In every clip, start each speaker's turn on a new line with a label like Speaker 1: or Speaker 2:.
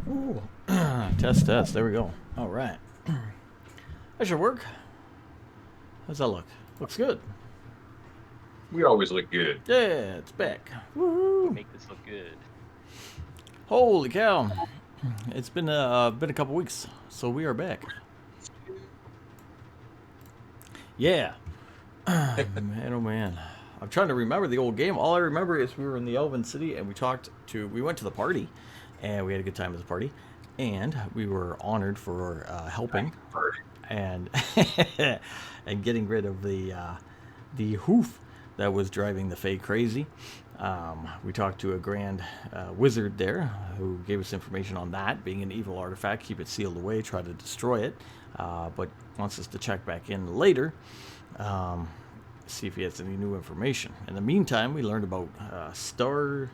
Speaker 1: Ooh. Test, test. There we go. All right. That should work. How's that look? Looks good.
Speaker 2: We always look good.
Speaker 1: Yeah, it's back.
Speaker 3: We
Speaker 1: Woohoo!
Speaker 3: make this look good.
Speaker 1: Holy cow! It's been a couple weeks, so we are back. Yeah. Man, oh man. I'm trying to remember the old game. All I remember is we were in the Elven City and we went to the party, and we had a good time at the party, and we were honored for helping and and getting rid of the hoof that was driving the Fae crazy. We talked to a grand wizard there who gave us information on that being an evil artifact. Keep it sealed away, try to destroy it, but wants us to check back in later. See if he has any new information. In the meantime, we learned about Stars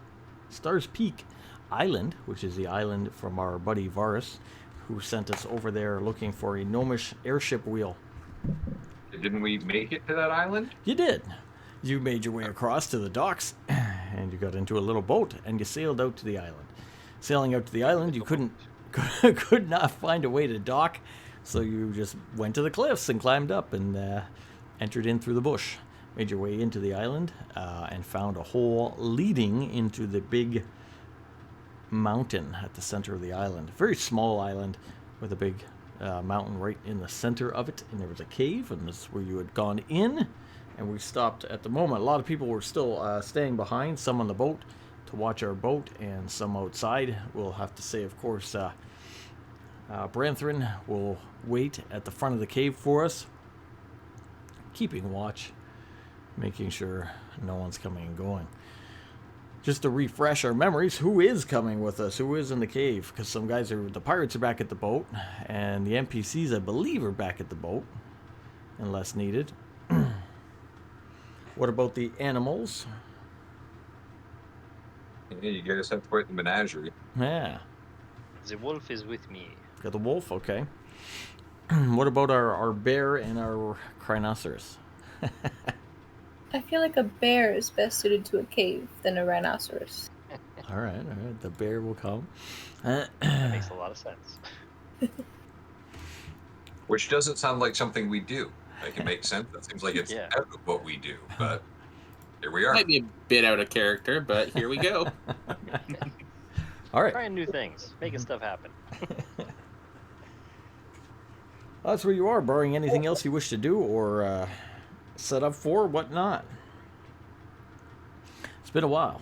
Speaker 1: Peak Island, which is the island from our buddy Varus, who sent us over there looking for a gnomish airship wheel.
Speaker 2: Didn't we make it to that island?
Speaker 1: You did. You made your way across to the docks, and you got into a little boat, and you sailed out to the island. Sailing out to the island, you could not find a way to dock, so you just went to the cliffs and climbed up and entered in through the bush. Made your way into the island and found a hole leading into the big mountain at the center of the island. Very small island with a big mountain right in the center of it, and there was a cave, and this is where you had gone in. And we stopped at the moment. A lot of people were still staying behind, some on the boat to watch our boat, and some outside. We'll have to say, of course, Branthrin will wait at the front of the cave for us, keeping watch, making sure no one's coming and going. Just to refresh our memories, who is coming with us? Who is in the cave? Because the pirates are back at the boat, and the NPCs, I believe, are back at the boat, unless needed. What about the animals?
Speaker 2: Yeah, you guys have quite the menagerie.
Speaker 1: Yeah.
Speaker 3: The wolf is with me.
Speaker 1: Got the wolf, okay. What about our bear and our rhinoceros?
Speaker 4: I feel like a bear is best suited to a cave than a rhinoceros.
Speaker 1: All right. The bear will come.
Speaker 3: That makes a lot of sense.
Speaker 2: Which doesn't sound like something we do. Like, it makes sense. That seems like it's
Speaker 3: Yeah.
Speaker 2: out of what we do, but here we are.
Speaker 5: Might be a bit out of character, but here we go.
Speaker 1: All right.
Speaker 3: Trying new things, making stuff happen.
Speaker 1: That's where you are, barring anything else you wish to do or set up for, whatnot. It's been a while.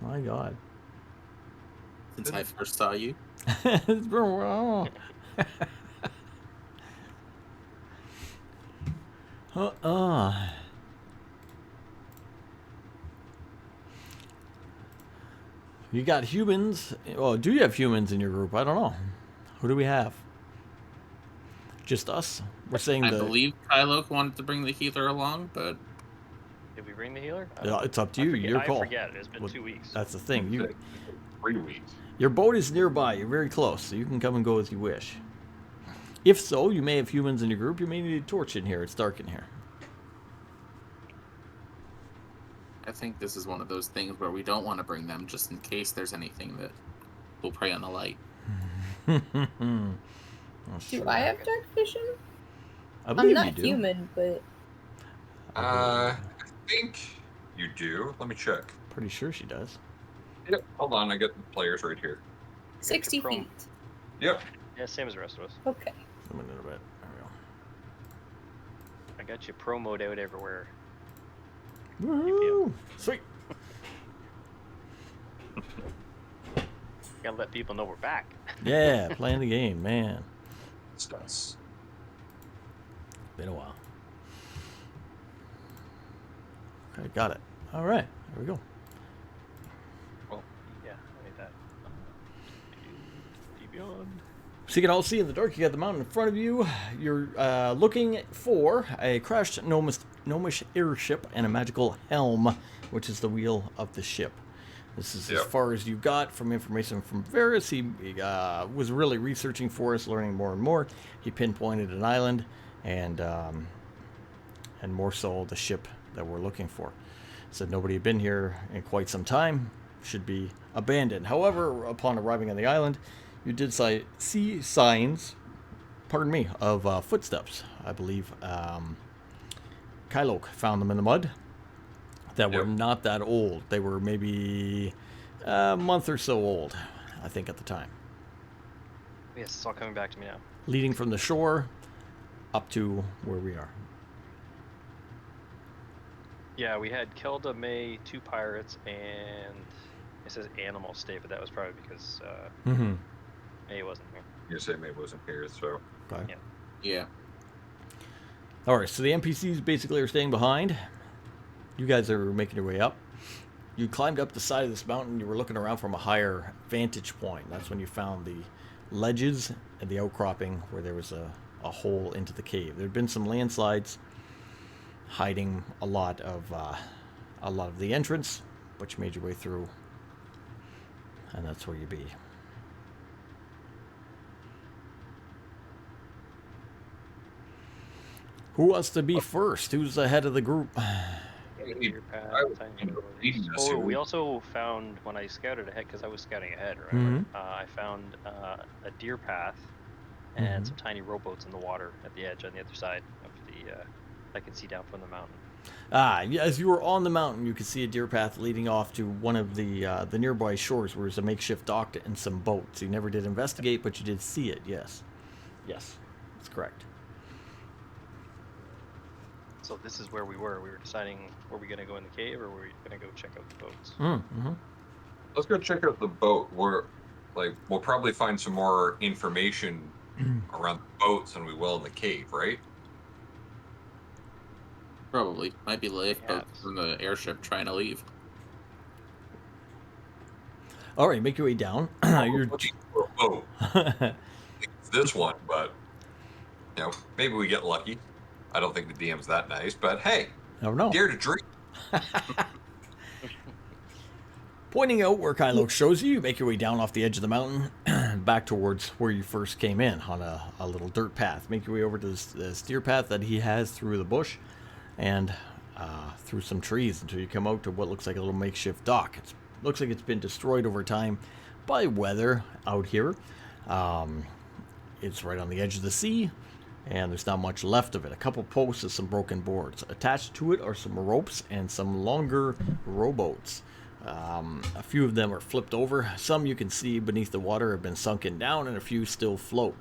Speaker 1: My God.
Speaker 5: Since I first saw you.
Speaker 1: It's been a while. You got humans. Oh, do you have humans in your group? I don't know. Who do we have? Just us? We're saying
Speaker 5: I believe Kylo wanted to bring the healer along, but
Speaker 3: Did we bring the healer?
Speaker 1: Yeah, it's up to you. Your call.
Speaker 3: I forget. It's been 2 weeks.
Speaker 1: That's the thing.
Speaker 2: 3 weeks.
Speaker 1: Your boat is nearby. You're very close, so you can come and go as you wish. If so, you may have humans in your group. You may need a torch in here. It's dark in here.
Speaker 5: I think this is one of those things where we don't want to bring them just in case there's anything that will prey on the light.
Speaker 4: Do I have dark vision?
Speaker 1: I believe
Speaker 4: I'm not
Speaker 1: you do.
Speaker 4: human, but
Speaker 2: I think you do. Let me check.
Speaker 1: Pretty sure she does.
Speaker 2: Yep. Hold on. I got the players right here.
Speaker 4: 60
Speaker 3: From-
Speaker 4: feet.
Speaker 2: Yep.
Speaker 3: Yeah, same as the rest of us.
Speaker 4: Okay.
Speaker 1: A little bit. There
Speaker 3: I got you promoed out everywhere.
Speaker 1: we go. Woohoo! Sweet.
Speaker 3: Gotta let people know we're back.
Speaker 1: Yeah, playing the game, man.
Speaker 2: It's us.
Speaker 1: Been a while. Okay, got it. All right, there we go.
Speaker 3: Yeah, I need that. Deep Beyond.
Speaker 1: So you can all see in the dark, you got the mountain in front of you. You're looking for a crashed gnomish airship and a magical helm, which is the wheel of the ship. This is as far as you got from information from Varus. He was really researching for us, learning more and more. He pinpointed an island and more so the ship that we're looking for. Said nobody had been here in quite some time. Should be abandoned. However, upon arriving on the island, You did see signs, pardon me, of footsteps. I believe Kylok found them in the mud that were
Speaker 2: Yep.
Speaker 1: not that old. They were maybe a month or so old, I think, at the time.
Speaker 3: Yes, it's all coming back to me now.
Speaker 1: Leading from the shore up to where we are.
Speaker 3: Yeah, we had Kelda May, 2 pirates, and it says animal state, but that was probably because
Speaker 1: Mm-hmm.
Speaker 3: May wasn't here.
Speaker 2: You say May wasn't here, so
Speaker 1: Okay.
Speaker 3: Yeah.
Speaker 5: Yeah.
Speaker 1: All right, so the NPCs basically are staying behind. You guys are making your way up. You climbed up the side of this mountain. You were looking around from a higher vantage point. That's when you found the ledges and the outcropping where there was a hole into the cave. There had been some landslides hiding a lot of the entrance, but you made your way through, and that's where you be. Who wants to be first? Who's ahead of the group?
Speaker 3: Deer path,
Speaker 2: I was
Speaker 3: tiny
Speaker 2: leading
Speaker 3: roads.
Speaker 2: us
Speaker 3: Oh,
Speaker 2: here.
Speaker 3: we also found, when I scouted ahead, because I was scouting ahead, right?
Speaker 1: Mhm.
Speaker 3: I found a deer path and
Speaker 1: Mhm.
Speaker 3: some tiny rowboats in the water at the edge on the other side of the. I could see down from the mountain.
Speaker 1: Yeah, as you were on the mountain, you could see a deer path leading off to one of the nearby shores, where there's a makeshift dock and some boats. You never did investigate, but you did see it. Yes, that's correct.
Speaker 3: So this is where we were. We were deciding, were we going to go in the cave or were we going to go check out the boats?
Speaker 1: Mm-hmm.
Speaker 2: let's go check out the boat. We'll probably find some more information around the boats than we will in the cave, right?
Speaker 5: Probably. Might be lifeboats
Speaker 3: Perhaps.
Speaker 5: from the airship trying to leave.
Speaker 1: All right, make your way down.
Speaker 2: We're
Speaker 1: You're
Speaker 2: looking for a boat. It's this one, but maybe we get lucky. I don't think the DM's that nice, but hey,
Speaker 1: never know.
Speaker 2: dare to dream.
Speaker 1: Pointing out where Kylok shows you, you make your way down off the edge of the mountain, back towards where you first came in on a little dirt path. Make your way over to this deer path that he has through the bush and through some trees until you come out to what looks like a little makeshift dock. It looks like it's been destroyed over time by weather out here. It's right on the edge of the sea, and there's not much left of it. A couple posts and some broken boards. Attached to it are some ropes and some longer rowboats. A few of them are flipped over. Some you can see beneath the water have been sunken down, and a few still float.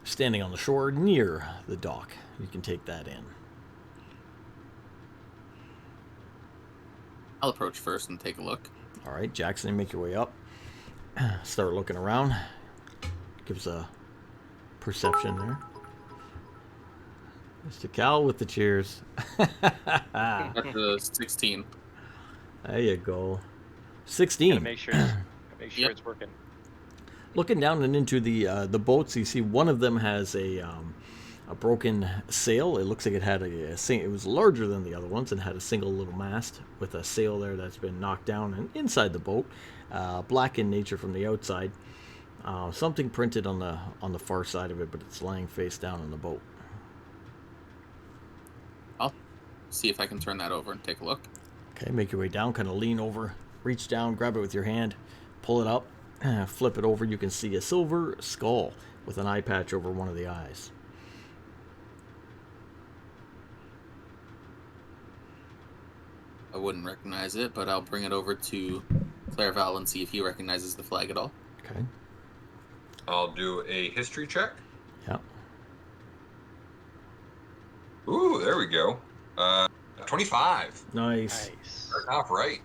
Speaker 1: Standing on the shore near the dock, you can take that in.
Speaker 5: I'll approach first and take a look.
Speaker 1: All right, Jackson, make your way up. Start looking around. Gives a perception there. Mr. Cal with the cheers.
Speaker 5: That's a 16.
Speaker 1: There you go.
Speaker 3: Gotta
Speaker 1: 16.
Speaker 3: make sure,
Speaker 5: Yep.
Speaker 3: it's working.
Speaker 1: Looking down and into the boats, you see one of them has a broken sail. It looks like it had it was larger than the other ones and had a single little mast with a sail there that's been knocked down and inside the boat, black in nature from the outside. Something printed on the far side of it, but it's laying face down on the boat.
Speaker 5: I'll see if I can turn that over and take a look.
Speaker 1: Okay, make your way down, kind of lean over, reach down, grab it with your hand, pull it up, flip it over. You can see a silver skull with an eye patch over one of the eyes.
Speaker 5: I wouldn't recognize it, but I'll bring it over to Clairval and see if he recognizes the flag at all.
Speaker 1: Okay.
Speaker 2: I'll do a history check.
Speaker 1: Yeah.
Speaker 2: Ooh, there we go. 25.
Speaker 1: Nice.
Speaker 3: Nice.
Speaker 2: Starting off right.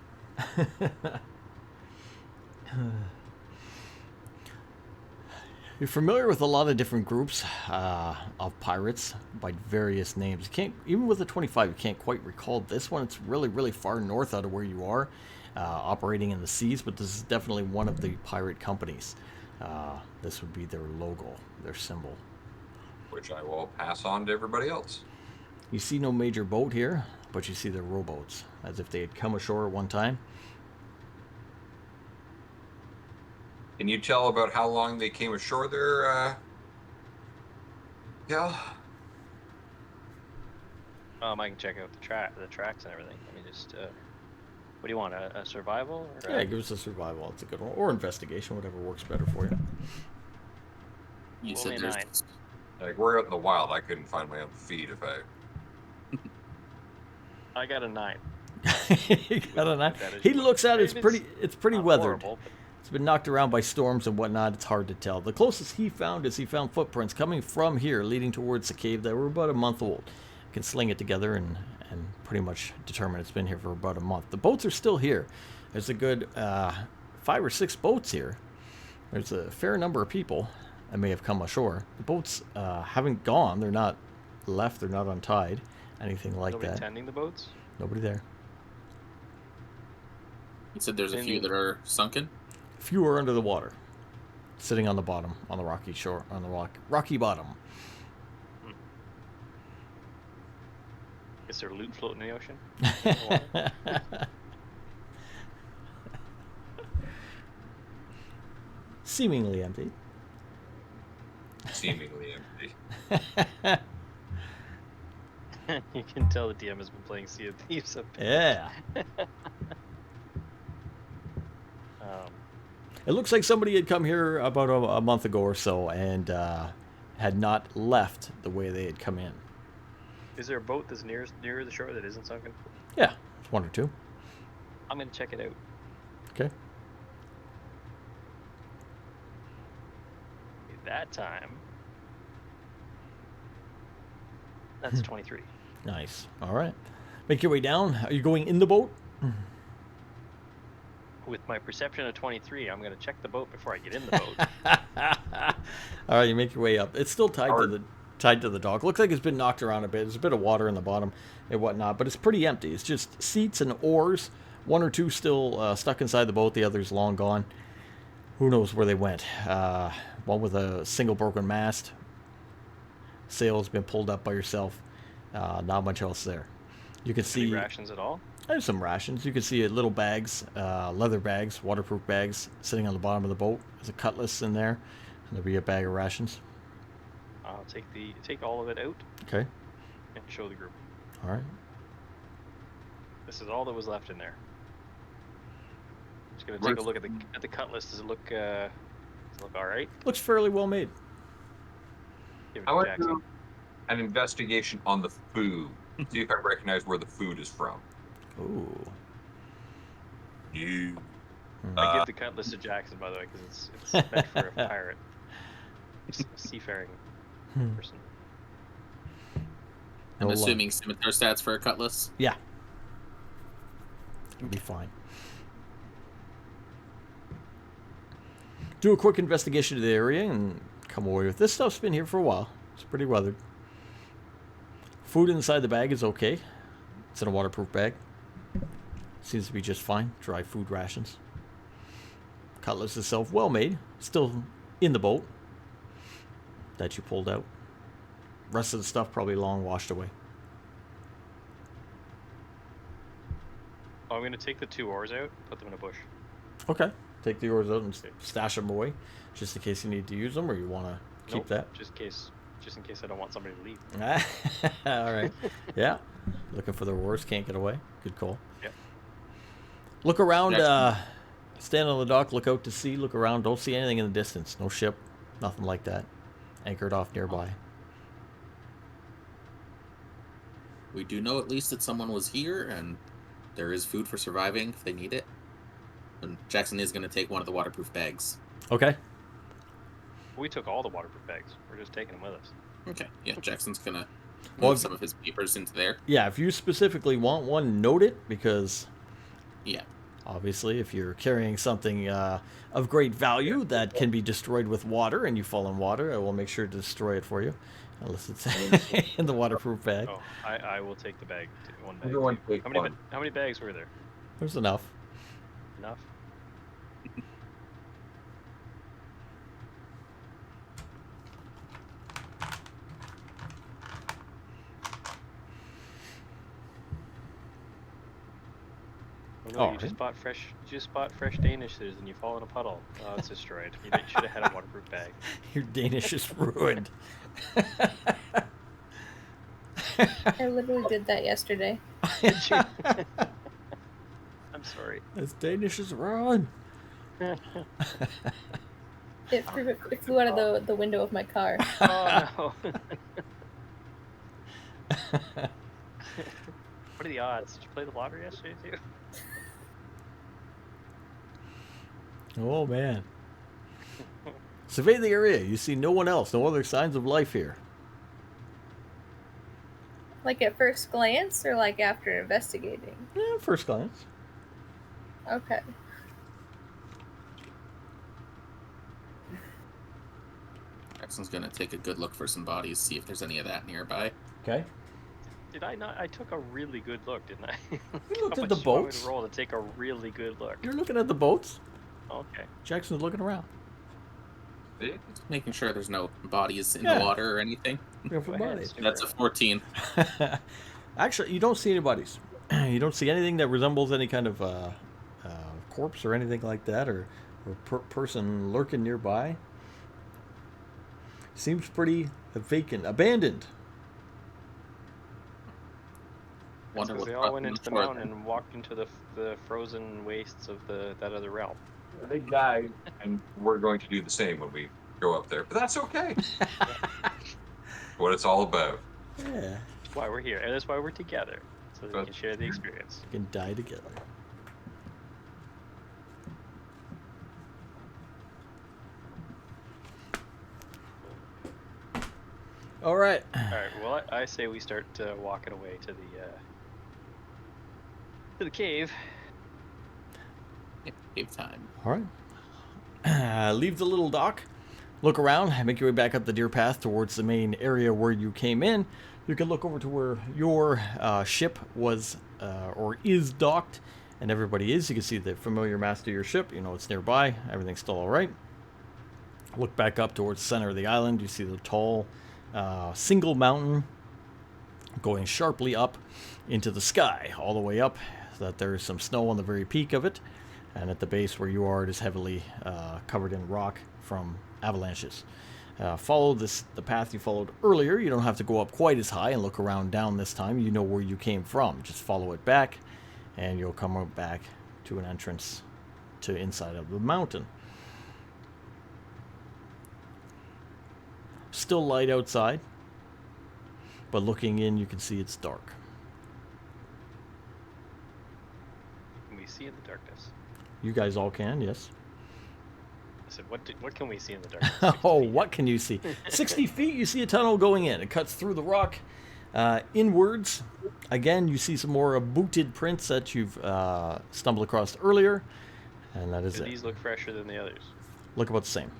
Speaker 1: You're familiar with a lot of different groups of pirates by various names. You can't, even with the 25, you can't quite recall this one. It's really, really far north out of where you are, operating in the seas, but this is definitely one of the pirate companies. This would be their logo, their symbol.
Speaker 2: Which I will pass on to everybody else.
Speaker 1: You see no major boat here, but you see their rowboats, as if they had come ashore at one time.
Speaker 2: Can you tell about how long they came ashore there, Cal?
Speaker 3: I can check out the tracks and everything. Let me just. What do you want? A survival? Or
Speaker 1: Yeah, give us a survival. It's a good one. Or investigation, whatever works better for you.
Speaker 5: You
Speaker 3: Roll
Speaker 5: said
Speaker 3: me a
Speaker 5: there's
Speaker 3: 9.
Speaker 2: Like we're out in the wild. I couldn't find my own feed if I.
Speaker 3: I got a 9.
Speaker 1: He got a knife.
Speaker 3: That is
Speaker 1: He
Speaker 3: your-
Speaker 1: looks at it.
Speaker 3: Maybe
Speaker 1: It's pretty
Speaker 3: not
Speaker 1: weathered.
Speaker 3: horrible, but
Speaker 1: It's been knocked around by storms and whatnot. It's hard to tell. The closest he found footprints coming from here, leading towards the cave that were about a month old. You can sling it together and pretty much determine it's been here for about a month. The boats are still here. There's a good 5 or 6 boats here. There's a fair number of people that may have come ashore. The boats haven't gone. They're not left. They're not untied. Anything like
Speaker 3: nobody
Speaker 1: that.
Speaker 3: tending the boats?
Speaker 1: Nobody there.
Speaker 5: You said there's a few
Speaker 3: Any-
Speaker 5: that are sunken.
Speaker 1: Few are under the water, sitting on the bottom, on the rocky shore, on the rocky bottom.
Speaker 3: Is there loot floating in the ocean? In the water?
Speaker 1: Seemingly empty.
Speaker 2: Seemingly empty.
Speaker 3: You can tell the DM has been playing Sea of Thieves up there.
Speaker 1: Yeah.
Speaker 3: Um,
Speaker 1: It looks like somebody had come here about a month ago or so and had not left the way they had come in.
Speaker 3: is there a boat that's near the shore that isn't sunken?
Speaker 1: Yeah, it's 1 or 2.
Speaker 3: I'm gonna check it out.
Speaker 1: Okay.
Speaker 3: That time. That's 23.
Speaker 1: Nice. All right. Make your way down. Are you going in the boat?
Speaker 3: With my perception of 23, I'm gonna check the boat before I get in the boat.
Speaker 1: All right, you make your way up. It's still tied to the dock. Looks like it's been knocked around a bit. There's a bit of water in the bottom and whatnot, but it's pretty empty. It's just seats and oars. 1 or 2 still stuck inside the boat. The other's long gone. Who knows where they went? One with a single broken mast. Sail's been pulled up by yourself. Not much else there. You can
Speaker 3: Any
Speaker 1: see
Speaker 3: rations at all?
Speaker 1: there's some rations. You can see little bags, leather bags, waterproof bags sitting on the bottom of the boat. There's a cutlass in there, and there'll be a bag of rations.
Speaker 3: I'll take all of it out
Speaker 1: Okay.
Speaker 3: and show the group.
Speaker 1: All right.
Speaker 3: This is all that was left in there. Just gonna take a look at the cutlass. Does it look all right?
Speaker 1: Looks fairly well made.
Speaker 3: Give it
Speaker 2: I
Speaker 3: to
Speaker 2: want
Speaker 3: Jackson.
Speaker 2: to do an investigation on the food. See if I recognize where the food is from.
Speaker 1: Ooh.
Speaker 2: You.
Speaker 3: I give the cutlass to Jackson, by the way, because it's meant for a pirate, a seafaring person.
Speaker 5: I'm
Speaker 1: No
Speaker 5: assuming scimitar stats for a cutlass.
Speaker 1: Yeah. It'll be fine. Do a quick investigation of the area and come away with this stuff's been here for a while. It's pretty weathered. Food inside the bag is okay. It's in a waterproof bag. Seems to be just fine. Dry food rations. Cutlass itself, well made. Still in the boat that you pulled out. Rest of the stuff probably long washed away.
Speaker 3: Oh, I'm gonna take the 2 oars out, put them in a bush.
Speaker 1: Okay. Take the oars out and stash them away, just in case you need to use them, or you want to keep
Speaker 3: Nope, just in case I don't want somebody to leave.
Speaker 1: that. All right. Yeah. Looking for their oars, can't get away. Good call.
Speaker 3: Yep.
Speaker 1: Look around.
Speaker 5: Next.
Speaker 1: Stand on the dock. Look out to sea. Look around. Don't see anything in the distance. No ship. Nothing like that. Anchored off nearby.
Speaker 5: We do know at least that someone was here, and there is food for surviving if they need it. And Jackson is going to take one of the waterproof bags.
Speaker 1: Okay.
Speaker 3: We took all the waterproof bags. We're just taking them with us.
Speaker 5: Okay, yeah, Jackson's going to
Speaker 1: Well,
Speaker 5: move some of his papers into there.
Speaker 1: Yeah. If you specifically want one, note it, because
Speaker 5: Yeah.
Speaker 1: obviously, if you're carrying something of great value that can be destroyed with water and you fall in water, I will make sure to destroy it for you. Unless it's in the waterproof bag.
Speaker 3: Oh, I will take the bag. One bag.
Speaker 2: Everyone
Speaker 3: too.
Speaker 2: take one.
Speaker 3: How many bags were there?
Speaker 1: There's enough.
Speaker 3: Enough. Oh no, you
Speaker 1: Alright.
Speaker 3: just bought fresh Danishes and you fall in a puddle. Oh, it's destroyed. You should have had a waterproof bag.
Speaker 1: Your Danish is ruined.
Speaker 4: I literally did that yesterday.
Speaker 3: I'm sorry.
Speaker 1: As Danish is run.
Speaker 4: It flew out of the window of my car.
Speaker 3: Oh no. What are the odds? Did you play the lottery yesterday too?
Speaker 1: Oh man. Survey the area. You see no one else, no other signs of life here.
Speaker 4: Like at first glance, or like after investigating?
Speaker 1: Yeah, first glance.
Speaker 4: Okay.
Speaker 5: Jackson's gonna take a good look for some bodies, see if there's any of that nearby.
Speaker 1: Okay.
Speaker 3: Did I not? I took a really good look, didn't I?
Speaker 1: You looked
Speaker 3: How
Speaker 1: at
Speaker 3: much
Speaker 1: the
Speaker 3: do you want me
Speaker 1: boats.
Speaker 3: to roll to take a really good look.
Speaker 1: You're looking at the boats.
Speaker 3: Okay.
Speaker 1: Jackson's looking around.
Speaker 2: Yeah.
Speaker 5: Just making sure there's no bodies in
Speaker 1: Yeah.
Speaker 5: the water or anything.
Speaker 1: Looking for
Speaker 3: Go ahead,
Speaker 1: bodies.
Speaker 3: snoop
Speaker 5: That's a
Speaker 3: around.
Speaker 5: 14.
Speaker 1: Actually, you don't see any bodies. You don't see anything that resembles any kind of corpse or anything like that, or person lurking nearby. Seems pretty vacant, abandoned.
Speaker 5: Wonder
Speaker 3: Because
Speaker 5: what
Speaker 3: they
Speaker 5: brought
Speaker 3: all went
Speaker 5: them
Speaker 3: into the
Speaker 5: ashore
Speaker 3: mountain
Speaker 5: then.
Speaker 3: and walked into the frozen wastes of that other realm.
Speaker 2: They died, and we're going to do the same when we go up there. But that's okay. What it's all about.
Speaker 1: Yeah,
Speaker 3: That's why we're here, and that's why we're together, so that we
Speaker 2: But-
Speaker 3: can share the experience.
Speaker 1: you can die together. All right.
Speaker 3: All right. Well, I say we start walking away to the cave.
Speaker 5: Yeah, cave time.
Speaker 1: All right. Leave the little dock, look around, and make your way back up the deer path towards the main area where you came in. You can look over to where your ship was or is docked, and everybody is. You can see the familiar mast of your ship. You know it's nearby. Everything's still all right. Look back up towards the center of the island. You see the tall single mountain going sharply up into the sky, all the way up, so that there is some snow on the very peak of it. And at the base where you are, it is heavily covered in rock from avalanches. Follow the path you followed earlier. You don't have to go up quite as high and look around down this time. You know where you came from. Just follow it back, and you'll come back to an entrance to inside of the mountain. Still light outside, but looking in, you can see it's dark.
Speaker 3: Can we see in the darkness?
Speaker 1: You guys all can, yes.
Speaker 3: I said, what can we see in the darkness? 60
Speaker 1: Oh,
Speaker 3: feet.
Speaker 1: what can you see? 60 feet, you see a tunnel going in. It cuts through the rock inwards. Again, you see some more booted prints that you've stumbled across earlier. And that is
Speaker 3: Do
Speaker 1: it.
Speaker 3: these look fresher than the others?
Speaker 1: Look about the same.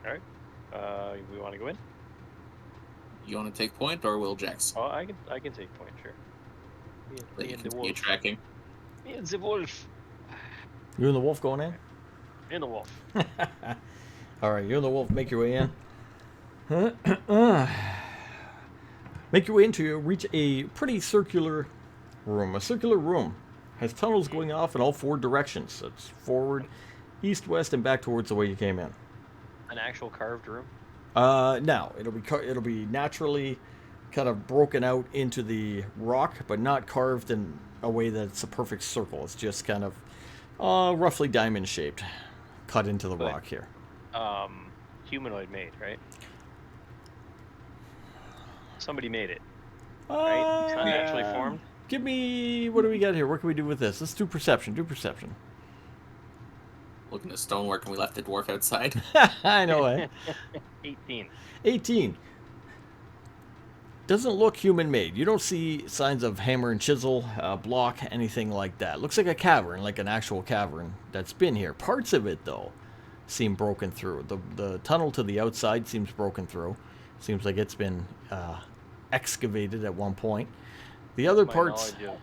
Speaker 3: All right. We want to go in?
Speaker 5: You want to take point, or will Jax?
Speaker 3: Oh, I can take point, sure.
Speaker 5: Let
Speaker 3: Me
Speaker 5: you
Speaker 3: and the
Speaker 5: continue
Speaker 3: wolf.
Speaker 5: tracking.
Speaker 3: Me and the wolf.
Speaker 1: You and the wolf going in?
Speaker 3: And the wolf.
Speaker 1: All right, you and the wolf make your way in. Make your way into you reach a pretty circular room. A circular room has tunnels going off in all four directions. It's forward, east, west, and back towards the way you came in.
Speaker 3: An actual carved room.
Speaker 1: Now it'll be naturally kind of broken out into the rock, but not carved in a way that's a perfect circle. It's just kind of roughly diamond shaped, cut into the
Speaker 3: But-
Speaker 1: rock here.
Speaker 3: Humanoid made, right? Somebody made it, right? It's not naturally formed.
Speaker 1: Give me, what do we got here? What can we do with this? Let's do perception. Do perception.
Speaker 5: Looking at stonework, and we left the dwarf outside.
Speaker 1: I know, eh?
Speaker 3: 18.
Speaker 1: 18. Doesn't look human-made. You don't see signs of hammer and chisel, block, anything like that. Looks like a cavern, like an actual cavern that's been here. Parts of it, though, seem broken through. The tunnel to the outside seems broken through. Seems like it's been excavated at one point. The other
Speaker 3: My
Speaker 1: parts...
Speaker 3: knowledge of-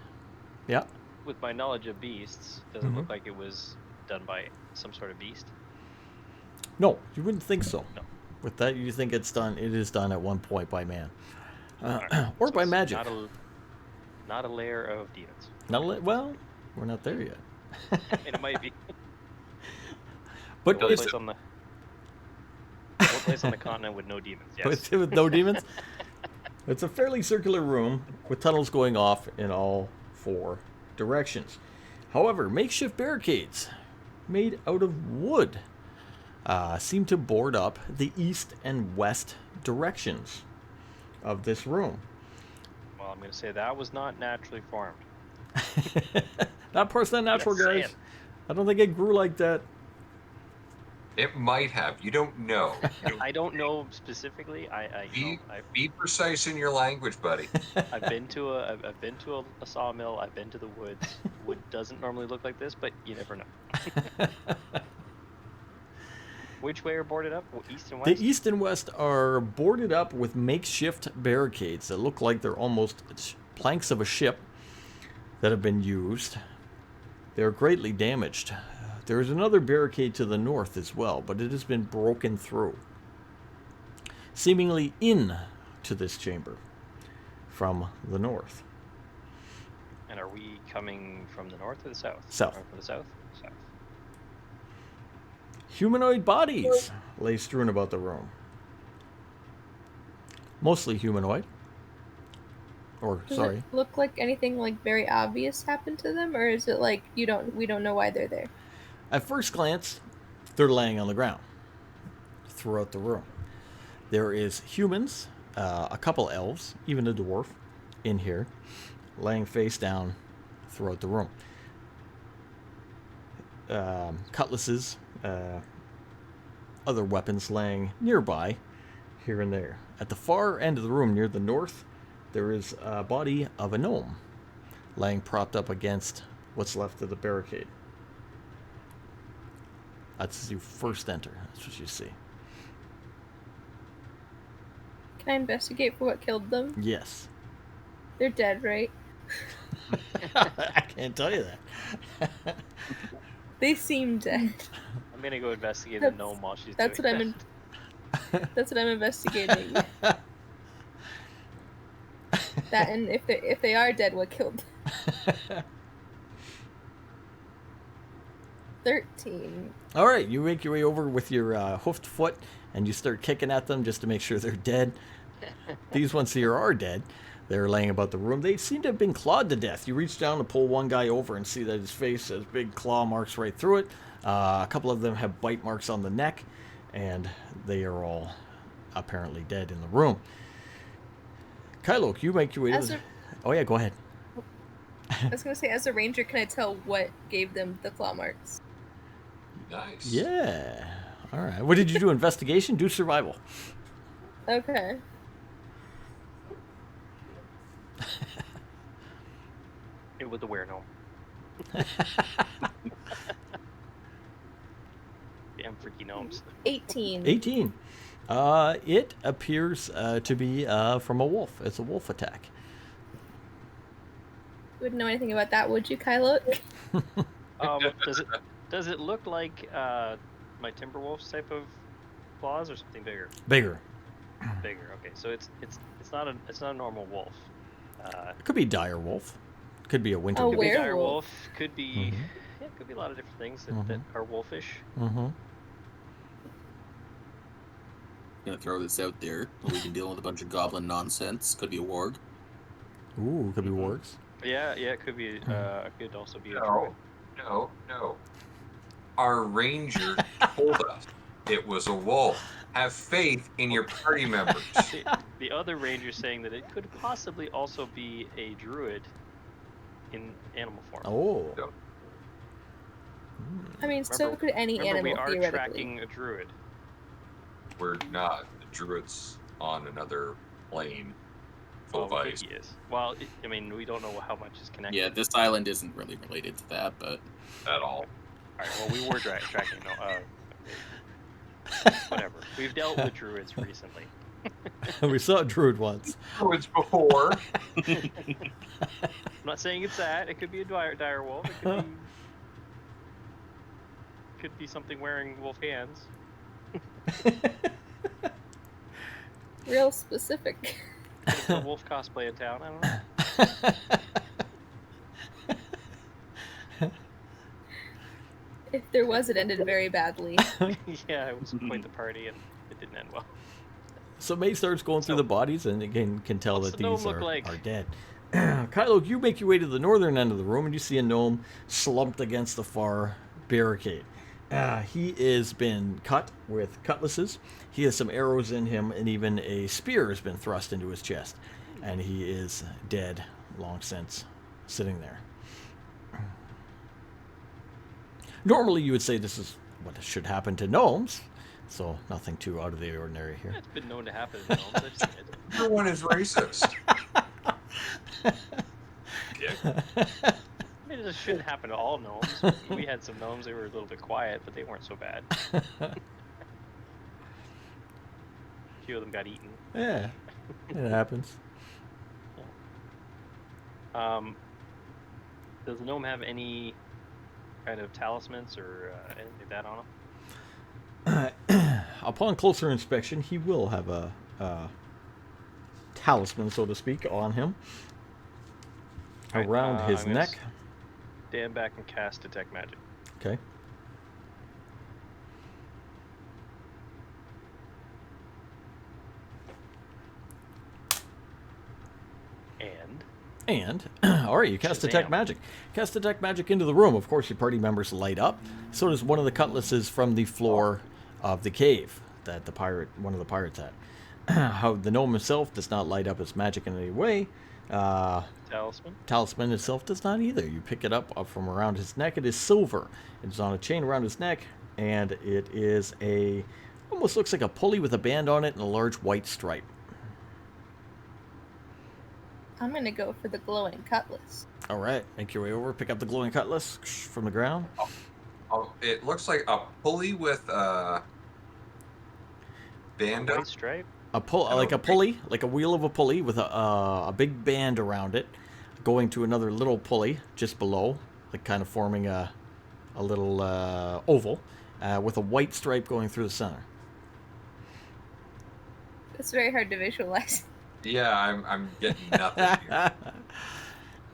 Speaker 1: Yeah.
Speaker 3: With my knowledge of beasts, does it
Speaker 1: Mhm.
Speaker 3: look like it was done by some sort of beast?
Speaker 1: No, you wouldn't think so.
Speaker 3: No.
Speaker 1: With that, you think it is done at one point by man.
Speaker 3: Alright,
Speaker 1: Or
Speaker 3: so
Speaker 1: by
Speaker 3: it's
Speaker 1: magic.
Speaker 3: Not a lair of demons.
Speaker 1: Well, we're not there yet.
Speaker 3: And it might be.
Speaker 1: But
Speaker 3: What
Speaker 1: it's,
Speaker 3: place on the place on the continent with no demons. Yes.
Speaker 1: with no demons. It's a fairly circular room with tunnels going off in all 4 directions. However, makeshift barricades made out of wood seem to board up the east and west directions of this room.
Speaker 3: Well, I'm going to say that was not naturally formed.
Speaker 1: Not percent natural,
Speaker 3: Just
Speaker 1: guys.
Speaker 3: saying.
Speaker 1: I don't think it grew like that.
Speaker 2: It might have. You don't know.
Speaker 3: I don't know specifically.
Speaker 2: Be precise in your language, buddy.
Speaker 3: I've been to a sawmill. I've been to the woods. Wood doesn't normally look like this, but you never know. Which way are boarded up? East and west?
Speaker 1: The east and west are boarded up with makeshift barricades that look like they're almost planks of a ship that have been used. They're greatly damaged. There is another barricade to the north as well, but it has been broken through, seemingly in to this chamber from the north.
Speaker 3: And are we coming from the north or the south?
Speaker 1: South.
Speaker 3: Or from the south? South.
Speaker 1: Humanoid bodies lay strewn about the room. Mostly humanoid. Or,
Speaker 4: Does
Speaker 1: sorry.
Speaker 4: it look like anything like very obvious happened to them, or is it like we don't know why they're there?
Speaker 1: At first glance, they're laying on the ground throughout the room. There is humans, a couple elves, even a dwarf in here, laying face down throughout the room. Cutlasses, other weapons laying nearby, here and there. At the far end of the room, near the north, there is a body of a gnome laying propped up against what's left of the barricade. That's as you first enter. That's what you see.
Speaker 4: Can I investigate for what killed them?
Speaker 1: Yes.
Speaker 4: They're dead, right?
Speaker 1: I can't tell you that.
Speaker 4: They seem dead.
Speaker 3: I'm gonna go investigate the gnome while she's
Speaker 4: That's
Speaker 3: doing
Speaker 4: what I'm
Speaker 3: that.
Speaker 4: That's what I'm investigating. That, and if they are dead, what killed them? 13.
Speaker 1: All right, you make your way over with your hoofed foot, and you start kicking at them just to make sure they're dead. These ones here are dead. They're laying about the room. They seem to have been clawed to death. You reach down to pull one guy over and see that his face has big claw marks right through it. A couple of them have bite marks on the neck, and they are all apparently dead in the room. Kylo, you make your way to the... Oh yeah, go ahead.
Speaker 4: I was gonna say, as a ranger, can I tell what gave them the claw marks?
Speaker 2: Nice.
Speaker 1: Yeah. All right. What did you do? Investigation? Do survival.
Speaker 4: Okay.
Speaker 3: It was the were gnome. Damn freaky gnomes.
Speaker 4: 18.
Speaker 1: 18. It appears to be from a wolf. It's a wolf attack.
Speaker 4: You wouldn't know anything about that, would you, Kylo?
Speaker 3: Does it look like my Timberwolves type of claws or something bigger?
Speaker 1: Bigger.
Speaker 3: Bigger. Okay, so it's not a normal wolf.
Speaker 1: It could be dire wolf. Could be a winter
Speaker 4: A
Speaker 1: wolf.
Speaker 3: Could be dire
Speaker 4: werewolf.
Speaker 3: wolf. Could be
Speaker 1: Mhm.
Speaker 3: yeah, could be a lot of different things that are wolfish.
Speaker 1: Mm-hmm.
Speaker 5: Gonna throw this out there. We've been dealing with a bunch of goblin nonsense. Could be a warg.
Speaker 1: Ooh, could be wargs.
Speaker 3: Yeah, it could be. It could also be a
Speaker 2: No, no. Our ranger told us it was a wolf. Have faith in your party members.
Speaker 3: druid. The other ranger saying that it could possibly also be a druid in animal form.
Speaker 1: Oh.
Speaker 2: No.
Speaker 4: I mean, so could any
Speaker 3: Remember, we
Speaker 4: animal,
Speaker 3: are
Speaker 4: theoretically.
Speaker 3: tracking a druid.
Speaker 2: We're not. The druid's on another plane full of
Speaker 3: Well, we
Speaker 2: ice.
Speaker 3: think he is. Well, I mean, we don't know how much is connected.
Speaker 5: Yeah, this island isn't really related to that, but
Speaker 2: At all.
Speaker 3: All right. Well, we were tracking. No. Whatever. We've dealt with druids recently.
Speaker 1: We saw a druid once.
Speaker 2: Druids before.
Speaker 3: I'm not saying it's that. It could be a dire wolf. It could be something wearing wolf hands.
Speaker 4: Real specific.
Speaker 3: Could have a wolf cosplay in town. I don't know.
Speaker 4: If there was, it ended very badly.
Speaker 3: Yeah, it was quite the party, and It didn't end well.
Speaker 1: So May starts going through
Speaker 3: So-
Speaker 1: the bodies, and again can tell
Speaker 3: What's
Speaker 1: that
Speaker 3: the gnome
Speaker 1: these
Speaker 3: look
Speaker 1: are,
Speaker 3: like?
Speaker 1: are dead. Kylo, you make your way to the northern end of the room, and you see a gnome slumped against the far barricade. He has been cut with cutlasses. He has some arrows in him, and even a spear has been thrust into his chest. And he is dead long since, sitting there. Normally, you would say this is what should happen to gnomes, so nothing too out of the ordinary here.
Speaker 3: It's been known to happen to gnomes. I've seen it.
Speaker 2: Everyone is racist.
Speaker 3: I mean, it just shouldn't happen to all gnomes. We had some gnomes, they were a little bit quiet, but they weren't so bad. A few of them got eaten.
Speaker 1: Yeah, it happens.
Speaker 3: Does the gnome have any kind of talismans or anything like that on him?
Speaker 1: Upon closer inspection, he will have a talisman, so to speak, on him.
Speaker 3: Alright,
Speaker 1: Around his
Speaker 3: I'm gonna
Speaker 1: neck.
Speaker 3: Stand back and cast Detect Magic.
Speaker 1: Okay. And, all right, you cast Detect
Speaker 3: Shazam.
Speaker 1: Magic. Cast Detect Magic into the room. Of course, your party members light up. So does one of the cutlasses from the floor of the cave that one of the pirates had. How the gnome himself does not light up its magic in any way.
Speaker 3: Talisman.
Speaker 1: Talisman itself does not either. You pick it up from around his neck. It is silver. It is on a chain around his neck, and it is almost looks like a pulley with a band on it and a large white stripe.
Speaker 4: I'm gonna go for the glowing cutlass.
Speaker 1: All right, make your way over. Pick up the glowing cutlass from the ground.
Speaker 2: Oh, it looks like a pulley with a band.
Speaker 3: White stripe.
Speaker 1: Like a pulley, like a wheel of a pulley with a big band around it, going to another little pulley just below, like kind of forming a little oval, with a white stripe going through the center.
Speaker 4: It's very hard to visualize.
Speaker 2: Yeah, I'm getting nothing here.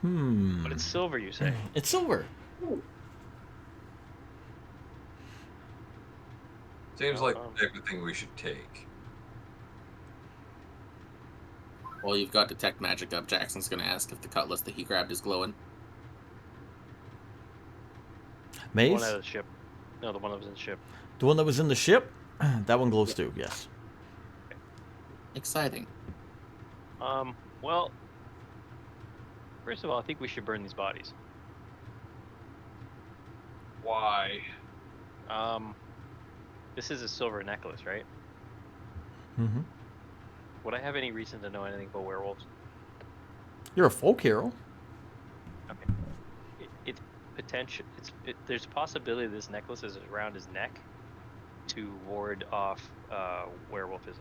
Speaker 3: But it's silver, you say?
Speaker 1: It's silver.
Speaker 2: Seems like the type of thing we should take.
Speaker 5: Well, you've got Detect Magic up. Jackson's going to ask if the cutlass that he grabbed is glowing.
Speaker 3: The
Speaker 1: Maze?
Speaker 3: one out of the ship. No, the one that was in the ship.
Speaker 1: The one that was in the ship? That one glows too, yes.
Speaker 5: Exciting.
Speaker 3: Well, first of all, I think we should burn these bodies.
Speaker 2: Why?
Speaker 3: This is a silver necklace, right?
Speaker 1: Mm-hmm.
Speaker 3: Would I have any reason to know anything about werewolves?
Speaker 1: You're a folk hero.
Speaker 3: Okay. It's potential. There's a possibility this necklace is around his neck to ward off werewolfism.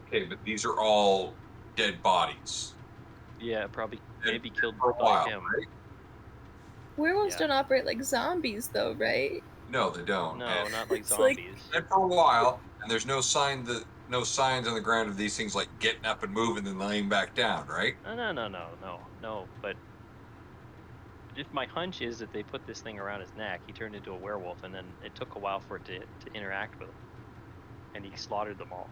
Speaker 2: Okay, but these are all dead bodies.
Speaker 3: Yeah, probably maybe killed
Speaker 2: For a
Speaker 3: by
Speaker 2: while,
Speaker 3: him.
Speaker 2: right?
Speaker 4: Werewolves
Speaker 3: Yeah.
Speaker 4: don't operate like zombies, though, right?
Speaker 2: No, they don't.
Speaker 3: No,
Speaker 2: And
Speaker 3: not like
Speaker 4: It's like-
Speaker 3: zombies.
Speaker 2: dead for a while, and there's no signs on the ground of these things like getting up and moving and then laying back down, right?
Speaker 3: No. But if my hunch is that they put this thing around his neck, he turned into a werewolf, and then it took a while for it to interact with him, and he slaughtered them all.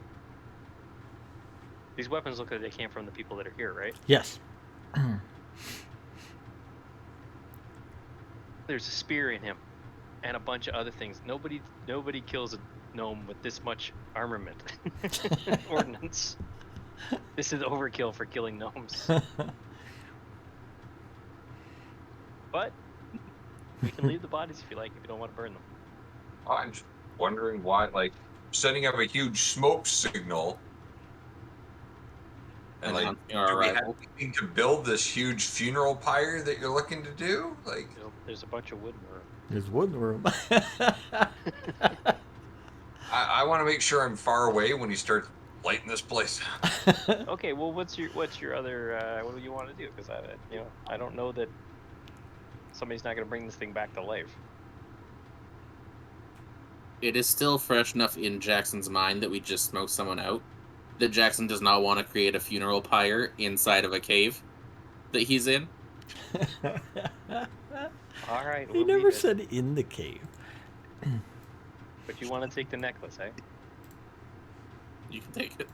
Speaker 3: These weapons look like they came from the people that are here, right?
Speaker 1: Yes.
Speaker 3: There's a spear in him, and a bunch of other things. Nobody kills a gnome with this much armament. Ordnance. This is overkill for killing gnomes. But we can leave the bodies if you like, if you don't want to burn them.
Speaker 2: I'm just wondering why, like, setting up a huge smoke signal. And like,
Speaker 5: announcing our
Speaker 2: do we have
Speaker 5: arrival.
Speaker 2: anything to build this huge funeral pyre that you're looking to do? Like,
Speaker 3: There's a bunch of wood in the room.
Speaker 1: There's wood in the room.
Speaker 2: I want to make sure I'm far away when he starts lighting this place.
Speaker 3: Okay, well, what's your other? What do you want to do? Because I don't know that somebody's not going to bring this thing back to life.
Speaker 5: It is still fresh enough in Jackson's mind that we just smoked someone out, that Jackson does not want to create a funeral pyre inside of a cave that he's in.
Speaker 3: All right.
Speaker 1: He
Speaker 3: we'll
Speaker 1: never
Speaker 3: leave it.
Speaker 1: said in the cave.
Speaker 3: But you want to take the necklace, eh?
Speaker 5: You can take it.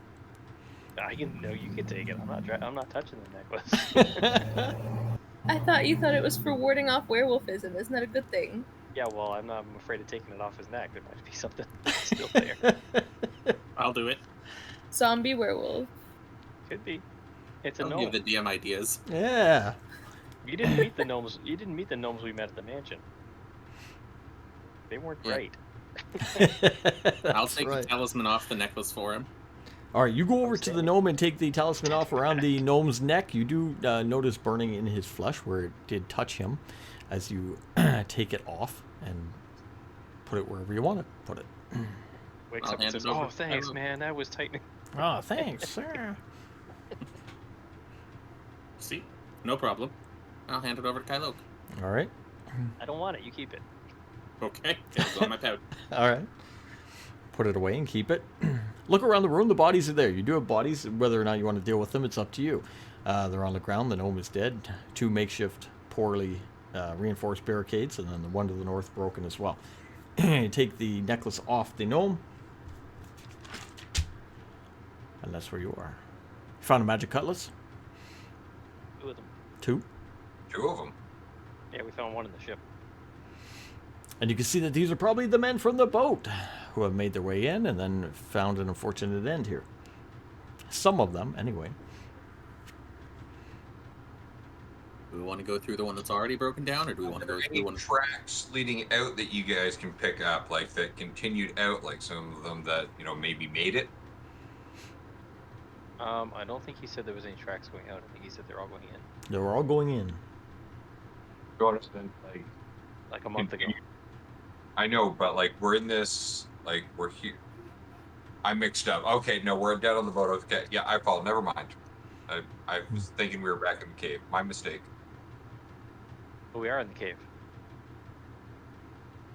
Speaker 3: You can take it. I'm not touching the necklace.
Speaker 4: I thought you thought it was for warding off werewolfism. Isn't that a good thing?
Speaker 3: Yeah, well, I'm afraid of taking it off his neck. There might be something still there.
Speaker 5: I'll do it.
Speaker 4: Zombie werewolf.
Speaker 3: Could be. It's a
Speaker 5: I'll
Speaker 3: gnome.
Speaker 5: give the DM ideas.
Speaker 1: Yeah.
Speaker 3: You didn't meet the gnomes. You didn't meet the gnomes we met at the mansion. They weren't
Speaker 5: Yeah.
Speaker 3: great.
Speaker 5: I'll
Speaker 1: That's
Speaker 5: take
Speaker 1: right.
Speaker 5: the talisman off the necklace for him.
Speaker 1: All right, you go over to the
Speaker 3: Outstanding.
Speaker 1: gnome and take the talisman off around the gnome's neck. You do notice burning in his flesh where it did touch him as you take it off and put it wherever you want to put it.
Speaker 3: Wakes
Speaker 5: I'll
Speaker 3: up and
Speaker 5: hand
Speaker 3: says,
Speaker 5: it over
Speaker 3: "Oh,
Speaker 5: to
Speaker 3: thanks,
Speaker 5: Kylo.
Speaker 3: man. That was tightening."
Speaker 1: Oh, thanks, sir.
Speaker 5: See? No problem. I'll hand it over to Kylo.
Speaker 1: All right.
Speaker 3: I don't want it. You keep it.
Speaker 5: Okay. It'll go in my pouch.
Speaker 1: All right. Put it away and keep it. Look around the room. The bodies are there. You do have bodies. Whether or not you want to deal with them, it's up to you. They're on the ground. The gnome is dead. 2 makeshift, poorly reinforced barricades, and then the one to the north broken as well. You take the necklace off the gnome. And that's where you are. You found a magic cutlass?
Speaker 3: 2 of them.
Speaker 1: 2.
Speaker 2: 2 of them.
Speaker 3: Yeah, we found one in the ship.
Speaker 1: And you can see that these are probably the men from the boat who have made their way in and then found an unfortunate end here. Some of them, anyway.
Speaker 5: Do we want to go through the one that's already broken down, or do we want
Speaker 2: Are
Speaker 5: to go
Speaker 2: there
Speaker 5: through
Speaker 2: any
Speaker 5: one?
Speaker 2: tracks leading out that you guys can pick up, like that continued out, like some of them that maybe made it?
Speaker 3: I don't think he said there was any tracks going out. I think he said they're all going in.
Speaker 1: They were all going in.
Speaker 2: You understand?
Speaker 3: Like a month ago.
Speaker 2: I know, but we're in this, we're here. I mixed up. Okay, no, we're down on the boat. Okay, yeah, I apologize. Never mind. I was thinking we were back in the cave. My mistake.
Speaker 3: But we are in the cave.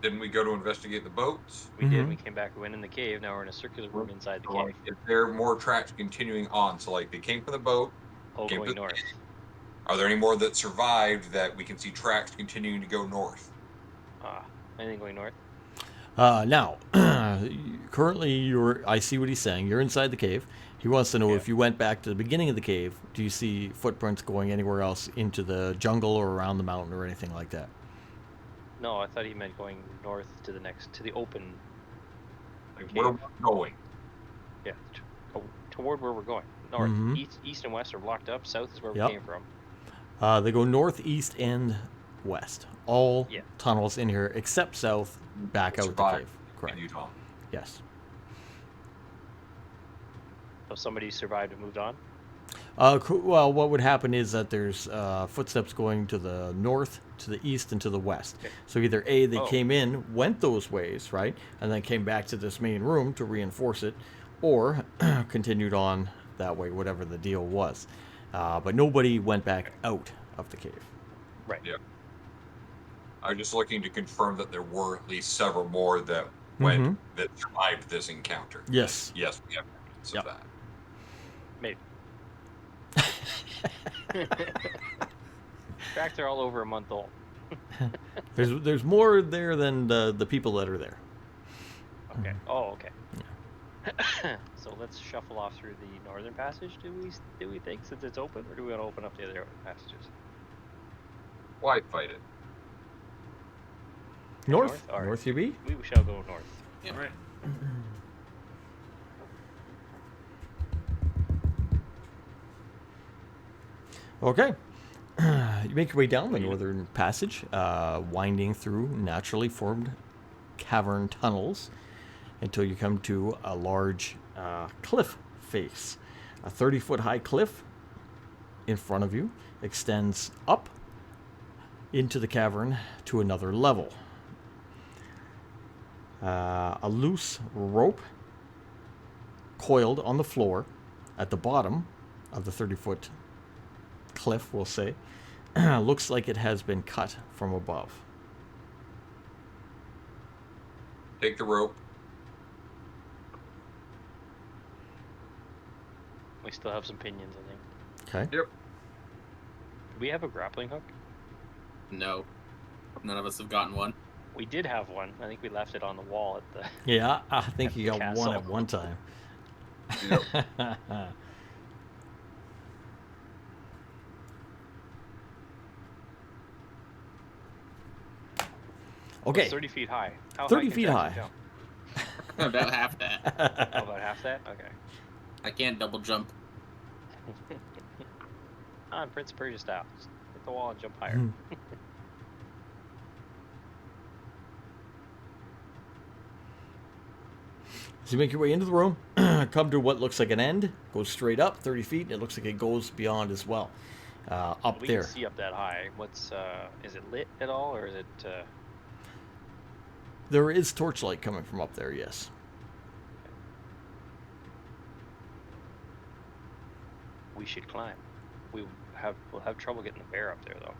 Speaker 2: Didn't we go to investigate the boats?
Speaker 3: We did.
Speaker 1: Mhm.
Speaker 3: We came back. We went in the cave. Now we're in a circular room inside the
Speaker 2: So,
Speaker 3: cave.
Speaker 2: is there more tracks continuing on? So, they came from the boat.
Speaker 3: Oh,
Speaker 2: came
Speaker 3: going
Speaker 2: to-
Speaker 3: north.
Speaker 2: Are there any more that survived that we can see tracks continuing to go north?
Speaker 3: Anything going north?
Speaker 1: Now, currently, I see what he's saying. You're inside the cave. He wants to know
Speaker 3: Yeah.
Speaker 1: if you went back to the beginning of the cave, do you see footprints going anywhere else into the jungle or around the mountain or anything like that?
Speaker 3: No, I thought he meant going north to the open.
Speaker 2: Where are
Speaker 3: Cave.
Speaker 2: we going?
Speaker 3: Yeah, toward where we're going. North,
Speaker 1: Mhm.
Speaker 3: east, and west are blocked up. South is where
Speaker 1: Yep.
Speaker 3: we came from.
Speaker 1: They go north, east, and west. All
Speaker 3: Yeah.
Speaker 1: tunnels in here except south, back out the
Speaker 2: Survive.
Speaker 1: cave. Correct.
Speaker 2: Continued on.
Speaker 1: Yes.
Speaker 3: So somebody survived and moved on.
Speaker 1: Well, what would happen is that there's footsteps going to the north, to the east, and to the west.
Speaker 3: Okay.
Speaker 1: So either A, they
Speaker 3: Oh.
Speaker 1: came in, went those ways, right, and then came back to this main room to reinforce it, or continued on that way, whatever the deal was. But nobody went back out of the cave.
Speaker 3: Right.
Speaker 2: Yeah. I'm just looking to confirm that there were at least several more that went that survived this encounter.
Speaker 1: Yes.
Speaker 2: Yes, we have evidence
Speaker 1: Yep.
Speaker 2: of that.
Speaker 3: Maybe. Tracks are all over a month old.
Speaker 1: There's more there than the people that are there.
Speaker 3: Okay. Oh, okay. So let's shuffle off through the northern passage. Do we think, since it's open, or do we want to open up the other passages?
Speaker 2: Why fight it?
Speaker 1: North?
Speaker 3: North? All right.
Speaker 1: North you be?
Speaker 3: We shall go north.
Speaker 5: Yeah.
Speaker 3: All right.
Speaker 1: Okay. You make your way down the northern passage, winding through naturally formed cavern tunnels until you come to a large cliff face. A 30-foot high cliff in front of you extends up into the cavern to another level. A loose rope coiled on the floor at the bottom of the 30-foot cliff, we'll say, looks like it has been cut from above.
Speaker 2: Take the rope.
Speaker 3: We still have some pinions, I think.
Speaker 1: Okay.
Speaker 2: Yep.
Speaker 3: Do we have a grappling hook?
Speaker 5: No. None of us have gotten one.
Speaker 3: We did have one. I think we left it on the wall at the.
Speaker 1: Yeah, I think
Speaker 3: At
Speaker 1: you
Speaker 3: the
Speaker 1: got one
Speaker 3: castle.
Speaker 1: at one time.
Speaker 2: Yep.
Speaker 1: Okay.
Speaker 3: It's 30 feet high. How
Speaker 1: 30
Speaker 3: high
Speaker 1: feet
Speaker 3: can
Speaker 1: high.
Speaker 3: Jackson
Speaker 5: About half that.
Speaker 3: jump? Oh, about half that? Okay.
Speaker 5: I can't double jump.
Speaker 3: On Prince of Persia style. Just hit the wall and jump higher.
Speaker 1: Mhm. So you make your way into the room, come to what looks like an end, goes straight up 30 feet, and it looks like it goes beyond as well. Up
Speaker 3: We
Speaker 1: there.
Speaker 3: can see up that high. What's is it lit at all, or is it?
Speaker 1: There is torchlight coming from up there, yes.
Speaker 3: We should climb. We'll have trouble getting the bear up there though.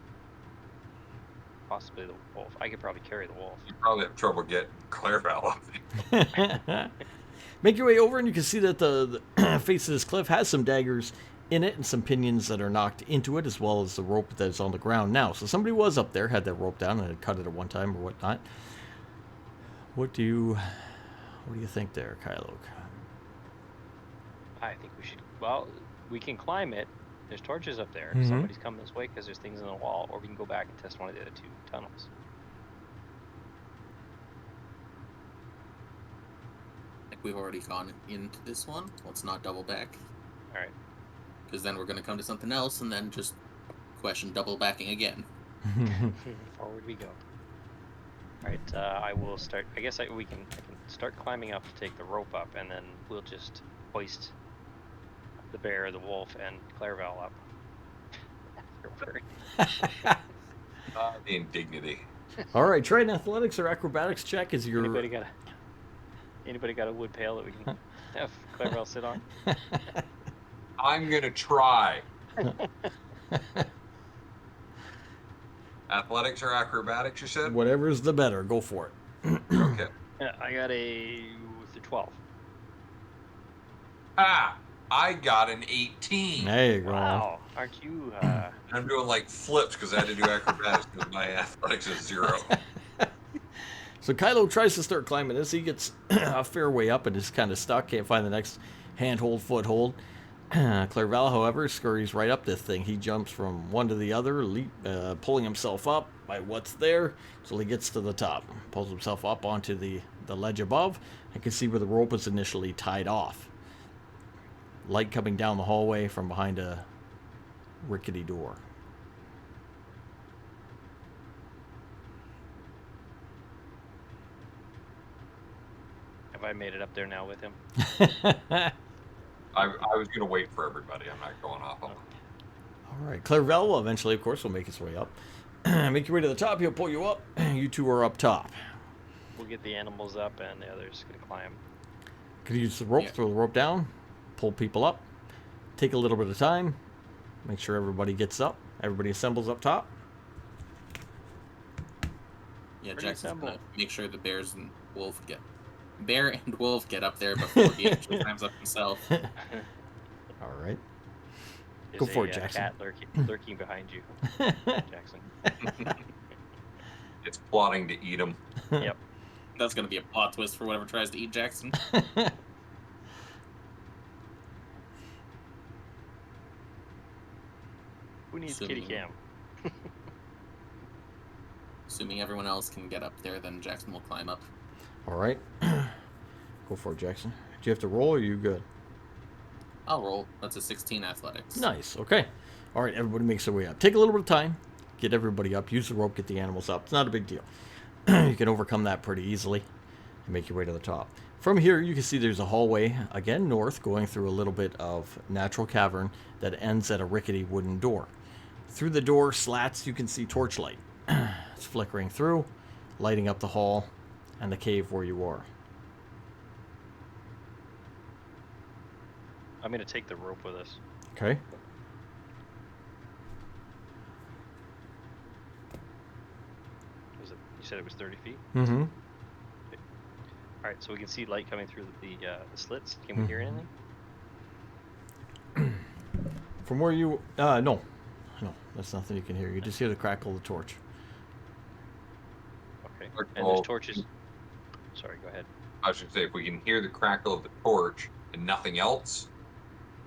Speaker 3: Possibly the wolf. I could probably carry the wolf.
Speaker 2: You probably have trouble getting Clairval up there.
Speaker 1: Make your way over, and you can see that the face of this cliff has some daggers in it and some pinions that are knocked into it, as well as the rope that is on the ground now. So somebody was up there, had that rope down, and had cut it at one time or whatnot. What do you think there, Kylo?
Speaker 3: I think we should. Well, we can climb it. There's torches up there.
Speaker 1: Mhm.
Speaker 3: Somebody's coming this way because there's things in the wall, or we can go back and test one of the other two tunnels.
Speaker 5: Like we've already gone into this one. Let's not double back.
Speaker 3: All right.
Speaker 5: Because then we're going to come to something else and then just question double backing again.
Speaker 3: Forward we go. All right. I will start. I guess I can start climbing up to take the rope up, and then we'll just hoist the bear, the wolf, and Clairval up. Afterward.
Speaker 2: The indignity.
Speaker 1: All right, try an athletics or acrobatics check as your.
Speaker 3: Anybody got a wood pail that we can have Clairval sit on?
Speaker 2: I'm gonna try. Athletics or acrobatics, you said?
Speaker 1: Whatever's the better, go for it.
Speaker 2: Okay.
Speaker 3: Yeah, I got a 12.
Speaker 2: Ah, I got an 18.
Speaker 1: There you go.
Speaker 3: Wow, aren't you?
Speaker 2: I'm doing like flips because I had to do acrobatics because my athletics is 0.
Speaker 1: So Kylo tries to start climbing this. He gets a fair way up and is kind of stuck. Can't find the next handhold, foothold. Clairval, however, scurries right up this thing. He jumps from one to the other, pulling himself up by what's there until he gets to the top. Pulls himself up onto the ledge above and can see where the rope was initially tied off. Light coming down the hallway from behind a rickety door.
Speaker 3: Have I made it up there now with him?
Speaker 2: I was gonna wait for everybody. I'm not going off on them.
Speaker 1: All right, Clairval will eventually, of course, will make his way up. Make your way to the top. He'll pull you up. You two are up top.
Speaker 3: We'll get the animals up, and the others can climb.
Speaker 1: Could use the rope,
Speaker 5: Yeah.
Speaker 1: throw the rope down, pull people up. Take a little bit of time. Make sure everybody gets up. Everybody assembles up top.
Speaker 5: Yeah,
Speaker 3: Pretty
Speaker 5: Jackson's
Speaker 3: simple.
Speaker 5: going to make sure the bear and wolf get up there before he actually climbs up himself.
Speaker 1: All right.
Speaker 3: There's
Speaker 1: Go for
Speaker 3: a,
Speaker 1: it, Jackson.
Speaker 3: Cat lurking behind you, Jackson.
Speaker 2: It's plotting to eat them.
Speaker 3: Yep.
Speaker 5: That's going to be a plot twist for whatever tries to eat Jackson.
Speaker 3: Who needs
Speaker 5: So-
Speaker 3: kitty cam?
Speaker 5: Assuming everyone else can get up there, then Jackson will climb up.
Speaker 1: All right. Go for it, Jackson. Do you have to roll or are you good?
Speaker 5: I'll roll. That's a 16 athletics.
Speaker 1: Nice. Okay. All right. Everybody makes their way up. Take a little bit of time. Get everybody up. Use the rope. Get the animals up. It's not a big deal. You can overcome that pretty easily and make your way to the top. From here, you can see there's a hallway, again north, going through a little bit of natural cavern that ends at a rickety wooden door. Through the door slats, you can see torchlight. It's flickering through, lighting up the hall and the cave where you are.
Speaker 3: I'm gonna take the rope with us.
Speaker 1: Okay.
Speaker 3: Was it? You said it was 30 feet.
Speaker 1: Mm-hmm.
Speaker 3: All right, so we can see light coming through the slits. Can we hear anything?
Speaker 1: From where you... no. No, that's nothing you can hear. You just hear the crackle of the torch.
Speaker 3: Okay.
Speaker 2: Or-
Speaker 3: And
Speaker 2: well-
Speaker 3: there's torches. Sorry, go ahead.
Speaker 2: I should say, if we can hear the crackle of the torch and nothing else,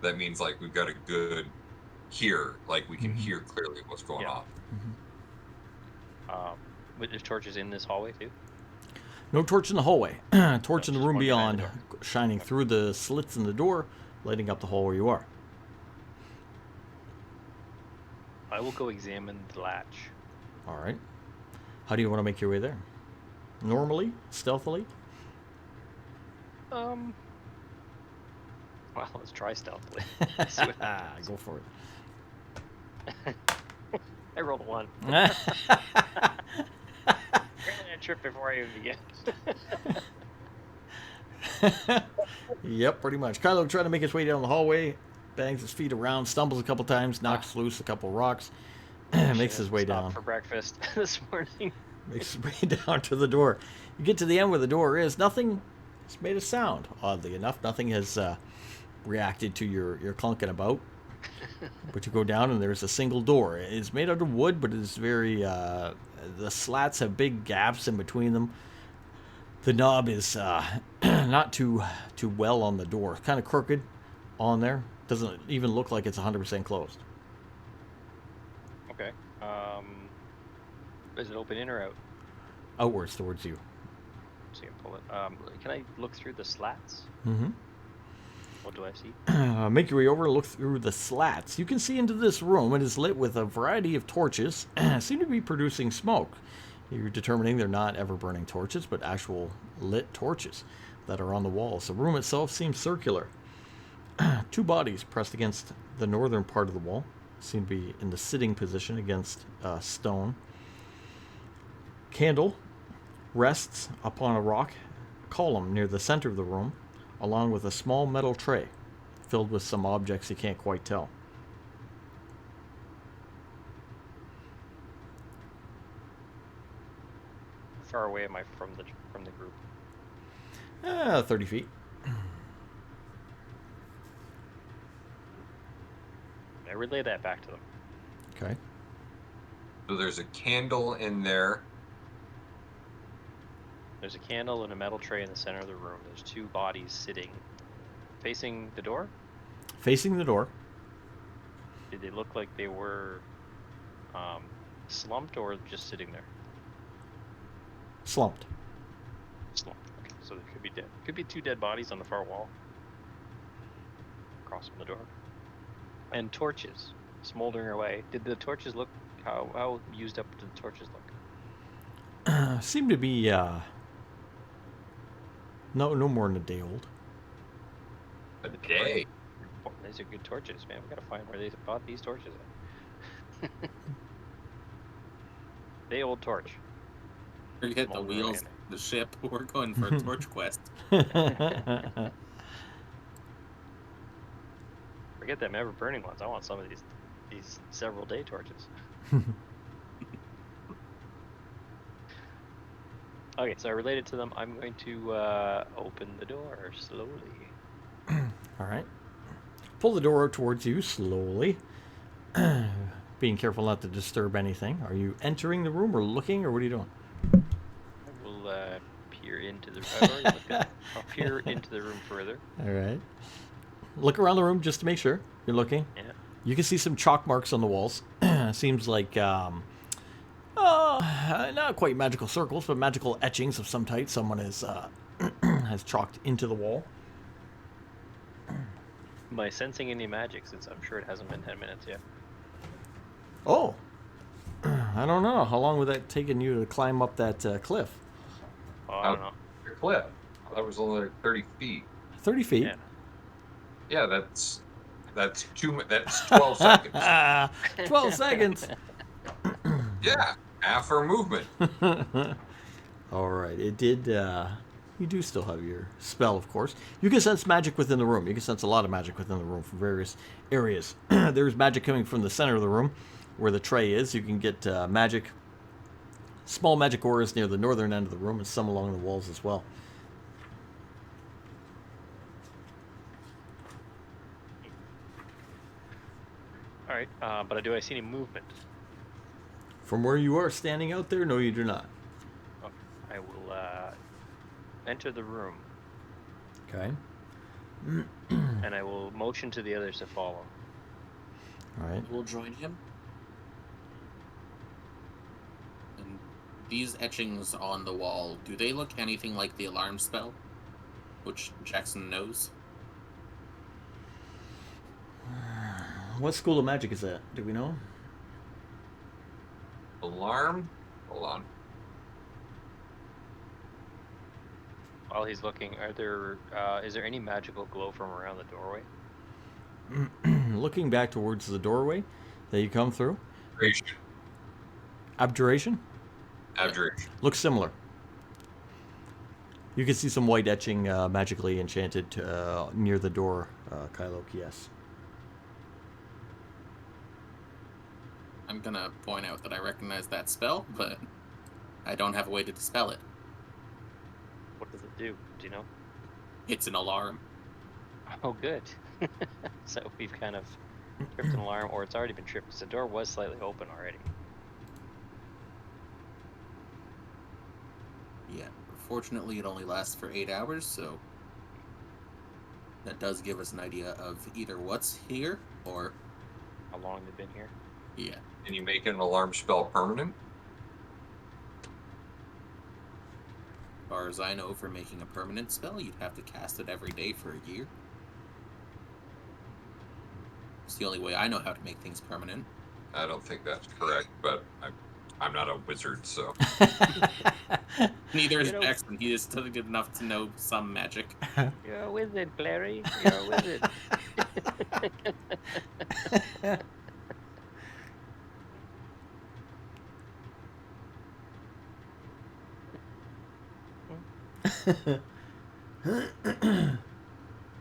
Speaker 2: that means like we've got a good hear, like we can hear clearly what's going
Speaker 3: Yeah.
Speaker 2: on.
Speaker 3: But there's torches in this hallway too.
Speaker 1: No torch in the hallway. Torch in the
Speaker 3: just
Speaker 1: room
Speaker 3: one behind
Speaker 1: beyond,
Speaker 3: the
Speaker 1: shining through the slits in the door, lighting up the hall where you are.
Speaker 3: I will go examine the latch.
Speaker 1: All right. How do you want to make your way there? Normally? Stealthily?
Speaker 3: Well, let's try stealthily. Let's see what happens.
Speaker 1: Go for
Speaker 3: I rolled a 1.
Speaker 1: it.
Speaker 3: Apparently I tripped before I even began.
Speaker 1: Yep, pretty much. Kylo trying to make his way down the hallway, bangs his feet around, stumbles a couple times, knocks loose a couple rocks, makes his way
Speaker 3: Stopped
Speaker 1: down.
Speaker 3: for breakfast this morning.
Speaker 1: Makes his way down to the door. You get to the end where the door is. Nothing has made a sound, oddly enough. Nothing has reacted to your clunking about. But you go down and there's a single door. It's made out of wood, but it's very... the slats have big gaps in between them. The knob is not too well on the door. Kind of crooked on there. Doesn't even look like it's 100% closed.
Speaker 3: Okay. Is it open in or out?
Speaker 1: Outwards towards you.
Speaker 3: So you can pull it. Can I look through the slats?
Speaker 1: Mm-hmm.
Speaker 3: What do I see?
Speaker 1: Make your way over and look through the slats. You can see into this room. It is lit with a variety of torches. Seem to be producing smoke. You're determining they're not ever-burning torches, but actual lit torches that are on the walls. The room itself seems circular. 2 bodies pressed against the northern part of the wall. Seem to be in the sitting position against stone. Candle rests upon a rock column near the center of the room, along with a small metal tray filled with some objects you can't quite tell.
Speaker 3: How far away am I from the group?
Speaker 1: 30 feet.
Speaker 3: I relay that back to them.
Speaker 1: Okay.
Speaker 2: So there's a candle in there.
Speaker 3: There's a candle and a metal tray in the center of the room. There's 2 bodies sitting, facing the door.
Speaker 1: Facing the door.
Speaker 3: Did they look like they were slumped or just sitting there?
Speaker 1: Slumped.
Speaker 3: Slumped. Okay, so they could be dead. Could be 2 dead bodies on the far wall, across from the door. And torches smoldering away. Did the torches look? How used up did the torches look?
Speaker 1: Seem to be no more than a day old.
Speaker 2: A day.
Speaker 3: These are good torches, man. We gotta find where they bought these torches at. Day old torch.
Speaker 5: Forget the
Speaker 3: Smoldering
Speaker 5: wheels,
Speaker 3: in.
Speaker 5: the ship. We're going for a torch quest.
Speaker 3: Forget them ever burning ones. I want some of these several day torches. Okay, so I related to them. I'm going to open the door slowly.
Speaker 1: All right. Pull the door towards you slowly. Being careful not to disturb anything. Are you entering the room or looking, or what are you doing?
Speaker 3: I will peer into the. I've already looked at it. I'll peer into the room further.
Speaker 1: All right. Look around the room just to make sure you're looking.
Speaker 3: Yeah.
Speaker 1: You can see some chalk marks on the walls. Seems like not quite magical circles, but magical etchings of some type. Someone has has chalked into the wall.
Speaker 3: Am I sensing any magic? Since I'm sure it hasn't been 10 minutes yet.
Speaker 1: Oh, I don't know. How long would that taken you to climb up that cliff?
Speaker 3: Oh, I don't know.
Speaker 2: Your cliff. That was only like 30 feet.
Speaker 1: 30 feet.
Speaker 3: Yeah.
Speaker 2: Yeah, that's 12 seconds.
Speaker 1: 12 seconds.
Speaker 2: Yeah, half our movement.
Speaker 1: All right. It did. You do still have your spell, of course. You can sense magic within the room. You can sense a lot of magic within the room from various areas. There's magic coming from the center of the room, where the tray is. You can get magic, small magic auras near the northern end of the room, and some along the walls as well.
Speaker 3: All right, but do I see any movement?
Speaker 1: From where you are standing out there, no, you do not.
Speaker 3: Okay. I will enter the room.
Speaker 1: Okay.
Speaker 3: and I will motion to the others to follow.
Speaker 1: All right.
Speaker 5: We'll join him. And these etchings on the wall, do they look anything like the alarm spell? Which Jackson knows?
Speaker 1: What school of magic is that? Do we know?
Speaker 2: Alarm? Hold on.
Speaker 3: While he's looking, is there any magical glow from around the doorway?
Speaker 1: Looking back towards the doorway that you come through,
Speaker 2: Abjuration.
Speaker 1: abjuration
Speaker 2: Abjuration.
Speaker 1: looks similar. You can see some white etching magically enchanted near the door, Kylo. Yes.
Speaker 5: I'm gonna point out that I recognize that spell, but I don't have a way to dispel it.
Speaker 3: What does it do? Do you know?
Speaker 5: It's an alarm.
Speaker 3: Oh, good. So we've kind of tripped an alarm, or it's already been tripped, because the door was slightly open already.
Speaker 5: Yeah. Fortunately, it only lasts for 8 hours, so that does give us an idea of either what's here or
Speaker 3: How long they've been here?
Speaker 5: yeah.
Speaker 2: Can you make an alarm spell permanent?
Speaker 5: As far as I know, for making a permanent spell, you'd have to cast it every day for a year. It's the only way I know how to make things permanent.
Speaker 2: I don't think that's correct, but I'm not a wizard, so.
Speaker 5: Neither is
Speaker 3: You know-
Speaker 5: Jackson. He is still good enough to know some magic.
Speaker 3: You're a wizard, Clary. You're a wizard.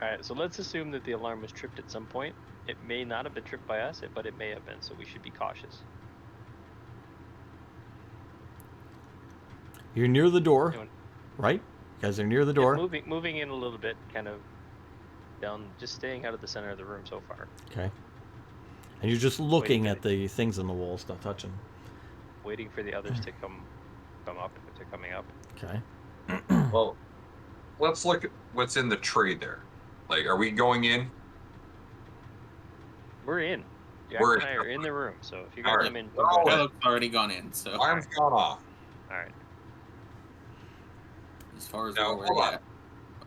Speaker 3: Alright, so let's assume that the alarm was tripped at some point. It may not have been tripped by us, but it may have been, so we should be cautious.
Speaker 1: You're near the door,
Speaker 3: Anyone-
Speaker 1: right? You guys are near the
Speaker 3: Yeah,
Speaker 1: door.
Speaker 3: moving in a little bit, kind of down, just staying out of the center of the room so far.
Speaker 1: Okay. And you're just looking
Speaker 3: Wait,
Speaker 1: at the things on the walls, not touching.
Speaker 3: Waiting for the others to come up if they're coming up.
Speaker 1: Okay.
Speaker 2: Well, let's look at what's in the tray there. Like, are we going in?
Speaker 3: We're in. Jack
Speaker 2: We're
Speaker 3: and I are in the room, so if you guys
Speaker 2: Alright.
Speaker 3: come in,
Speaker 2: Oh,
Speaker 5: Well, it's already gone in, so
Speaker 2: Alarm's gone off.
Speaker 3: alright.
Speaker 5: as far as
Speaker 2: Now,
Speaker 5: we're
Speaker 2: hold
Speaker 5: aware,
Speaker 2: on.
Speaker 5: yeah.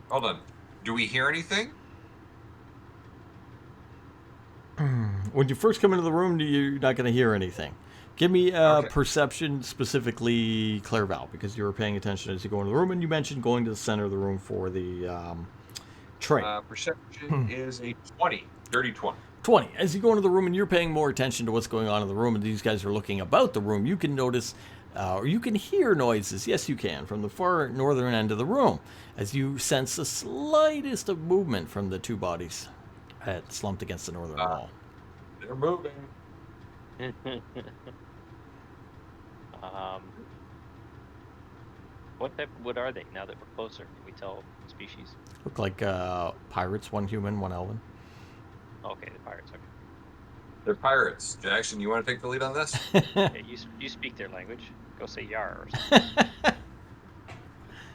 Speaker 2: Hold on. Do we hear anything?
Speaker 1: When you first come into the room, you're not going to hear anything. Give me
Speaker 2: Okay.
Speaker 1: perception, specifically Clairval, because you were paying attention as you go into the room, and you mentioned going to the center of the room for the tray.
Speaker 2: Perception is a 20. Dirty 20.
Speaker 1: 20. As you go into the room and you're paying more attention to what's going on in the room, and these guys are looking about the room, you can notice or you can hear noises. Yes, you can, from the far northern end of the room, as you sense the slightest of movement from the two bodies slumped against the northern wall.
Speaker 2: They're moving.
Speaker 3: What are they now that we're closer? Can we tell species?
Speaker 1: Look like pirates, one human, one elven.
Speaker 3: Okay, the pirates. Okay.
Speaker 2: They're pirates. Jackson, you want to take the lead on this?
Speaker 3: Yeah, you speak their language. Go say yar or something.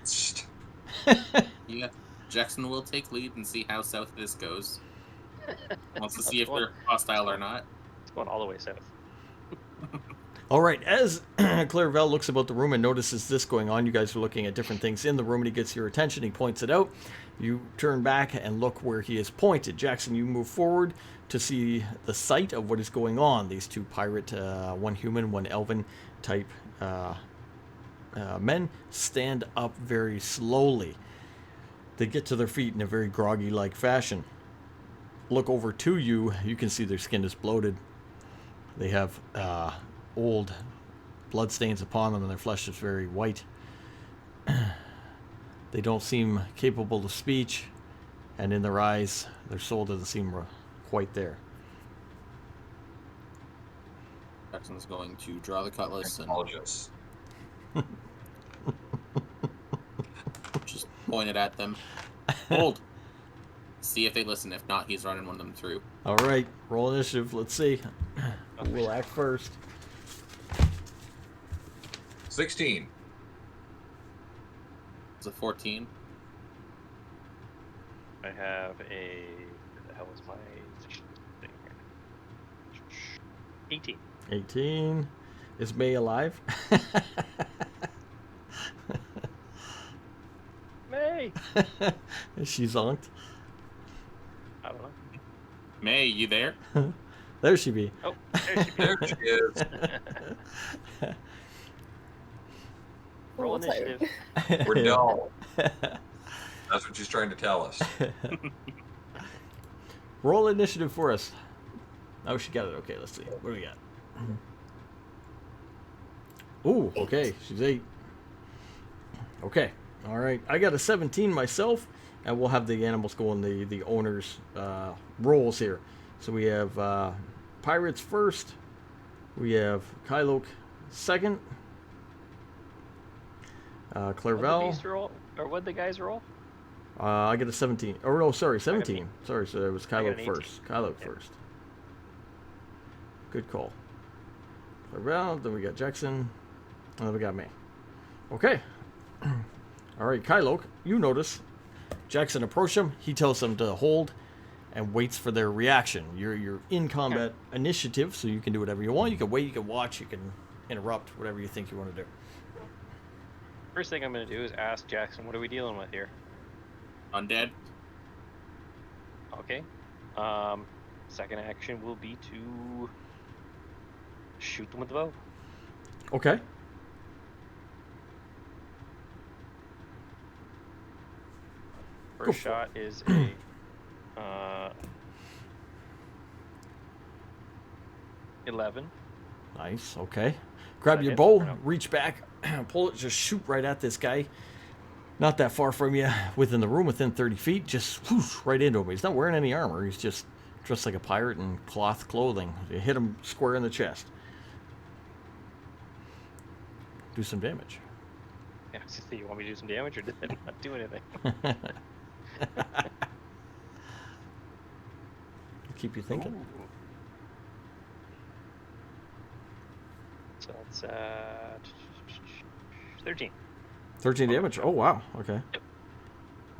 Speaker 2: Shh.
Speaker 5: Yeah, Jackson will take lead and see how south this goes. Wants to see if
Speaker 3: Well,
Speaker 5: they're hostile or not.
Speaker 3: It's going all the way south.
Speaker 1: All right, as Clairval looks about the room and notices this going on, you guys are looking at different things in the room, and he gets your attention. He points it out. You turn back and look where he is pointed. Jackson, you move forward to see the site of what is going on. These two pirate, one human, one elven type men stand up very slowly. They get to their feet in a very groggy-like fashion. Look over to you. You can see their skin is bloated. They have old blood stains upon them, and their flesh is very white. They don't seem capable of speech, and in their eyes, their soul doesn't seem quite there.
Speaker 5: Jackson's going to draw the cutlass and
Speaker 2: Apologize.
Speaker 5: just point it at them. Hold. See if they listen. If not, he's running one of them through.
Speaker 1: All right, roll initiative. Let's see. Who will act first?
Speaker 2: 16.
Speaker 5: It's a 14.
Speaker 3: I have a. Where the hell is my thing here? 18.
Speaker 1: 18. Is May alive?
Speaker 3: May!
Speaker 1: Is she zonked?
Speaker 3: I don't know.
Speaker 5: May, you there?
Speaker 1: There she be.
Speaker 3: Oh, there she be.
Speaker 2: There she is.
Speaker 3: Roll
Speaker 4: Oh, tired.
Speaker 3: initiative.
Speaker 2: We're dull. That's what she's trying to tell us.
Speaker 1: Roll initiative for us. Oh, she got it. Okay, let's see. What do we got? Ooh, okay. She's 8. Okay. All right. I got a 17 myself, and we'll have the animals go in the owner's roles here. So we have Pirates first. We have Kyloke second.
Speaker 3: What'd the
Speaker 1: Clairval.
Speaker 3: beast roll? Or what'd the guys roll?
Speaker 1: I get a 17. Oh, no, sorry, 17. Sorry, so it was
Speaker 3: I got
Speaker 1: Kyloke
Speaker 3: an 18.
Speaker 1: first. Kyloke
Speaker 3: Yeah.
Speaker 1: first. Good call. Clairval, then we got Jackson, and then we got me. Okay. All right, Kyloke, you notice Jackson approach him. He tells them to hold and waits for their reaction. You're in combat initiative, so you can do whatever you want. You can wait, you can watch, you can interrupt, whatever you think you want to do.
Speaker 3: First thing I'm going to do is ask Jackson, what are we dealing with here?
Speaker 5: Undead?
Speaker 3: Okay. Second action will be to shoot them with the bow.
Speaker 1: Okay. Go
Speaker 3: First
Speaker 1: for it.
Speaker 3: shot is a 11.
Speaker 1: Nice. Okay. Grab
Speaker 3: That
Speaker 1: your
Speaker 3: hits
Speaker 1: bow,
Speaker 3: or no?
Speaker 1: reach back, pull it, just shoot right at this guy. Not that far from you, within the room, within 30 feet. Just whoosh, right into him. He's not wearing any armor. He's just dressed like a pirate in cloth clothing. You hit him square in the chest. Do some damage.
Speaker 3: Yeah, so you want me to do some damage or did it not do anything?
Speaker 1: Keep you thinking.
Speaker 3: Ooh. So that's 13.
Speaker 1: 13 damage. Oh, wow. Okay.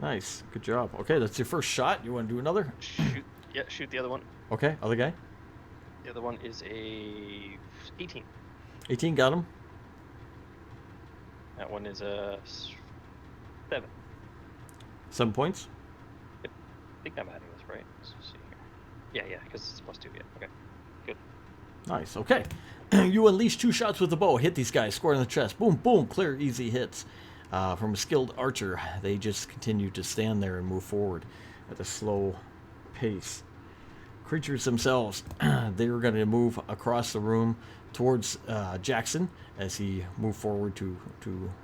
Speaker 1: Nice. Good job. Okay, that's your first shot. You want to do another?
Speaker 3: Shoot. Yeah, shoot the other one.
Speaker 1: Okay, other guy.
Speaker 3: The other one is a 18.
Speaker 1: 18, got him.
Speaker 3: That one is a 7.
Speaker 1: 7 points.
Speaker 3: I think I'm adding this right. Let's see here. Yeah, because it's +2. Yeah. Okay. Good.
Speaker 1: Nice. Okay. You unleash 2 shots with the bow. Hit these guys square in the chest. Boom, boom. Clear, easy hits. From a skilled archer, they just continue to stand there and move forward at a slow pace. Creatures themselves, they're going to move across the room towards Jackson as he moves forward to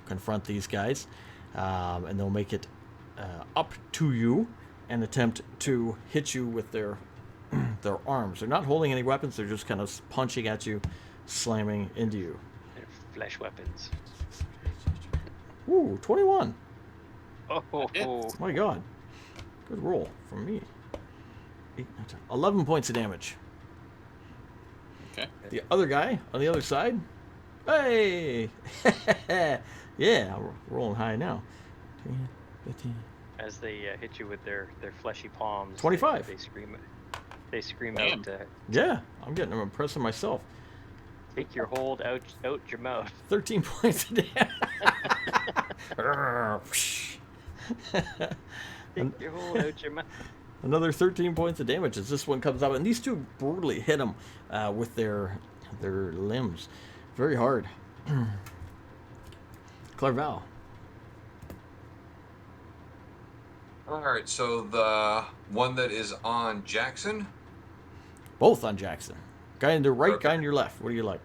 Speaker 1: confront these guys. And they'll make it up to you and attempt to hit you with their arms. They're not holding any weapons. They're just kind of punching at you, slamming into you.
Speaker 3: They're flesh weapons.
Speaker 1: Ooh, 21.
Speaker 3: Oh,
Speaker 1: My God. Good roll from me. 11 points of damage.
Speaker 5: Okay.
Speaker 1: The other guy on the other side. Hey! Yeah, we're rolling high now. 10, 15.
Speaker 3: as they hit you with their fleshy palms.
Speaker 1: 25.
Speaker 3: They scream. They scream
Speaker 5: Damn.
Speaker 3: out.
Speaker 1: Yeah, I'm impressing myself.
Speaker 3: Take your hold out your mouth.
Speaker 1: 13 points of damage.
Speaker 3: Take your hold out your mouth.
Speaker 1: Another 13 points of damage as this one comes up, and these two brutally hit him with their limbs, very hard. Clairval.
Speaker 2: All right, so the one that is on Jackson.
Speaker 1: Both on Jackson. Guy on the right,
Speaker 2: Okay.
Speaker 1: guy on your left. What do you like?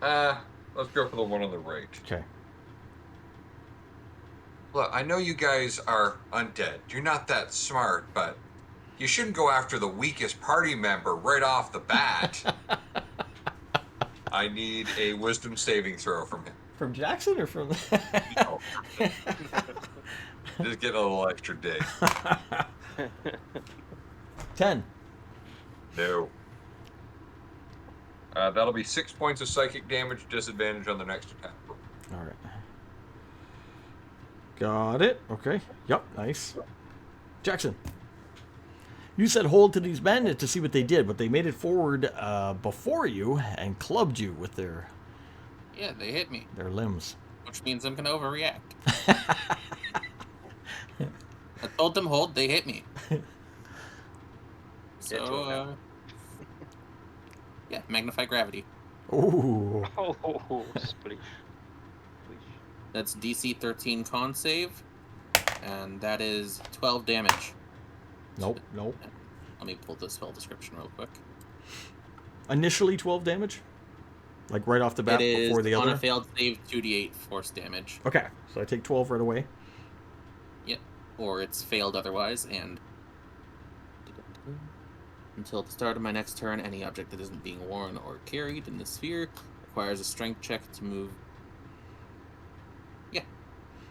Speaker 2: Let's go for the one on the right.
Speaker 1: Okay.
Speaker 2: Look, I know you guys are undead. You're not that smart, but you shouldn't go after the weakest party member right off the bat. I need a wisdom saving throw from him.
Speaker 1: From Jackson or from?
Speaker 2: Oh. Just get a little extra day.
Speaker 1: 10.
Speaker 2: No. That'll be 6 points of psychic damage, disadvantage on the next attack.
Speaker 1: All right. Got it. Okay. Yep. Nice. Jackson. You said hold to these men to see what they did, but they made it forward before you and clubbed you with their
Speaker 5: Yeah, they hit me,
Speaker 1: limbs.
Speaker 5: which means I'm gonna overreact. I told them hold, they hit me.
Speaker 3: Get to it
Speaker 5: So,
Speaker 3: now.
Speaker 5: yeah, magnify gravity.
Speaker 1: Ooh.
Speaker 3: Oh, splish.
Speaker 5: That's DC 13 con save, and that is 12 damage.
Speaker 1: Nope.
Speaker 5: Let me pull the spell description real quick.
Speaker 1: Initially 12 damage? Like right off the bat
Speaker 5: It is
Speaker 1: before the
Speaker 5: on
Speaker 1: other?
Speaker 5: a failed save, 2d8 force damage.
Speaker 1: Okay, so I take 12 right away.
Speaker 5: Yep. Or it's failed otherwise, and until the start of my next turn, any object that isn't being worn or carried in the sphere requires a strength check to move. Yeah.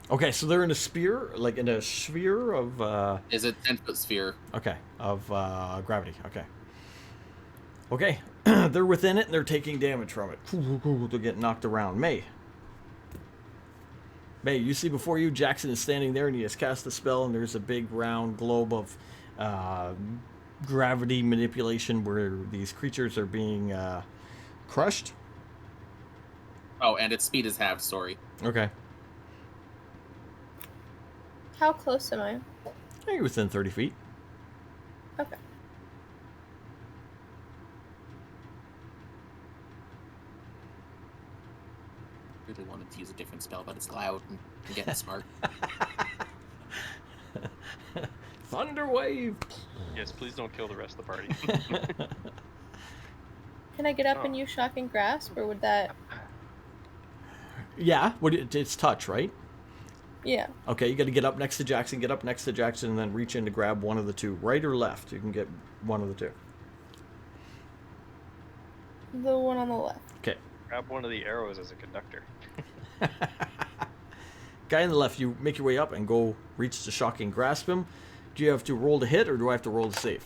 Speaker 1: Okay, so they're in a sphere, like in a sphere of,
Speaker 5: Is a 10-foot sphere.
Speaker 1: okay, of gravity. Okay, they're within it and they're taking damage from it. They're getting knocked around. May, you see before you, Jackson is standing there and he has cast the spell, and there's a big round globe of gravity manipulation where these creatures are being crushed.
Speaker 5: Oh, and its speed is halved, sorry.
Speaker 1: Okay,
Speaker 4: How close am I?
Speaker 1: you're within 30 feet.
Speaker 4: Okay.
Speaker 5: Really wanted to use a different spell, but it's loud and I'm getting smart.
Speaker 1: Thunder wave.
Speaker 3: Yes, please don't kill the rest of the party.
Speaker 4: Can I get up
Speaker 3: Oh.
Speaker 4: and use shocking grasp, or would that?
Speaker 1: Yeah, it's touch, right?
Speaker 4: Yeah.
Speaker 1: Okay, you got to get up next to Jackson, and then reach in to grab one of the two. Right or left? You can get one of the two.
Speaker 4: The one on the left.
Speaker 1: Okay.
Speaker 3: Grab one of the arrows as a conductor.
Speaker 1: Guy on the left, you make your way up and go reach to shocking grasp him. Do you have to roll to hit, or do I have to roll to save?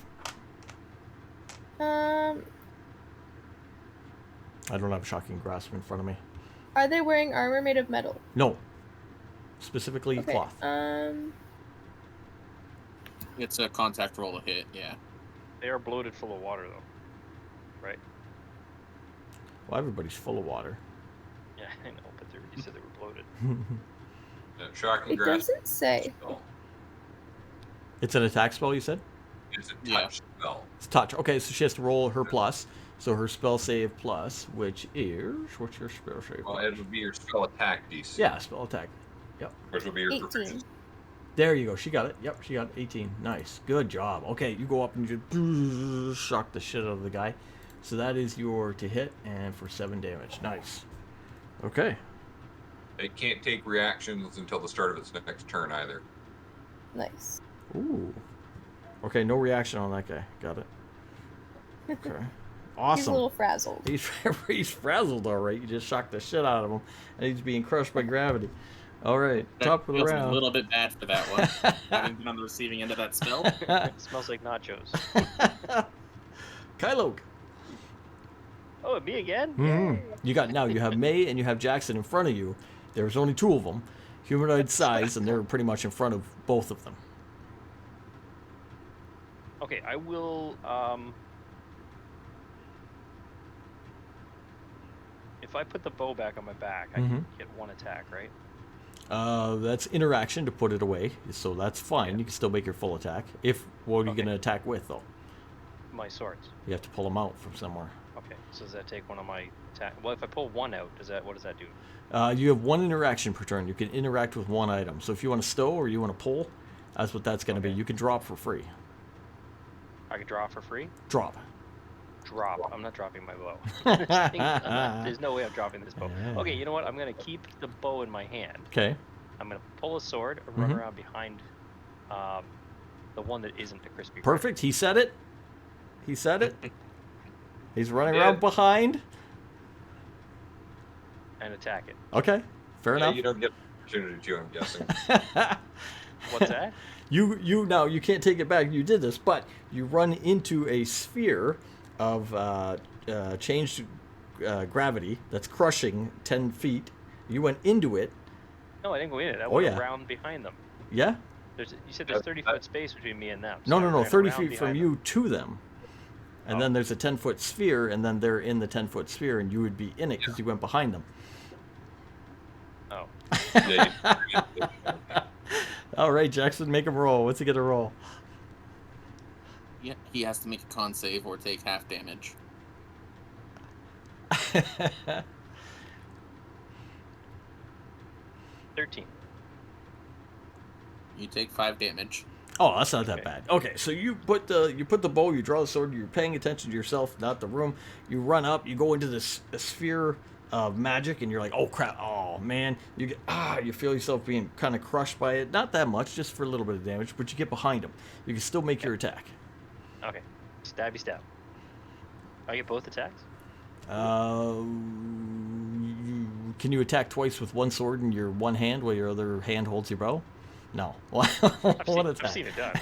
Speaker 1: I don't have shocking grasp in front of me.
Speaker 4: Are they wearing armor made of metal?
Speaker 1: No. Specifically
Speaker 4: Okay.
Speaker 1: cloth.
Speaker 5: It's a contact roll to hit, yeah.
Speaker 3: They are bloated full of water, though. Right?
Speaker 1: Well, everybody's full of water.
Speaker 3: Yeah, I know, but you said they were bloated.
Speaker 2: Yeah, shocking
Speaker 4: It
Speaker 2: grasp.
Speaker 4: doesn't say.
Speaker 2: Spell.
Speaker 1: It's an attack spell, you said?
Speaker 2: It's a
Speaker 5: Yeah.
Speaker 2: touch spell.
Speaker 1: It's touch. Okay, so she has to roll her plus. So her spell save plus, which is... What's your spell save?
Speaker 2: Well,
Speaker 1: plus?
Speaker 2: it would be your spell attack DC.
Speaker 1: Yeah, spell attack.
Speaker 2: Which would be your
Speaker 4: 18.
Speaker 2: proficiency.
Speaker 1: There you go. She got it. Yep, she got 18. Nice. Good job. Okay, you go up and you shock the shit out of the guy. So that is your to hit and for 7 damage. Nice. Okay.
Speaker 2: It can't take reactions until the start of its next turn either.
Speaker 4: Nice.
Speaker 1: Ooh. Okay, no reaction on that guy. Got it. Okay.
Speaker 4: He's a
Speaker 1: Awesome.
Speaker 4: little frazzled.
Speaker 1: He's frazzled, all right. You just shocked the shit out of him, and he's being crushed by gravity. All right,
Speaker 5: That
Speaker 1: top of the
Speaker 5: feels
Speaker 1: round.
Speaker 5: a little bit bad for that one. Having been on the receiving end of that spell.
Speaker 3: It smells like nachos.
Speaker 1: Kylo.
Speaker 3: Oh, me again?
Speaker 1: Mhm. You have May and you have Jackson in front of you. There's only 2 of them, humanoid size, and they're pretty much in front of both of them.
Speaker 3: Okay, I will. If I put the bow back on my back, I can get 1 attack, right?
Speaker 1: That's interaction to put it away, so that's fine. You can still make your full attack. What are you
Speaker 3: Okay.
Speaker 1: going to attack with, though?
Speaker 3: My swords.
Speaker 1: You have to pull them out from somewhere.
Speaker 3: Okay, so does that take one of my attack? Well, if I pull 1 out, what does that do?
Speaker 1: You have 1 interaction per turn. You can interact with 1 item. So if you want to stow or you want to pull, that's what that's going to be. You can drop for free.
Speaker 3: I could draw for free?
Speaker 1: Drop.
Speaker 3: Drop. I'm not dropping my bow. There's no way I'm dropping this bow. Okay, you know what? I'm going to keep the bow in my hand.
Speaker 1: Okay.
Speaker 3: I'm going to pull a sword and run around behind the one that isn't a crispy.
Speaker 1: Perfect. He said it. He's running
Speaker 2: Yeah.
Speaker 1: around behind.
Speaker 3: And attack it.
Speaker 1: Okay. Fair
Speaker 2: Yeah,
Speaker 1: enough.
Speaker 2: you don't get opportunity to, I'm guessing.
Speaker 3: What's that?
Speaker 1: You now you can't take it back. You did this, but you run into a sphere of changed gravity that's crushing 10 feet. You went into it.
Speaker 3: No, I didn't go in it. I
Speaker 1: Oh,
Speaker 3: went
Speaker 1: yeah.
Speaker 3: around behind them.
Speaker 1: Yeah.
Speaker 3: You said there's 30-foot space between me and them.
Speaker 1: No,
Speaker 3: so I
Speaker 1: no, no.
Speaker 3: ran
Speaker 1: 30
Speaker 3: around
Speaker 1: feet from
Speaker 3: behind
Speaker 1: you to them. And
Speaker 3: Oh.
Speaker 1: then there's a 10-foot sphere, and then they're in the 10-foot sphere, and you would be in it because you went behind them.
Speaker 3: them.
Speaker 2: Yeah,
Speaker 1: All right, Jackson, make him roll. What's he gonna roll?
Speaker 5: Yeah, he has to make a con save or take half damage.
Speaker 3: 13.
Speaker 5: You take 5 damage.
Speaker 1: Oh, that's not that
Speaker 3: Okay.
Speaker 1: bad. Okay, so you put the bow, you draw the sword, you're paying attention to yourself, not the room. You run up, you go into this sphere of magic, and you're like, oh crap, oh man, you feel yourself being kind of crushed by it. Not that much, just for a little bit of damage, but you get behind him. You can still make your attack.
Speaker 3: Okay. Stabby stab. I get both attacks?
Speaker 1: Can you attack twice with one sword in your one hand while your other hand holds your bow? No. What attack?
Speaker 3: I've seen it done.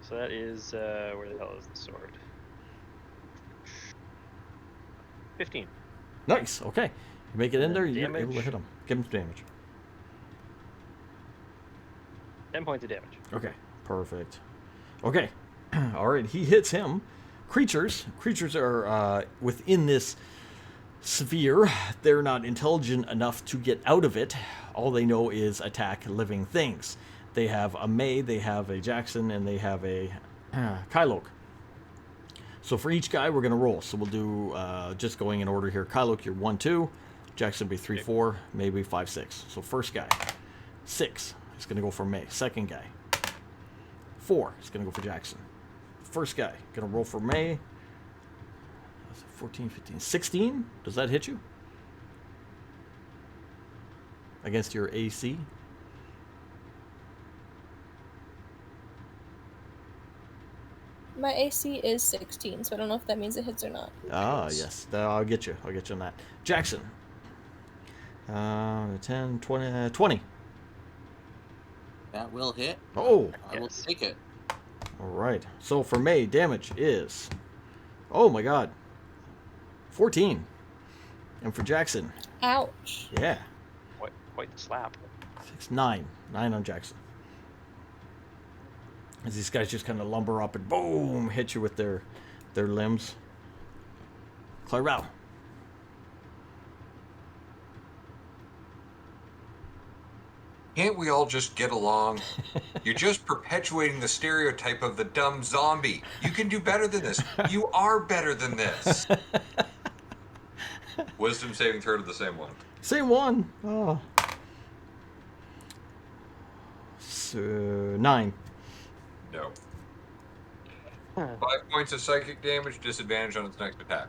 Speaker 3: So that is where the hell is the sword? 15.
Speaker 1: Nice. Okay. You make it in
Speaker 3: And
Speaker 1: there.
Speaker 3: then
Speaker 1: You're able to
Speaker 3: damage.
Speaker 1: hit him. Give him some damage.
Speaker 3: 10 points of damage.
Speaker 1: Okay. Perfect. Okay. All right. He hits him. Creatures are within this sphere. They're not intelligent enough to get out of it. All they know is attack living things. They have a May, they have a Jackson, and they have a Kylok. So for each guy, we're going to roll. So we'll do, just going in order here. Kylok, you're 1, 2. Jackson will be 3, 4. Maybe 5, 6. So first guy, 6. He's going to go for May. Second guy, 4. He's going to go for Jackson. First guy, going to roll for May. 14, 15, 16. Does that hit you? Against your AC?
Speaker 4: My AC is 16, so I don't know if that means it hits or not.
Speaker 1: Ah, yes. I'll get you. I'll get you on that. Jackson. 10, 20, 20.
Speaker 5: That will hit.
Speaker 1: Oh,
Speaker 5: I will
Speaker 3: Yes.
Speaker 5: take it.
Speaker 1: all right. So for May, damage is, oh my God, 14. And for Jackson,
Speaker 4: Ouch.
Speaker 1: yeah,
Speaker 3: Quite the slap.
Speaker 1: 6, 9. 9 on Jackson. As these guys just kind of lumber up and boom, hit you with their limbs. Clairel.
Speaker 2: Can't we all just get along? You're just perpetuating the stereotype of the dumb zombie. You can do better than this. You are better than this. Wisdom saving throw to the same one.
Speaker 1: Same one. Oh. So, 9.
Speaker 2: No. 5 points of psychic damage, disadvantage on its next attack.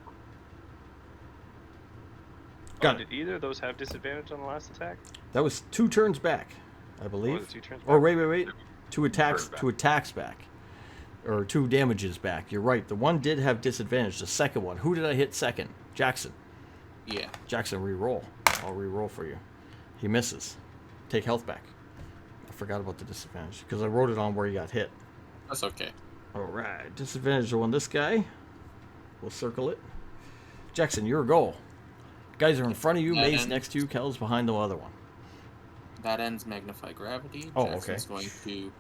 Speaker 1: Got
Speaker 3: Did either of those have disadvantage on the last attack?
Speaker 1: That was 2 turns back, I
Speaker 3: Or
Speaker 1: believe.
Speaker 3: was it 2 turns
Speaker 1: Or
Speaker 3: back?
Speaker 1: wait. 2 attacks,
Speaker 2: back.
Speaker 1: 2 attacks back. Or 2 damages back. You're right. The one did have disadvantage. The second one. Who did I hit second? Jackson.
Speaker 5: Yeah.
Speaker 1: Jackson, re-roll. I'll re-roll for you. He misses. Take health back. I forgot about the disadvantage because I wrote it on where he got hit.
Speaker 5: That's okay.
Speaker 1: All right. Disadvantage on this guy. We'll circle it. Jackson, your goal. Guys are in front of you.
Speaker 5: Yeah,
Speaker 1: May's
Speaker 5: and-
Speaker 1: next to you. Kel's behind the other one.
Speaker 5: That ends Magnify Gravity.
Speaker 1: Oh,
Speaker 5: Jackson's going to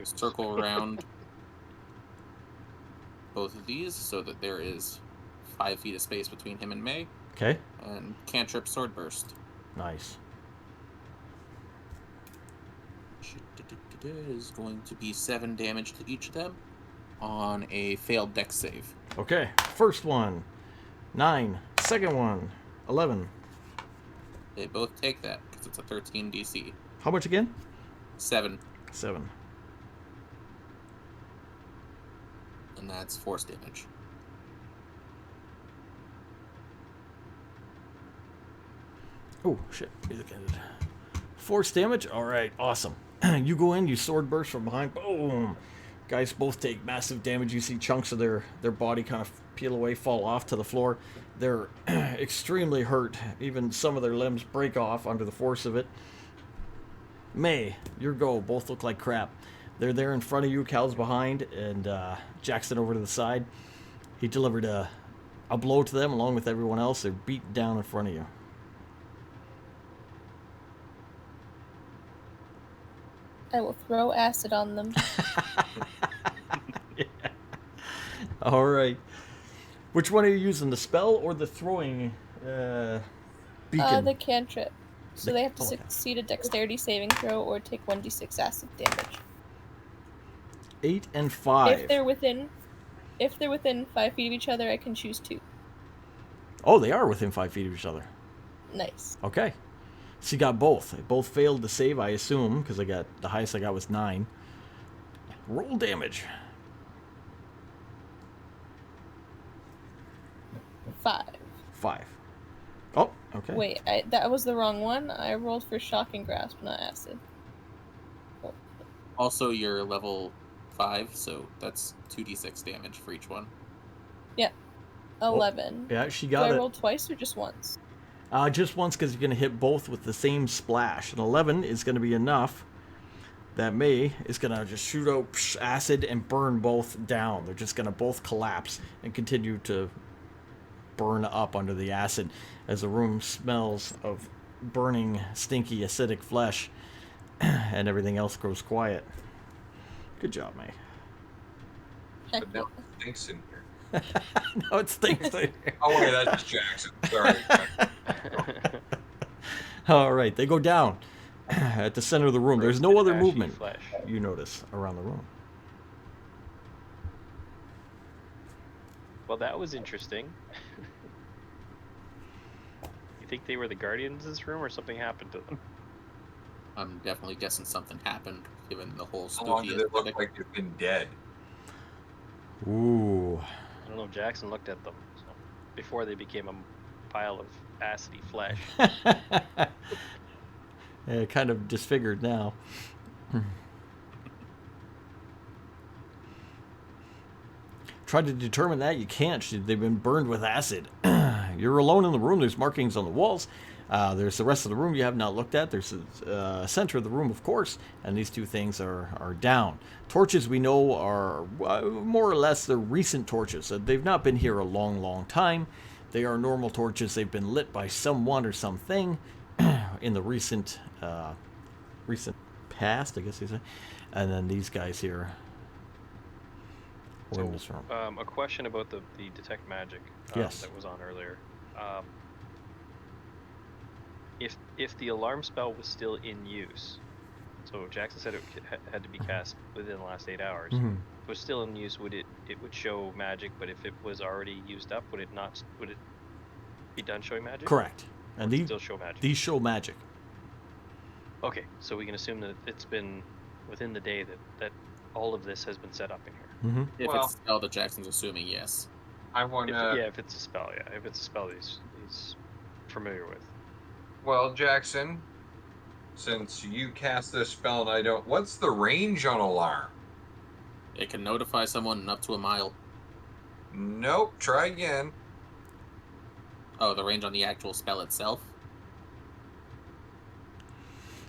Speaker 5: circle around both of these so that there is 5 feet of space between him and May.
Speaker 1: Okay.
Speaker 5: And cantrip Sword Burst.
Speaker 1: Nice.
Speaker 5: Is going to be 7 damage to each of them on a failed dex save.
Speaker 1: Okay. First one. 9. Second one. 11.
Speaker 5: They both take that because it's a 13 DC.
Speaker 1: How much again?
Speaker 5: 7,
Speaker 1: 7.
Speaker 5: and that's force damage.
Speaker 1: Oh, shit. Let me look at it. Force damage? All right. Awesome. You go in, you sword burst from behind. Boom. Guys both take massive damage. You see chunks of their body kind of peel away, fall off to the floor. They're extremely hurt. Even some of their limbs break off under the force of it. May, your go. Both look like crap. They're there in front of you. Cal's behind, and Jackson over to the side. He delivered a a blow to them along with everyone else. They're beat down in front of you.
Speaker 4: I will throw acid on them.
Speaker 1: Yeah. All right. Which one are you using, the spell or the throwing beacon?
Speaker 4: The cantrip. So they have to
Speaker 1: Oh, okay.
Speaker 4: succeed a dexterity saving throw or take 1d6 acid damage.
Speaker 1: 8 and 5.
Speaker 4: If they're within 5 feet of each other, I can choose 2.
Speaker 1: Oh, they are within 5 feet of each other.
Speaker 4: Nice.
Speaker 1: Okay. So you got both. They both failed to save, I assume, because I got the highest I got was 9. Roll damage.
Speaker 4: 5.
Speaker 1: 5. Oh, okay.
Speaker 4: Wait, that was the wrong one. I rolled for shock and grasp, not acid.
Speaker 5: Also, you're level 5, so that's 2d6 damage for each one.
Speaker 4: 11.
Speaker 1: Yeah, she
Speaker 4: Do
Speaker 1: got
Speaker 4: I
Speaker 1: it.
Speaker 4: roll twice or just once?
Speaker 1: Just once, because you're going to hit both with the same splash. An 11 is going to be enough. That May is going to just shoot out acid and burn both down. They're just going to both collapse and continue to burn up under the acid as the room smells of burning, stinky, acidic flesh, and everything else grows quiet. Good job, May.
Speaker 4: Heck
Speaker 2: But now
Speaker 4: yeah.
Speaker 2: it stinks in here.
Speaker 1: No, it stinks.
Speaker 2: Oh wait, that's just Jackson. Sorry.
Speaker 1: All right, they go down at the center of the room. There's no other
Speaker 3: Ashy
Speaker 1: movement
Speaker 3: flesh.
Speaker 1: you notice around the room.
Speaker 3: Well, that was interesting. You think they were the guardians of this room, or something happened to them?
Speaker 5: I'm definitely guessing something happened, given the whole
Speaker 2: How long
Speaker 5: spooky
Speaker 2: do they look
Speaker 5: aesthetic.
Speaker 2: like they've been dead?
Speaker 1: Ooh.
Speaker 3: I don't know. Jackson looked at them so, before they became a pile of acidy flesh.
Speaker 1: Yeah, kind of disfigured now. Tried to determine that. You can't. They've been burned with acid. You're alone in the room. There's markings on the walls. There's the rest of the room you have not looked at. There's the center of the room, of course, and these two things are down. Torches we know are more or less the recent torches. They've not been here a long, long time. They are normal torches. They've been lit by someone or something in the recent past, I guess you say. And then these guys here were in this room.
Speaker 3: A question about the detect magic
Speaker 1: Yes.
Speaker 3: that was on earlier. If the alarm spell was still in use, so Jackson said it had to be cast within the last 8 hours.
Speaker 1: Mhm.
Speaker 3: If it was still in use, would it would show magic? But if it was already used up, would it not? Would it be done showing magic?
Speaker 1: Correct.
Speaker 3: Or
Speaker 1: And
Speaker 3: would it
Speaker 1: these
Speaker 3: still show magic.
Speaker 1: these show magic.
Speaker 3: Okay, so we can assume that it's been within the day that all of this has been set up in here.
Speaker 1: Mm-hmm.
Speaker 5: If
Speaker 2: Well-
Speaker 5: it's spell that Jackson's assuming, yes.
Speaker 2: I want to.
Speaker 3: If it's a spell, yeah. If it's a spell he's familiar with.
Speaker 2: Well, Jackson, since you cast this spell and I don't, what's the range on alarm?
Speaker 5: It can notify someone up to a mile.
Speaker 2: Nope. Try again.
Speaker 5: Oh, the range on the actual spell itself?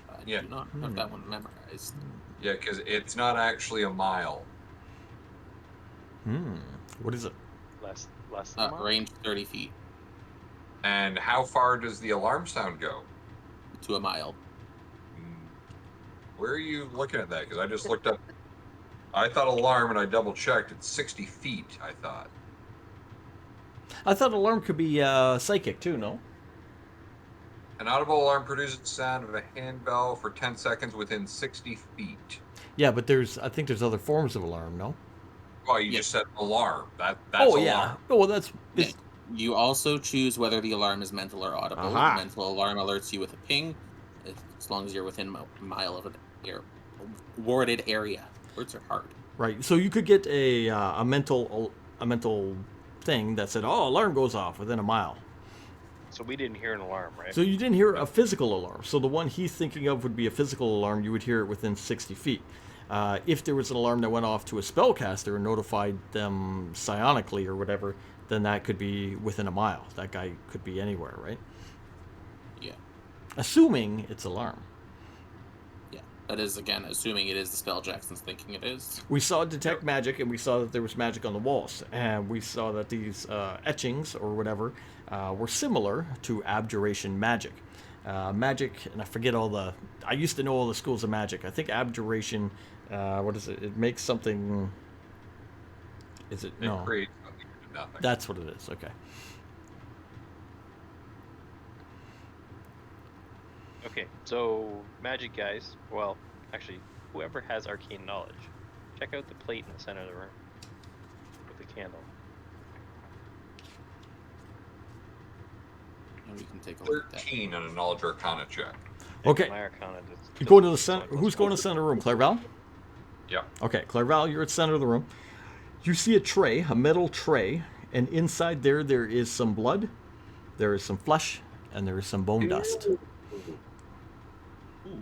Speaker 5: I
Speaker 2: Yeah.
Speaker 5: do not have that one memorized.
Speaker 2: Yeah, because it's not actually a mile.
Speaker 1: What is it?
Speaker 3: Less than a mile?
Speaker 5: Range 30 feet
Speaker 2: And how far does the alarm sound go?
Speaker 5: to a mile.
Speaker 2: Where are you looking at that? Because I just looked up. I thought alarm and I double checked. It's 60 feet, I thought.
Speaker 1: I thought alarm could be psychic too. No.
Speaker 2: An audible alarm produces the sound of a handbell for 10 seconds within 60 feet.
Speaker 1: Yeah, but I think there's other forms of alarm. No.
Speaker 2: Well, you
Speaker 5: Yeah.
Speaker 2: just said alarm. That's
Speaker 1: Oh
Speaker 2: alarm.
Speaker 1: yeah. Oh well, that's.
Speaker 5: Yeah. You also choose whether the alarm is mental or audible.
Speaker 1: Aha.
Speaker 5: Mental alarm alerts you with a ping, as long as you're within a mile of a warded area. Words are hard.
Speaker 1: Right. So you could get a mental thing that said, "Oh, alarm goes off within a mile."
Speaker 3: So we didn't hear an alarm, right?
Speaker 1: So you didn't hear a physical alarm. So the one he's thinking of would be a physical alarm. You would hear it within 60 feet. If there was an alarm that went off to a spellcaster and notified them psionically or whatever, then that could be within a mile. That guy could be anywhere, right?
Speaker 5: Yeah.
Speaker 1: Assuming it's alarm.
Speaker 5: Yeah. That is, again, assuming it is the spell Jackson's thinking it is.
Speaker 1: We saw detect magic, and we saw that there was magic on the walls, and we saw that these etchings or whatever were similar to abjuration magic. Magic, and I forget all the. I used to know all the schools of magic. I think abjuration. What is it? It makes something. Is it
Speaker 2: It
Speaker 1: no?
Speaker 2: creates something out of nothing.
Speaker 1: That's what it is. Okay.
Speaker 3: Okay, so magic guys. Well, actually, whoever has arcane knowledge, check out the plate in the center of the room with the candle.
Speaker 5: And we can take a look at that.
Speaker 2: 13 on a knowledge arcana check.
Speaker 1: Okay.
Speaker 3: My arcana just
Speaker 1: You go to the
Speaker 3: doesn't
Speaker 1: center.
Speaker 3: plus
Speaker 1: Who's going to
Speaker 3: one.
Speaker 1: the center of the room? Clairval?
Speaker 2: Yeah.
Speaker 1: Okay, Clairval, you're at the center of the room. You see a tray, a metal tray, and inside there is some blood, there is some flesh, and there is some bone dust.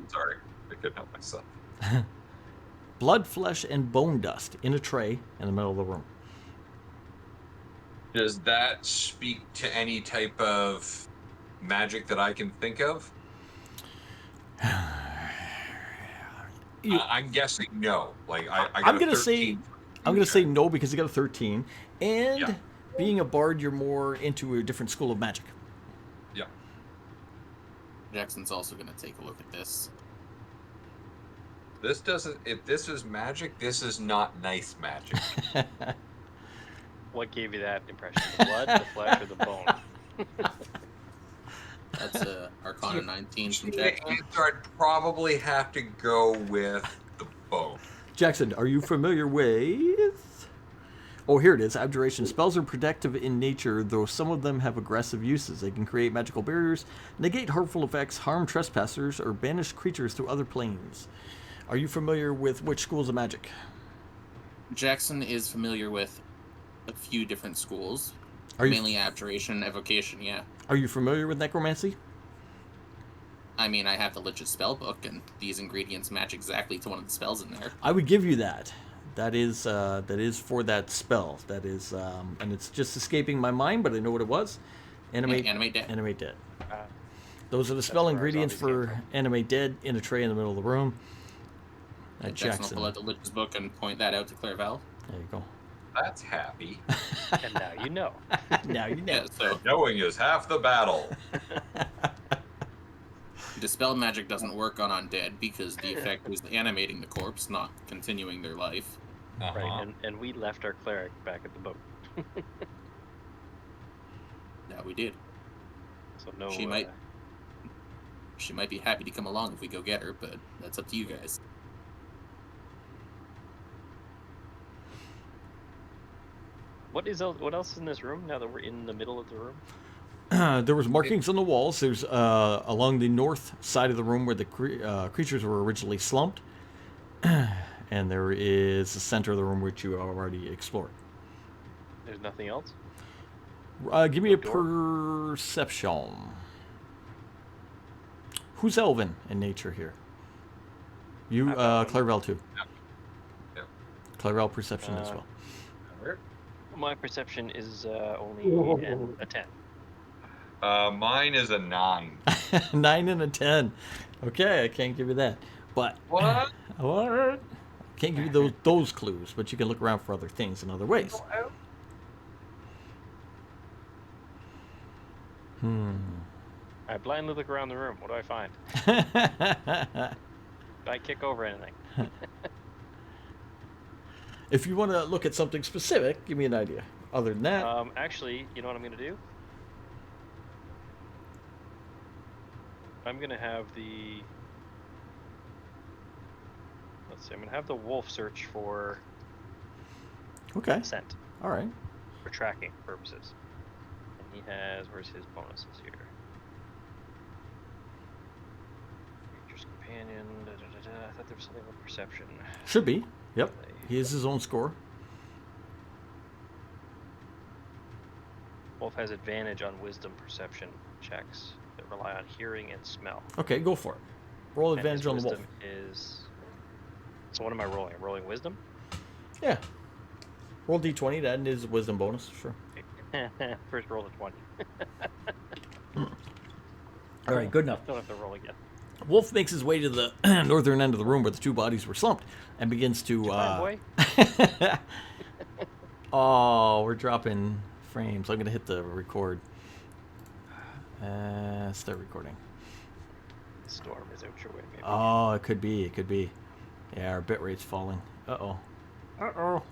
Speaker 2: Sorry, I couldn't help myself.
Speaker 1: Blood, flesh, and bone dust in a tray in the middle of the room.
Speaker 2: Does that speak to any type of magic that I can think of?
Speaker 1: You-
Speaker 2: I'm guessing no. Like I got
Speaker 1: I'm
Speaker 2: a
Speaker 1: gonna
Speaker 2: 13
Speaker 1: say, I'm gonna say no because you got a 13, and
Speaker 2: Yeah.
Speaker 1: being a bard, you're more into a different school of magic.
Speaker 2: Yeah.
Speaker 5: Jackson's also going to take a look at this.
Speaker 2: This doesn't. If this is magic, this is not nice magic.
Speaker 3: What gave you that impression? The blood, the flesh, or the bone?
Speaker 5: That's Arcana 19 from
Speaker 2: The
Speaker 5: Jackson.
Speaker 2: answer, I'd probably have to go with the bone.
Speaker 1: Jackson, are you familiar with? Oh, here it is. Abjuration spells are protective in nature, though some of them have aggressive uses. They can create magical barriers, negate harmful effects, harm trespassers, or banish creatures to other planes. Are you familiar with which schools of magic?
Speaker 5: Jackson is familiar with a few different schools.
Speaker 1: Are you
Speaker 5: Mainly Abjuration, Evocation, yeah.
Speaker 1: Are you familiar with necromancy?
Speaker 5: I mean, I have the Lich's spell book, and these ingredients match exactly to one of the spells in there.
Speaker 1: I would give you that. That is for that spell. That is, and it's just escaping my mind, but I know what it was. Animate
Speaker 5: Dead.
Speaker 1: Animate dead.
Speaker 3: Uh,
Speaker 1: Those are the spell
Speaker 3: where our
Speaker 1: ingredients
Speaker 3: zombies came
Speaker 1: for animate dead in a tray in the middle of the room.
Speaker 5: And Jackson will pull out the Lich's book and point that out to Clairval.
Speaker 1: There you go.
Speaker 2: That's happy.
Speaker 3: and now you know.
Speaker 1: Now you know.
Speaker 5: Yeah, so
Speaker 2: Knowing is half the battle.
Speaker 5: Dispel magic doesn't work on undead because the effect is animating the corpse, not continuing their life.
Speaker 2: Uh-huh.
Speaker 3: Right, and we left our cleric back at the boat.
Speaker 5: Yeah, we did.
Speaker 3: So no.
Speaker 5: She might be happy to come along if we go get her, but that's up to you guys.
Speaker 3: What else is in this room now that we're in the middle of the room?
Speaker 1: There was markings on the walls. There's along the north side of the room where the creatures were originally slumped, and there is the center of the room which you already explored.
Speaker 3: There's nothing else.
Speaker 1: Give me a
Speaker 3: No door?
Speaker 1: perception. Who's Elvin in nature here? You,
Speaker 3: I'm Elvin.
Speaker 1: Clairval too.
Speaker 2: Yep.
Speaker 1: Clairval perception as well.
Speaker 3: My perception is only a 10.
Speaker 2: Mine is a 9.
Speaker 1: 9 and a 10. Okay, I can't give you that. But
Speaker 2: What?
Speaker 1: what? Can't give you those clues, but you can look around for other things in other ways.
Speaker 3: I blindly look around the room. What do I find? Do I kick over anything?
Speaker 1: If you want to look at something specific, give me an idea. Other than that,
Speaker 3: Actually, you know what I'm gonna do? I'm gonna have the. Let's see. I'm gonna have the wolf search for
Speaker 1: okay,
Speaker 3: scent
Speaker 1: all right.
Speaker 3: for tracking purposes. And he has. Where's his bonuses here? Creature's companion. Da, da, da, da. I thought there was something with perception.
Speaker 1: Should be. Yep. He has his own score.
Speaker 3: Wolf has advantage on wisdom perception checks that rely on hearing and smell.
Speaker 1: Okay, go for it. Roll
Speaker 3: And his
Speaker 1: advantage on the wolf.
Speaker 3: wisdom is. So what am I rolling? I'm rolling wisdom.
Speaker 1: Yeah. Roll d20. That is wisdom bonus. Sure.
Speaker 3: First roll a 20.
Speaker 1: All right. Good enough.
Speaker 3: Don't have to roll again.
Speaker 1: Wolf makes his way to the northern end of the room where the two bodies were slumped and begins to.
Speaker 3: Boy.
Speaker 1: Oh, we're dropping frames. I'm gonna hit the record. Start recording.
Speaker 3: Storm is out your way, maybe.
Speaker 1: Oh, it could be. It could be. Yeah, our bitrate's falling. Uh oh. Uh oh.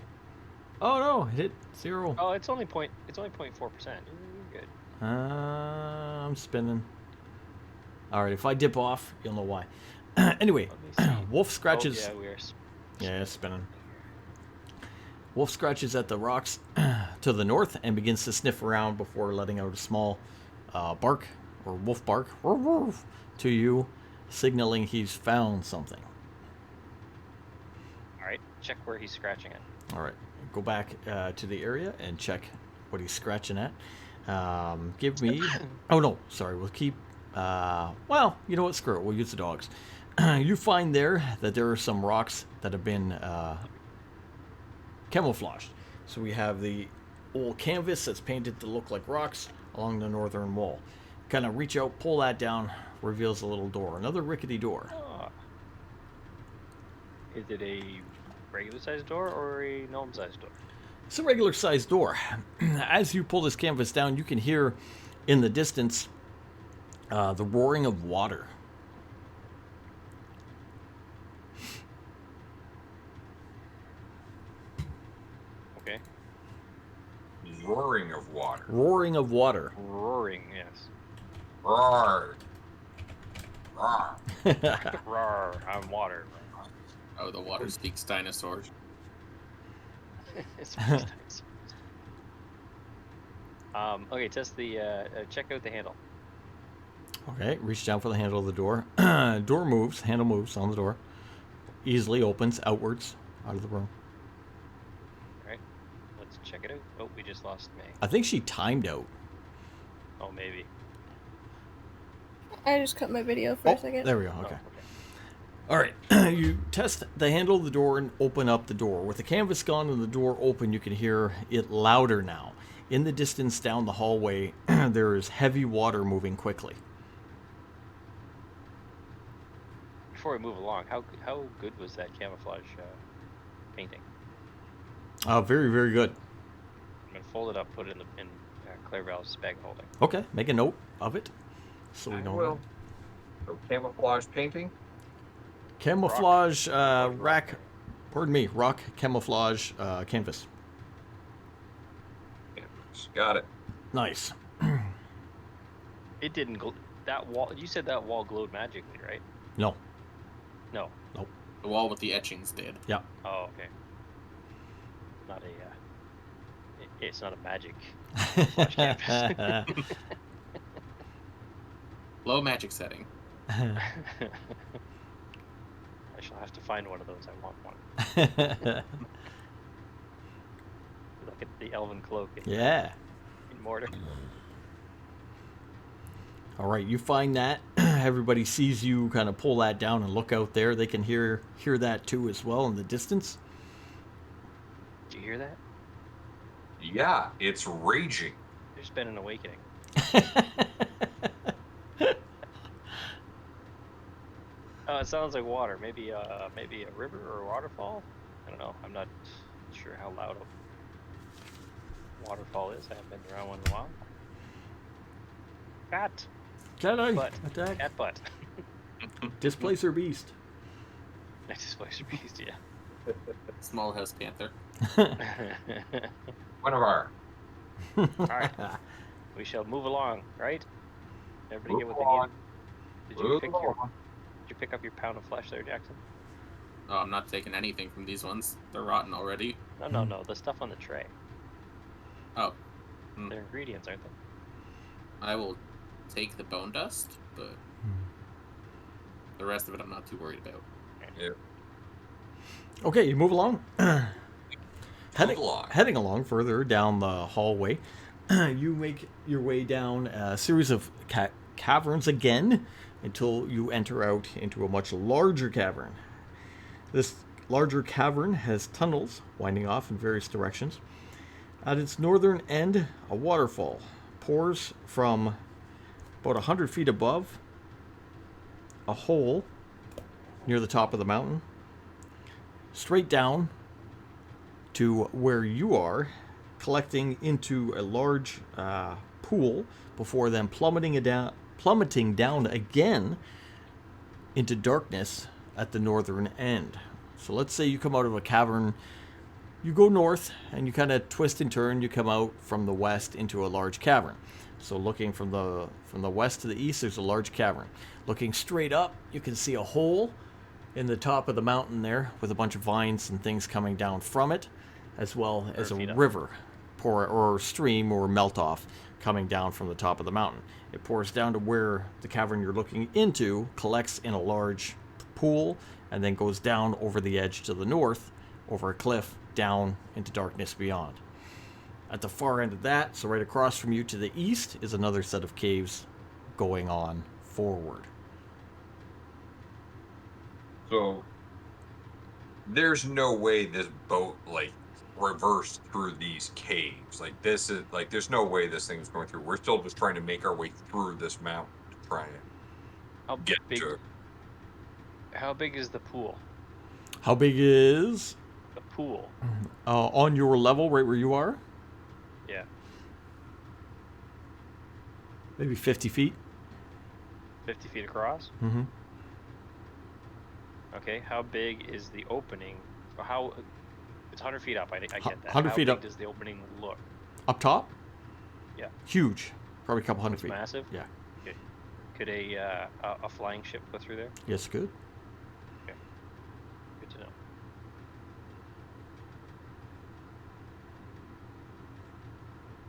Speaker 1: Oh no! It hit 0.
Speaker 3: Oh, it's only 0.4%. You're good.
Speaker 1: I'm spinning. All right, if I dip off, you'll know why. Anyway,
Speaker 3: Let me see.
Speaker 1: Wolf scratches.
Speaker 3: Oh, yeah, we are.
Speaker 1: Yeah, spinning. Wolf scratches at the rocks to the north and begins to sniff around before letting out a small bark, or wolf bark, to you, signaling he's found something.
Speaker 3: All right, check where he's scratching at.
Speaker 1: All right, go back to the area and check what he's scratching at. Give me... Oh, no, sorry, we'll keep... well, you know what, screw it, we'll use the dogs. You find there that there are some rocks that have been camouflaged. So we have the old canvas that's painted to look like rocks along the northern wall. Kind of reach out, pull that down, reveals a little door. Another rickety door.
Speaker 3: Oh. Is it a regular-sized door or a gnome-sized door?
Speaker 1: It's a regular sized door. As you pull this canvas down, you can hear in the distance the roaring of water.
Speaker 3: Okay.
Speaker 2: Roaring of water.
Speaker 1: Roaring of water.
Speaker 3: Roaring, yes.
Speaker 2: Roar. Roar.
Speaker 3: Roar, I'm water.
Speaker 5: Oh, the water speaks dinosaur.
Speaker 3: It's pretty nice. Okay, test the check out the handle.
Speaker 1: Okay, reach down for the handle of the door. Door moves, handle moves on the door. Easily opens outwards out of the room.
Speaker 3: All right, let's check it out. Oh, we just lost May.
Speaker 1: I think she timed out.
Speaker 3: Oh, maybe.
Speaker 4: I just cut my video for
Speaker 1: Oh,
Speaker 4: a second.
Speaker 1: there we go.
Speaker 3: Oh,
Speaker 1: Okay. All right, you test the handle of the door and open up the door. With the canvas gone and the door open, you can hear it louder now. In the distance down the hallway, there is heavy water moving quickly.
Speaker 3: Before we move along, how good was that camouflage painting?
Speaker 1: Very, very good.
Speaker 3: I'm gonna fold it up, put it in Claire Val's bag holding.
Speaker 1: Okay, make a note of it so we
Speaker 2: I
Speaker 1: know.
Speaker 2: will. So camouflage painting.
Speaker 1: Camouflage rack, pardon me, rock camouflage canvas.
Speaker 2: Got it.
Speaker 1: Nice.
Speaker 3: It didn't glow. That wall. You said that wall glowed magically, right?
Speaker 1: No.
Speaker 3: No.
Speaker 5: The wall with the etchings did.
Speaker 1: Yeah.
Speaker 3: Oh, okay. Not a. It's not a magic flash canvas.
Speaker 5: Low magic setting.
Speaker 3: I shall have to find one of those. I want one. Look at the elven cloak
Speaker 1: Yeah.
Speaker 3: in mortar.
Speaker 1: All right, you find that. Everybody sees you kind of pull that down and look out there. They can hear that too as well in the distance.
Speaker 3: Did you hear that?
Speaker 2: Yeah, it's raging.
Speaker 3: There's been an awakening. Oh, it sounds like water. Maybe a river or a waterfall. I don't know. I'm not sure how loud a waterfall is. I haven't been around one in a while. Cat.
Speaker 1: Jedi
Speaker 3: Butt.
Speaker 1: attack.
Speaker 3: Cat butt.
Speaker 1: Displacer beast.
Speaker 3: Next place beast, yeah.
Speaker 5: Small house panther.
Speaker 2: One of our.
Speaker 3: Alright. We shall move along, right? Everybody get what they
Speaker 2: Move
Speaker 3: need. Did you pick up your pound of flesh there, Jackson?
Speaker 5: Oh, I'm not taking anything from these ones. They're rotten already.
Speaker 3: No. The stuff on the tray.
Speaker 5: Oh.
Speaker 3: They're ingredients, aren't they?
Speaker 5: I will take the bone dust, but the rest of it I'm not too worried about.
Speaker 2: Yeah.
Speaker 1: Okay, you move along.
Speaker 2: Move along.
Speaker 1: Heading along further down the hallway, you make your way down a series of caverns again until you enter out into a much larger cavern. This larger cavern has tunnels winding off in various directions. At its northern end, a waterfall pours from about 100 feet above a hole near the top of the mountain, straight down to where you are, collecting into a large pool before then plummeting down again into darkness at the northern end. So let's say you come out of a cavern, you go north and you kind of twist and turn, you come out from the west into a large cavern. So looking from the west to the east, there's a large cavern. Looking straight up, you can see a hole in the top of the mountain there with a bunch of vines and things coming down from it, as well as a river or stream or melt off coming down from the top of the mountain. It pours down to where the cavern you're looking into collects in a large pool and then goes down over the edge to the north, over a cliff, down into darkness beyond. At the far end of that, so right across from you to the east, is another set of caves going on forward.
Speaker 2: So there's no way this boat like reversed through these caves. Like this is like there's no way this thing's going through. We're still just trying to make our way through this mountain to try and
Speaker 3: How
Speaker 2: get
Speaker 3: big?
Speaker 2: to it.
Speaker 3: How big is the pool?
Speaker 1: How big is
Speaker 3: The pool.
Speaker 1: on your level, right where you are?
Speaker 3: Yeah.
Speaker 1: Maybe 50 feet.
Speaker 3: 50 feet across.
Speaker 1: Mm-hmm.
Speaker 3: Okay. How big is the opening? So how? It's 100 feet up. I get that.
Speaker 1: 100
Speaker 3: how
Speaker 1: feet
Speaker 3: big
Speaker 1: up.
Speaker 3: does the opening look?
Speaker 1: Up top?
Speaker 3: Yeah.
Speaker 1: Huge. Probably a couple hundred
Speaker 3: It's
Speaker 1: feet.
Speaker 3: massive.
Speaker 1: Yeah.
Speaker 3: Okay. Could a flying ship go through there?
Speaker 1: Yes, good.
Speaker 3: Good to know.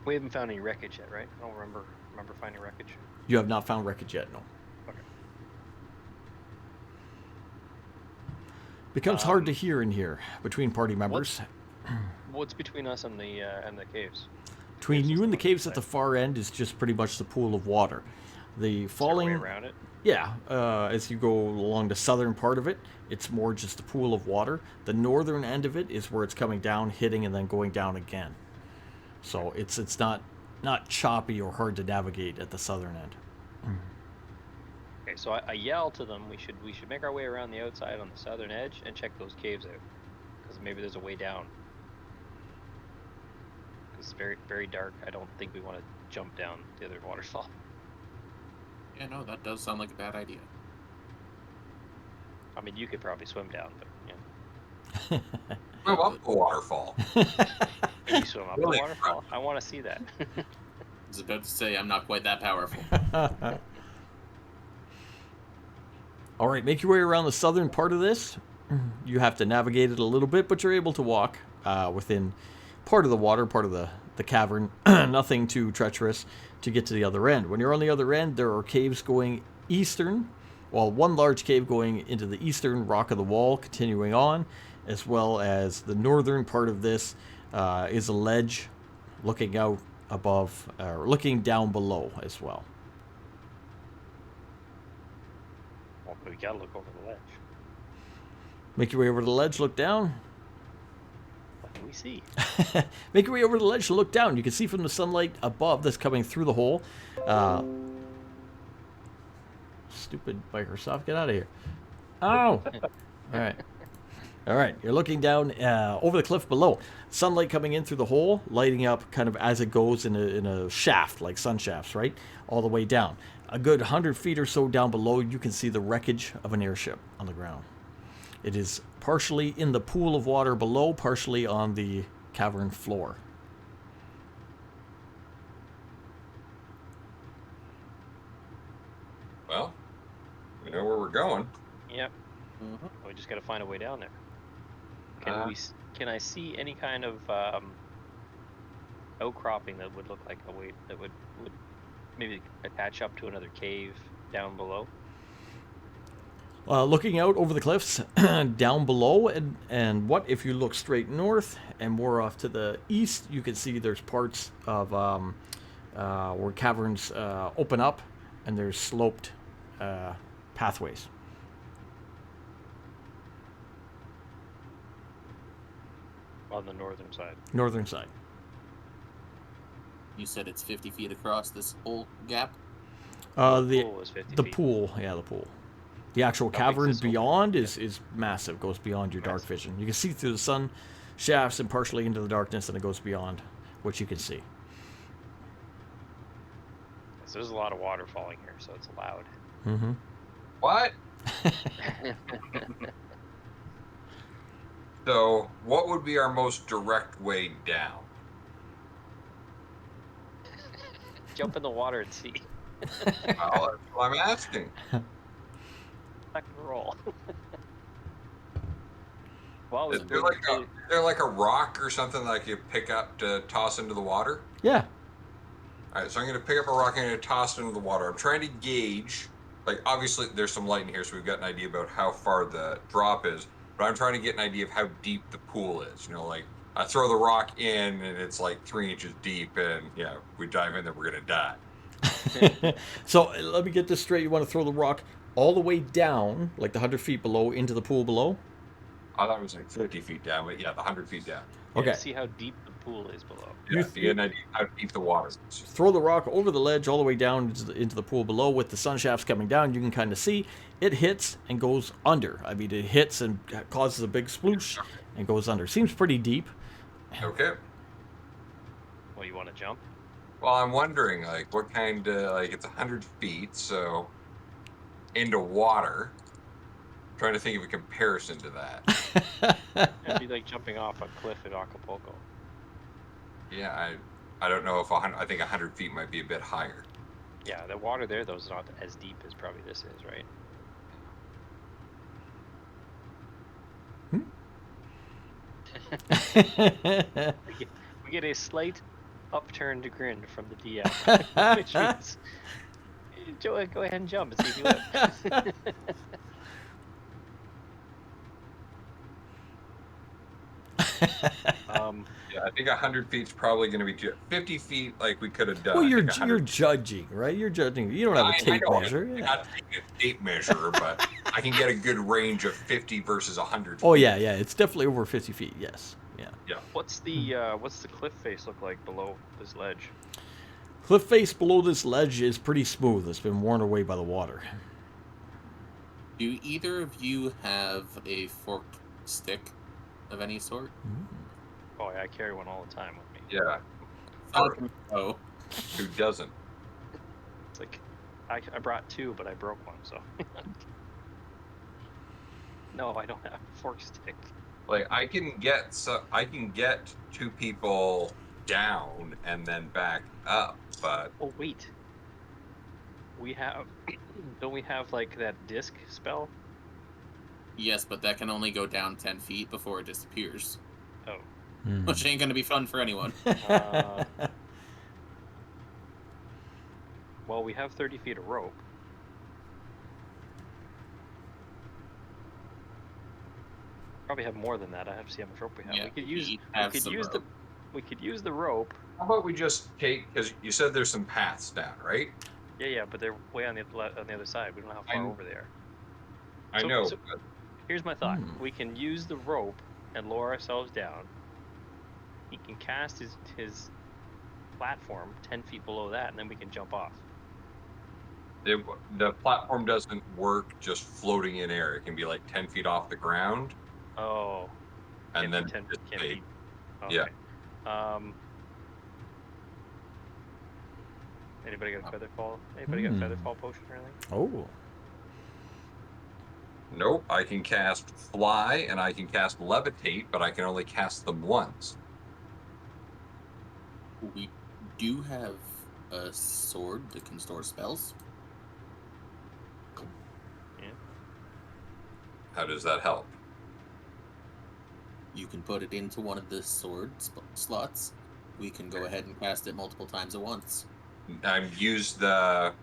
Speaker 3: We haven't found any wreckage yet, right? I don't remember finding wreckage.
Speaker 1: You have not found wreckage yet, no.
Speaker 3: Okay.
Speaker 1: Becomes hard to hear in here between party members.
Speaker 3: What's between us and the caves?
Speaker 1: Between
Speaker 3: Caves
Speaker 1: you
Speaker 3: is
Speaker 1: and the
Speaker 3: the
Speaker 1: caves at
Speaker 3: side.
Speaker 1: the far end is just pretty much the pool of water. The
Speaker 3: Is there a way
Speaker 1: falling,
Speaker 3: around it?
Speaker 1: yeah, as you go along the southern part of it, it's more just a pool of water. The northern end of it is where it's coming down, hitting, and then going down again. So it's not choppy or hard to navigate at the southern end.
Speaker 3: Okay, so I yell to them. We should make our way around the outside on the southern edge and check those caves out, because maybe there's a way down. It's very very dark. I don't think we want to jump down the other waterfall.
Speaker 5: Yeah, no, that does sound like a bad idea.
Speaker 3: I mean, you could probably swim down, but yeah.
Speaker 2: Swim up the waterfall.
Speaker 3: Can you swim up
Speaker 2: Really?
Speaker 3: the waterfall? I want to see that.
Speaker 5: I was about to say I'm not quite that powerful.
Speaker 1: All right, make your way around the southern part of this. You have to navigate it a little bit, but you're able to walk within part of the water, part of the cavern. Nothing too treacherous to get to the other end. When you're on the other end, there are caves going eastern. Well, one large cave going into the eastern rock of the wall, continuing on, as well as the northern part of this is a ledge looking out above, or looking down below as well.
Speaker 3: Well, we gotta look over the ledge.
Speaker 1: Make your way over to the ledge, look down.
Speaker 3: What do we see?
Speaker 1: Make your way over to the ledge to look down. You can see from the sunlight above that's coming through the hole. Stupid Microsoft, get out of here. Oh! All right. All right, you're looking down over the cliff below. Sunlight coming in through the hole, lighting up kind of as it goes in a shaft, like sun shafts, right? All the way down. A good 100 feet or so down below, you can see the wreckage of an airship on the ground. It is partially in the pool of water below, partially on the cavern floor.
Speaker 2: Well, we know where we're going.
Speaker 3: Yep.
Speaker 5: Mhm.
Speaker 3: We just gotta find a way down there. Can I see any kind of outcropping that would look like a way that would maybe attach up to another cave down below?
Speaker 1: Looking out over the cliffs down below, and what if you look straight north and more off to the east, you can see there's parts of where caverns open up, and there's sloped pathways.
Speaker 3: On the northern side.
Speaker 1: Northern side.
Speaker 5: You said it's 50 feet across this whole gap?
Speaker 1: The
Speaker 3: pool is 50
Speaker 1: the
Speaker 3: feet.
Speaker 1: pool, yeah, the pool. The actual
Speaker 3: makes
Speaker 1: cavern
Speaker 3: this open.
Speaker 1: beyond is massive, goes beyond your dark
Speaker 3: Massive.
Speaker 1: vision. You can see through the sun shafts and partially into the darkness, and it goes beyond what you can see.
Speaker 3: So there's a lot of water falling here, so it's loud.
Speaker 1: Mm-hmm.
Speaker 2: What? So, what would be our most direct way down?
Speaker 3: Jump in the water and see.
Speaker 2: Well, that's what I'm asking.
Speaker 3: Not gonna roll. Well,
Speaker 2: Is there like a rock or something that I could pick up to toss into the water?
Speaker 1: Yeah.
Speaker 2: All right, so I'm going to pick up a rock and I'm going to toss it into the water. I'm trying to gauge, like, obviously there's some light in here, so we've got an idea about how far the drop is, but I'm trying to get an idea of how deep the pool is. You know, like, I throw the rock in and it's like 3 inches deep, and yeah, if we dive in there, we're going to die.
Speaker 1: So let me get this straight. You want to throw the rock all the way down, like the 100 feet below, into the pool below?
Speaker 2: I thought it was like 50 feet down, but yeah, the 100 feet down.
Speaker 1: Okay.
Speaker 3: See how deep the pool is below.
Speaker 2: Yeah, to get an idea how deep the water is.
Speaker 1: Throw the rock over the ledge all the way down into the pool below with the sun shafts coming down. You can kind of see it hits and goes under. I mean, it hits and causes a big sploosh and goes under. Seems pretty deep.
Speaker 2: Okay.
Speaker 3: Well, you want to jump?
Speaker 2: Well, I'm wondering, like, what kind of, like, it's 100 feet, so into water. Trying to think of a comparison to that.
Speaker 3: It'd be like jumping off a cliff at Acapulco.
Speaker 2: Yeah, I don't know if I think 100 feet might be a bit higher.
Speaker 3: Yeah, the water there though is not as deep as probably this is, right? We get a slight upturned grin from the DM, which means Joe, go ahead and jump and see if you live.
Speaker 2: Yeah, I think 100 feet's probably going to be 50 feet. Like we could have done.
Speaker 1: Well,
Speaker 2: I
Speaker 1: you're
Speaker 2: think 100
Speaker 1: you're judging, right? You're judging. You don't have a tape
Speaker 2: know,
Speaker 1: measure.
Speaker 2: I'm
Speaker 1: Yeah.
Speaker 2: not taking a tape measure, but I can get a good range of 50 versus 100.
Speaker 1: Oh yeah, yeah. It's definitely over 50 feet. Yes. Yeah.
Speaker 2: Yeah.
Speaker 3: What's the cliff face look like below this ledge?
Speaker 1: Cliff face below this ledge is pretty smooth. It's been worn away by the water.
Speaker 5: Do either of you have a forked stick of any sort?
Speaker 3: Oh yeah, I carry one all the time with me.
Speaker 2: Yeah.
Speaker 5: Oh,
Speaker 2: Who doesn't?
Speaker 3: It's like I brought two, but I broke one, so. No, I don't have a fork stick.
Speaker 2: Like I can get two people down and then back up, but
Speaker 3: Oh wait, we have. Don't we have like that disc spell?
Speaker 5: yes, but that can only go down 10 feet before it disappears,
Speaker 3: Oh.
Speaker 5: which ain't gonna be fun for anyone.
Speaker 3: Well, we have 30 feet of rope. Probably have more than that. I have to see how much rope we have.
Speaker 5: Yeah,
Speaker 3: we could use.
Speaker 5: we
Speaker 3: We
Speaker 5: have
Speaker 3: could
Speaker 5: some
Speaker 3: use
Speaker 5: rope.
Speaker 3: We could use the rope.
Speaker 2: how about we just take? Because you said there's some paths down, right?
Speaker 3: Yeah, yeah, but they're way on the other side. We don't know how far
Speaker 2: I'm-
Speaker 3: over they are.
Speaker 2: I
Speaker 3: So-
Speaker 2: know.
Speaker 3: so-
Speaker 2: but
Speaker 3: Here's my thought. We can use the rope and lower ourselves down. He can cast his platform 10 feet below that, and then we can jump off.
Speaker 2: the platform doesn't work just floating in air. It can be like 10 feet off the ground,
Speaker 3: Oh.
Speaker 2: and then
Speaker 3: 10
Speaker 2: just
Speaker 3: can't
Speaker 2: stay-
Speaker 3: be.
Speaker 2: yeah.
Speaker 3: Okay. Anybody got a feather fall? Anybody got a feather fall potion or anything?
Speaker 1: Oh.
Speaker 2: Nope, I can cast fly and I can cast levitate, but I can only cast them once.
Speaker 5: We do have a sword that can store spells.
Speaker 2: How does that help?
Speaker 5: You can put it into one of the sword slots. We can go ahead and cast it multiple times at once.
Speaker 2: I've used the.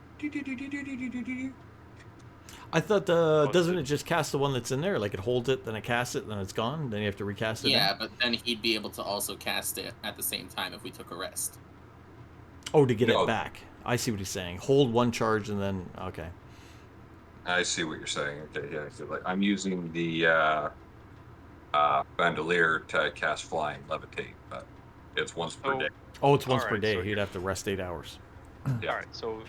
Speaker 1: I thought doesn't it just cast the one that's in there? Like it holds it, then it casts it, then it's gone. Then you have to recast it.
Speaker 5: Yeah, but then he'd be able to also cast it at the same time if we took a rest.
Speaker 1: Oh, to get
Speaker 2: No.
Speaker 1: it back. I see what he's saying. Hold one charge and then okay.
Speaker 2: I see what you're saying. Okay, yeah. So like, I'm using the bandolier to cast flying levitate, but it's once per
Speaker 3: Oh.
Speaker 2: day.
Speaker 1: Oh, it's once per
Speaker 3: Alright,
Speaker 1: day.
Speaker 3: so
Speaker 1: He'd have to rest 8 hours.
Speaker 2: Yeah.
Speaker 3: All right, so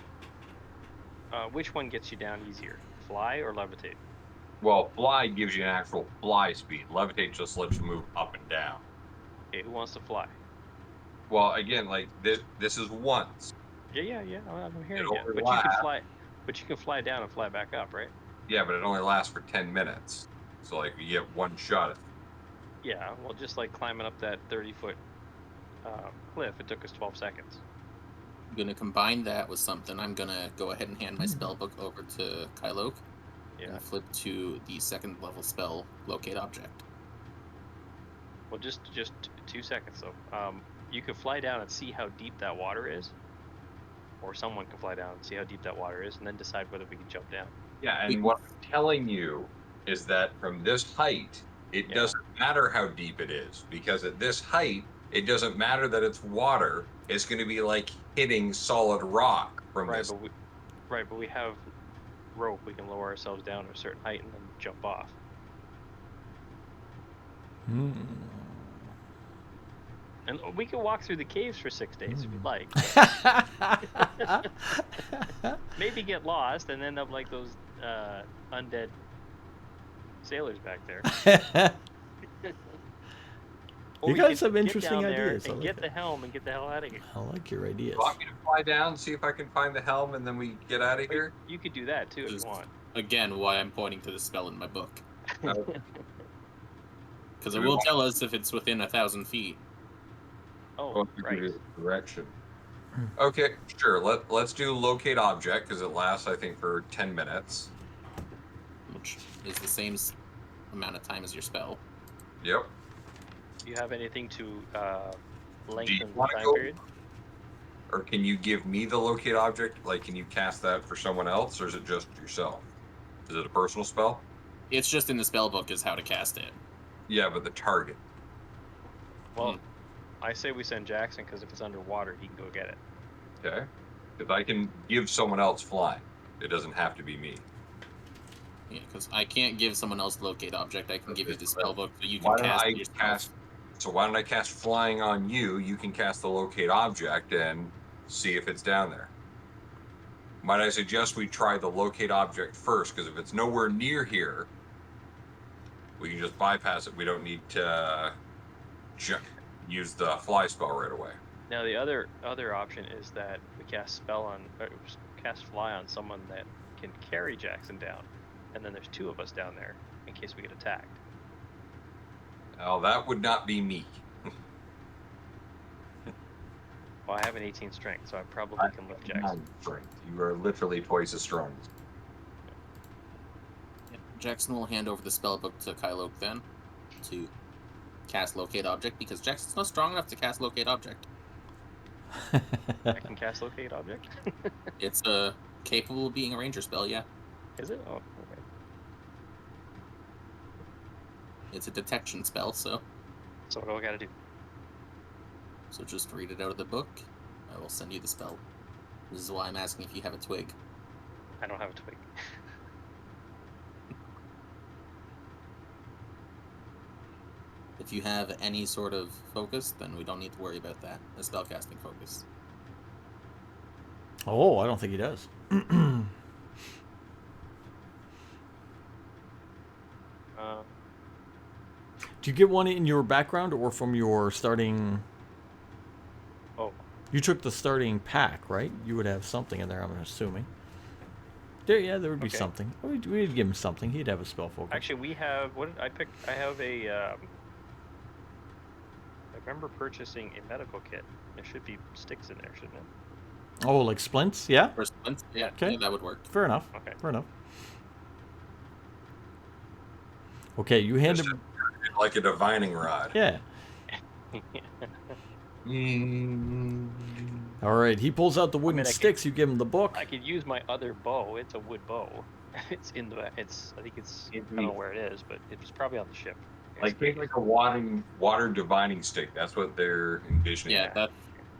Speaker 3: Which one gets you down easier, fly or levitate?
Speaker 2: Well, fly gives you an actual fly speed. Levitate just lets you move up and down.
Speaker 3: Okay, who wants to fly?
Speaker 2: Well, again, like this is once.
Speaker 3: Yeah. I'm hearing
Speaker 2: It'll
Speaker 3: you. But you
Speaker 2: relax.
Speaker 3: can fly. But you can fly down and fly back up, right?
Speaker 2: Yeah, but it only lasts for 10 minutes. So like you get one shot at it.
Speaker 3: Yeah. Well, just like climbing up that 30-foot cliff, it took us 12 seconds.
Speaker 5: I'm gonna combine that with something. I'm gonna go ahead and hand my spell book over to Kyloke
Speaker 3: Yeah.
Speaker 5: and flip to the second level spell, Locate Object.
Speaker 3: Well, just 2 seconds though. You can fly down and see how deep that water is, or someone can fly down and see how deep that water is, and then decide whether we can jump down.
Speaker 2: Yeah, and what I'm telling you is that from this height, it
Speaker 3: Yeah.
Speaker 2: doesn't matter how deep it is, because at this height, it doesn't matter that it's water. It's going to be like hitting solid rock from
Speaker 3: Right,
Speaker 2: this.
Speaker 3: but we have rope. We can lower ourselves down to a certain height and then jump off.
Speaker 1: Hmm.
Speaker 3: And we can walk through the caves for 6 days if you'd like. Maybe get lost and end up like those undead sailors back there. Or
Speaker 1: You
Speaker 3: we
Speaker 1: got
Speaker 3: could
Speaker 1: some
Speaker 3: get
Speaker 1: interesting
Speaker 3: down there
Speaker 1: ideas. I
Speaker 3: and
Speaker 1: like
Speaker 3: get
Speaker 1: that.
Speaker 3: the helm and get the hell out of here.
Speaker 1: I like your ideas.
Speaker 2: You want me to fly down, see if I can find the helm, and then we get out of here?
Speaker 3: You could do that too if
Speaker 5: Just-
Speaker 3: you want.
Speaker 5: Again, why I'm pointing to the spell in my book.
Speaker 2: Uh,
Speaker 5: Because
Speaker 2: Do
Speaker 5: it
Speaker 2: we
Speaker 5: will
Speaker 2: want-
Speaker 5: tell us if it's within 1,000 feet.
Speaker 3: Oh,
Speaker 2: to
Speaker 3: right.
Speaker 2: give it direction. Okay, sure. Let's do locate object because it lasts, I think, for 10 minutes.
Speaker 5: Which is the same amount of time as your spell.
Speaker 2: Yep.
Speaker 3: Do you have anything to
Speaker 2: Do you
Speaker 3: lengthen the
Speaker 2: wanna
Speaker 3: time
Speaker 2: go-
Speaker 3: period?
Speaker 2: Or can you give me the locate object? Like, can you cast that for someone else, or is it just yourself? Is it a personal spell?
Speaker 5: It's just in the spell book is how to cast it.
Speaker 2: Yeah, but the target.
Speaker 3: Well, I say we send Jackson because if it's underwater, he can go get it.
Speaker 2: Okay. Because I can give someone else flying. It doesn't have to be me.
Speaker 5: Yeah, because I can't give someone else locate object. I can give you the spell book so you can
Speaker 2: Why don't
Speaker 5: cast
Speaker 2: I
Speaker 5: it yourself.
Speaker 2: cast? So why don't I cast flying on you? You can cast the locate object and see if it's down there. Might I suggest we try the locate object first? Because if it's nowhere near here, we can just bypass it. We don't need to use the fly spell right away.
Speaker 3: Now the other option is that we cast cast fly on someone that can carry Jackson down, and then there's 2 of us down there in case we get attacked.
Speaker 2: Now that would not be me.
Speaker 3: Well, I have an 18 strength, so I probably can lift Jackson.
Speaker 2: Strength. You are literally twice as strong.
Speaker 5: Yeah, Jackson will hand over the spell book to Kyloke then to cast locate object because Jackson's not strong enough to cast locate object.
Speaker 3: I can cast locate object.
Speaker 5: It's capable of being a ranger spell, yeah.
Speaker 3: Is it? Oh, okay.
Speaker 5: It's a detection spell, so
Speaker 3: So what do I gotta do?
Speaker 5: just read it out of the book. I will send you the spell. This is why I'm asking if you have a twig.
Speaker 3: I don't have a twig.
Speaker 5: If you have any sort of focus, then we don't need to worry about that. A spellcasting focus.
Speaker 1: Oh, I don't think he does. Do you get one in your background or from your starting?
Speaker 3: Oh,
Speaker 1: You took the starting pack, right? You would have something in there, I'm assuming. There would be
Speaker 3: Okay.
Speaker 1: something. We'd give him something. He'd have a spell focus.
Speaker 3: actually, we have. What did I pick? I have a. I remember purchasing a medical kit. There should be sticks in there, shouldn't it?
Speaker 1: Oh, like splints? Yeah.
Speaker 5: For splints, yeah,
Speaker 1: Okay.
Speaker 5: yeah, that would work.
Speaker 1: Fair enough.
Speaker 3: Okay.
Speaker 1: Fair enough. Okay, you hand
Speaker 2: Just
Speaker 1: him.
Speaker 2: like a divining rod.
Speaker 1: Yeah. All right. He pulls out the wooden
Speaker 3: I could-
Speaker 1: sticks. You give him the book.
Speaker 3: I could use my other bow. It's a wood bow. It's in the. It's. I think it's. I don't know where it is, but it's probably on the ship.
Speaker 2: Like take like a water divining stick. That's what they're envisioning.
Speaker 5: Yeah,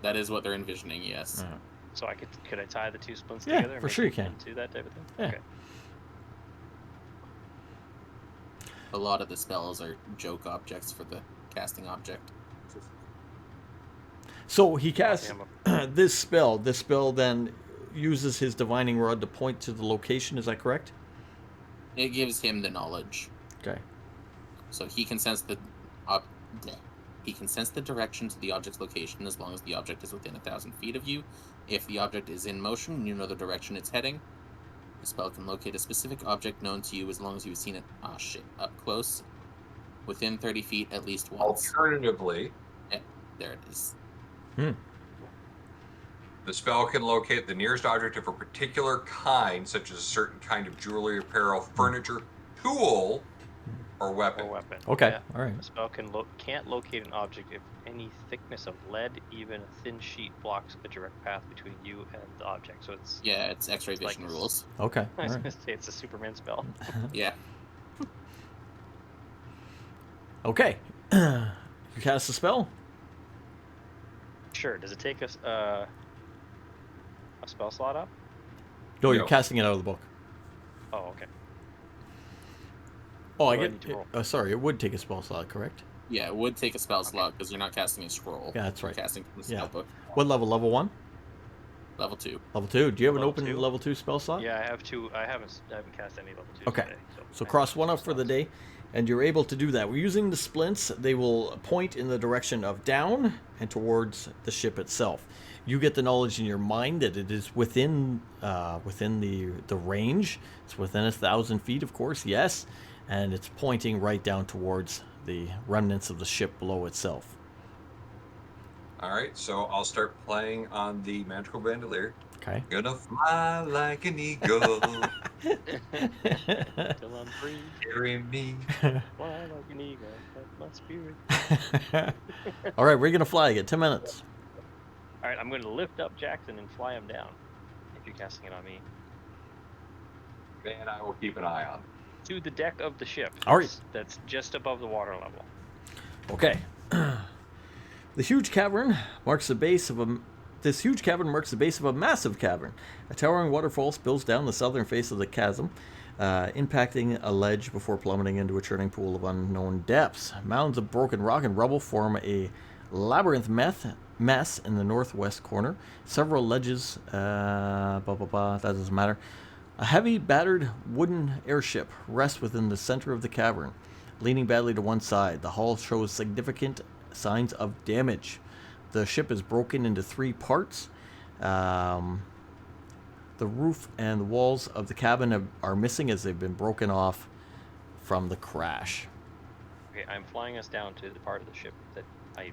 Speaker 5: that is what they're envisioning. Yes.
Speaker 1: Yeah.
Speaker 3: So could I tie the 2 splints
Speaker 1: Yeah,
Speaker 3: together? and
Speaker 1: for
Speaker 3: make
Speaker 1: sure you
Speaker 3: it
Speaker 1: can.
Speaker 3: into that type of thing.
Speaker 1: Yeah.
Speaker 3: Okay.
Speaker 5: A lot of the spells are joke objects for the casting object.
Speaker 1: So he casts
Speaker 3: Damn,
Speaker 1: this spell. This spell then uses his divining rod to point to the location. Is that correct?
Speaker 5: It gives him the knowledge.
Speaker 1: Okay.
Speaker 5: So he can sense he can sense the direction to the object's location as long as the object is within 1,000 feet of you. If the object is in motion and you know the direction it's heading, the spell can locate a specific object known to you as long as you've seen it up close, within 30 feet at least once.
Speaker 2: Alternatively,
Speaker 5: There it is.
Speaker 2: the spell can locate the nearest object of a particular kind, such as a certain kind of jewelry, apparel, furniture, tool, or weapon.
Speaker 3: Or weapon.
Speaker 1: Okay.
Speaker 3: Yeah.
Speaker 1: All right.
Speaker 3: A spell can't locate an object if any thickness of lead, even a thin sheet, blocks a direct path between you and the object. So it's
Speaker 5: Yeah, it's X-ray
Speaker 3: It's like
Speaker 5: vision
Speaker 3: this.
Speaker 5: rules.
Speaker 1: Okay.
Speaker 3: I
Speaker 1: All
Speaker 3: was
Speaker 1: right.
Speaker 3: gonna say it's a Superman spell.
Speaker 5: Yeah.
Speaker 1: Okay. You cast the spell.
Speaker 3: Sure. Does it take us a spell slot up?
Speaker 1: No, you're
Speaker 2: No.
Speaker 1: casting it out of the book.
Speaker 3: Oh, okay.
Speaker 1: Oh, I
Speaker 3: What do I
Speaker 1: get.
Speaker 3: need to roll?
Speaker 1: Sorry, it would take a spell slot, correct?
Speaker 5: Yeah, it would take a spell slot because you're not casting a scroll.
Speaker 1: Yeah, that's
Speaker 5: You're
Speaker 1: right.
Speaker 5: casting from the
Speaker 1: Yeah.
Speaker 5: spell book.
Speaker 1: What level? Level 1?
Speaker 5: Level 2.
Speaker 1: Level 2? Do you have an
Speaker 3: Level
Speaker 1: open
Speaker 3: 2?
Speaker 1: level 2 spell slot?
Speaker 3: Yeah, I have two. I haven't cast any level 2
Speaker 1: Okay.
Speaker 3: today.
Speaker 1: So
Speaker 3: I have
Speaker 1: cross
Speaker 3: two
Speaker 1: one up for the
Speaker 3: slots.
Speaker 1: day, and you're able to do that. We're using the splints. They will point in the direction of down and towards the ship itself. You get the knowledge in your mind that it is within the range. It's within 1,000 feet, of course, yes, and it's pointing right down towards the remnants of the ship below itself.
Speaker 2: All right, so I'll start playing on the magical bandolier.
Speaker 1: Okay.
Speaker 2: Gonna fly like an eagle,
Speaker 3: Till I'm free,
Speaker 2: carry me.
Speaker 3: fly like an eagle, that's my spirit.
Speaker 1: All right, we're gonna fly. You get 10 minutes.
Speaker 3: All right, I'm going to lift up Jackson and fly him down. If you're casting it on me,
Speaker 2: Man, I will keep an eye on.
Speaker 3: to the deck of the ship.
Speaker 1: All right.
Speaker 3: That's just above the water level.
Speaker 1: Okay. The huge cavern marks the base of a. This huge cavern marks the base of a massive cavern. A towering waterfall spills down the southern face of the chasm, impacting a ledge before plummeting into a churning pool of unknown depths. Mounds of broken rock and rubble form a labyrinth mess in the northwest corner. Several ledges, that doesn't matter. A heavy, battered wooden airship rests within the center of the cavern, leaning badly to one side. The hull shows significant signs of damage. The ship is broken into 3 parts. The roof and the walls of the cabin are missing as they've been broken off from the crash.
Speaker 3: Okay, I'm flying us down to the part of the ship that I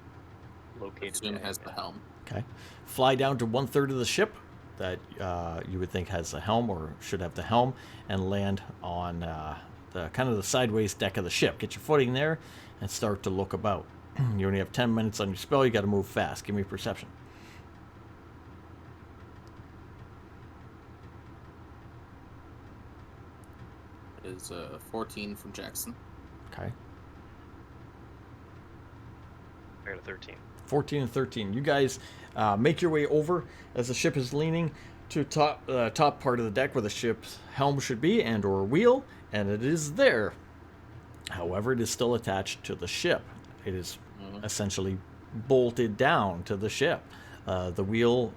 Speaker 3: located.
Speaker 5: Assume it
Speaker 3: there.
Speaker 5: has the helm.
Speaker 1: Okay. Fly down to 1/3 of the ship that you would think has the helm or should have the helm, and land on the kind of the sideways deck of the ship. Get your footing there and start to look about. You only have 10 minutes on your spell. You got to move fast. Give me perception.
Speaker 5: It is 14 from Jackson.
Speaker 1: Okay.
Speaker 3: Compared to 13.
Speaker 1: 14 and 13. You guys make your way over as the ship is leaning to top part of the deck where the ship's helm should be and or wheel, and it is there. However, it is still attached to the ship. It is essentially bolted down to the ship. The wheel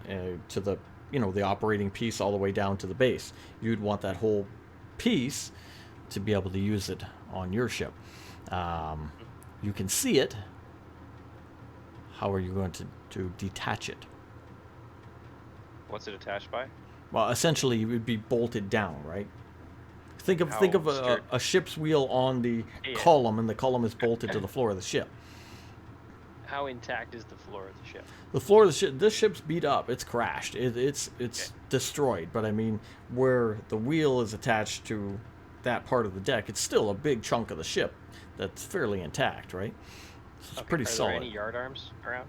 Speaker 1: to the operating piece all the way down to the base. You'd want that whole piece to be able to use it on your ship. You can see it. How are you going to detach it?
Speaker 3: What's it attached by?
Speaker 1: Well, essentially, it would be bolted down, right? Think of
Speaker 3: How
Speaker 1: a ship's wheel on the
Speaker 3: Yeah.
Speaker 1: column, and the column is bolted to the floor of the ship.
Speaker 3: How intact is the floor of the ship?
Speaker 1: The floor of the ship, this ship's beat up. It's crashed. It's
Speaker 3: Okay.
Speaker 1: destroyed. But I mean, where the wheel is attached to that part of the deck, it's still a big chunk of the ship that's fairly intact, right? So it's
Speaker 3: Okay,
Speaker 1: pretty
Speaker 3: are
Speaker 1: solid.
Speaker 3: there any yard arms around?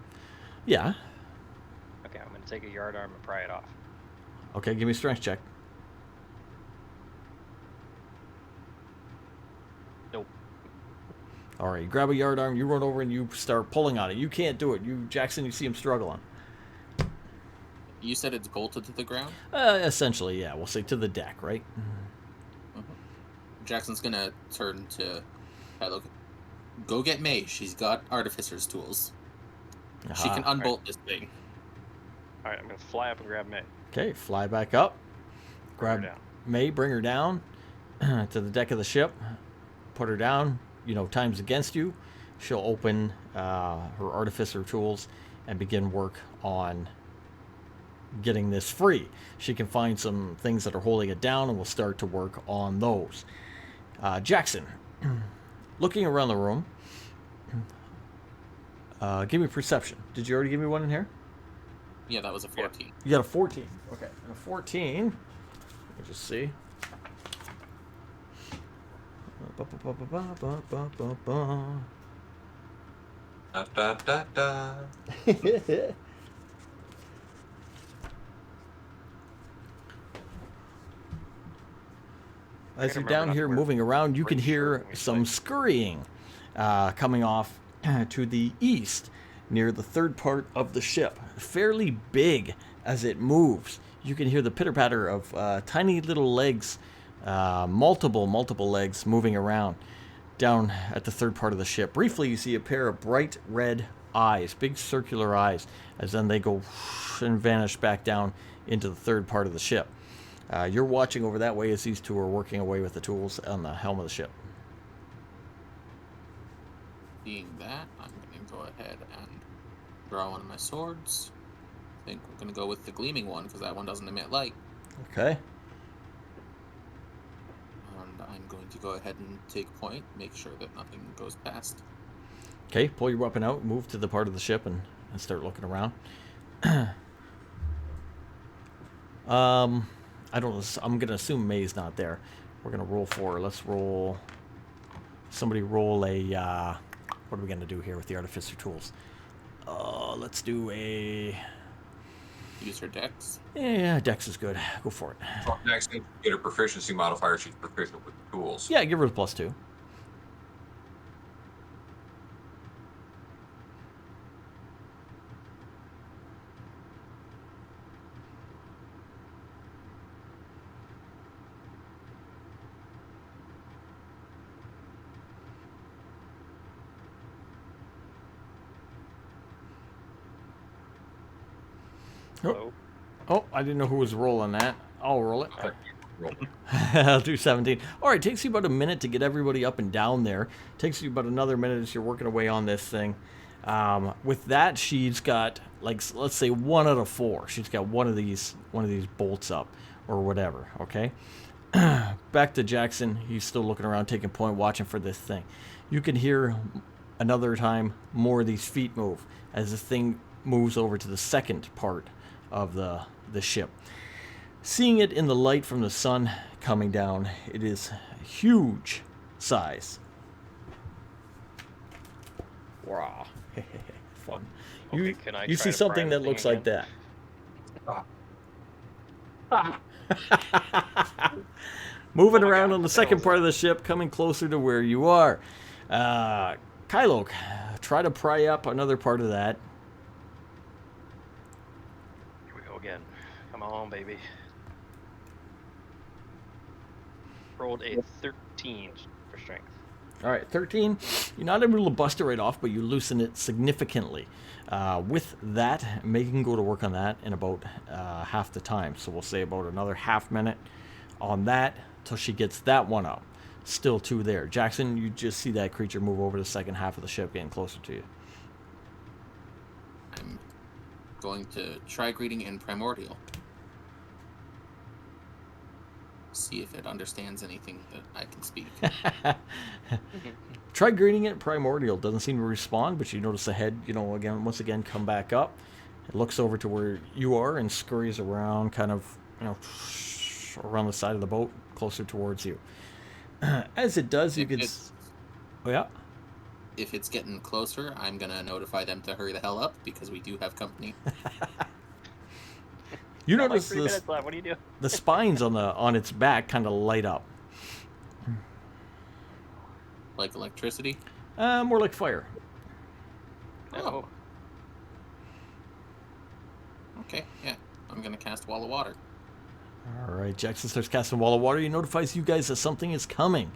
Speaker 1: Yeah.
Speaker 3: Okay, I'm going to take a yard arm and pry it off.
Speaker 1: Okay, give me a strength check.
Speaker 3: Nope.
Speaker 1: All right, you grab a yard arm, you run over and you start pulling on it. You can't do it. Jackson, you see him struggling.
Speaker 5: You said it's bolted to the ground?
Speaker 1: Essentially, yeah. We'll say to the deck, right?
Speaker 5: Jackson's gonna turn to Kylo. Go get May. She's got artificer's tools. She
Speaker 1: Aha.
Speaker 5: can unbolt this thing.
Speaker 3: All right, I'm going to fly up and grab May.
Speaker 1: Okay, fly back up.
Speaker 3: Bring her
Speaker 1: Grab
Speaker 3: down.
Speaker 1: May, bring her down to the deck of the ship. Put her down. You know, time's against you. She'll open her artificer tools and begin work on getting this free. She can find some things that are holding it down, and we'll start to work on those. Jackson, looking around the room, give me perception. Did you already give me one in here?
Speaker 5: Yeah, that was a 14.
Speaker 1: You got a 14. Okay, and a 14. Let me just see.
Speaker 2: Da, da, da, da.
Speaker 1: As
Speaker 3: I
Speaker 1: you're
Speaker 3: remember
Speaker 1: down
Speaker 3: not
Speaker 1: here
Speaker 3: where-
Speaker 1: moving around, you can
Speaker 3: pretty sure
Speaker 1: hear
Speaker 3: we
Speaker 1: some
Speaker 3: played.
Speaker 1: scurrying coming off to the east near the third part of the ship. Fairly big as it moves. You can hear the pitter-patter of tiny little legs, multiple legs moving around down at the third part of the ship. Briefly, you see a pair of bright red eyes, big circular eyes, as then they go and vanish back down into the third part of the ship. You're watching over that way as these two are working away with the tools on the helm of the ship.
Speaker 5: Being that, I'm going to go ahead and draw one of my swords. I think we're going to go with the gleaming one because that one doesn't emit light.
Speaker 1: Okay.
Speaker 5: And I'm going to go ahead and take point, make sure that nothing goes past.
Speaker 1: Okay, pull your weapon out, move to the part of the ship, and start looking around. I don't know. I'm going to assume May's not there. We're going to roll for. Let's roll. Somebody roll a. What are we going to do here with the artificer tools? Let's do a.
Speaker 5: Use her dex.
Speaker 1: Yeah, Dex is good. Go for it.
Speaker 2: Well, next thing, get her proficiency modifier. She's proficient with the tools.
Speaker 1: Yeah, give her the +2.
Speaker 3: Hello.
Speaker 1: Oh, I didn't know who was rolling that. I'll roll it.
Speaker 2: Roll.
Speaker 1: I'll do 17. All right, takes you about a minute to get everybody up and down there. Takes you about another minute as you're working away on this thing. With that, she's got, like, let's say 1 out of 4. She's got one of these bolts up or whatever. Okay. Back to Jackson. He's still looking around, taking point, watching for this thing. You can hear another time more of these feet move as the thing moves over to the second part of the ship. Seeing it in the light from the sun coming down, it is huge size. Wow. Fun.
Speaker 3: Okay,
Speaker 1: You,
Speaker 3: can I
Speaker 1: you
Speaker 3: try
Speaker 1: see
Speaker 3: to
Speaker 1: something
Speaker 3: pry
Speaker 1: that
Speaker 3: the
Speaker 1: looks
Speaker 3: thing
Speaker 1: like that. Moving
Speaker 3: Oh my
Speaker 1: around
Speaker 3: God,
Speaker 1: on the
Speaker 3: what the hell
Speaker 1: second
Speaker 3: is
Speaker 1: part of the ship, coming closer to where you are. Kylok, try to pry up another part of that.
Speaker 3: Here we go again. Come on, baby. Rolled a 13 for strength.
Speaker 1: All right, 13. You're not able to bust it right off, but you loosen it significantly. With that, May can go to work on that in about half the time. So we'll say about another half minute on that till she gets that one up. Still 2 there. Jackson, you just see that creature move over the second half of the ship, getting closer to you.
Speaker 5: I'm going to try greeting in Primordial. See if it understands anything that I can speak.
Speaker 1: Try greeting it Primordial. Doesn't seem to respond, but you notice the head, once again come back up. It looks over to where you are and scurries around, kind of, around the side of the boat, closer towards you. As it does, you
Speaker 5: If
Speaker 1: can.
Speaker 5: it's-
Speaker 1: Oh yeah.
Speaker 5: If it's getting closer, I'm going to notify them to hurry the hell up because we do have company.
Speaker 1: You
Speaker 3: Got like
Speaker 1: notice
Speaker 3: 3
Speaker 1: this,
Speaker 3: minutes left. What do you do?
Speaker 1: the spines on its back kind of light up.
Speaker 5: Like electricity.
Speaker 1: More like fire.
Speaker 3: Oh,
Speaker 5: Okay, yeah. I'm going to cast Wall of Water.
Speaker 1: All right, Jackson starts casting a wall of water. He notifies you guys that something is coming.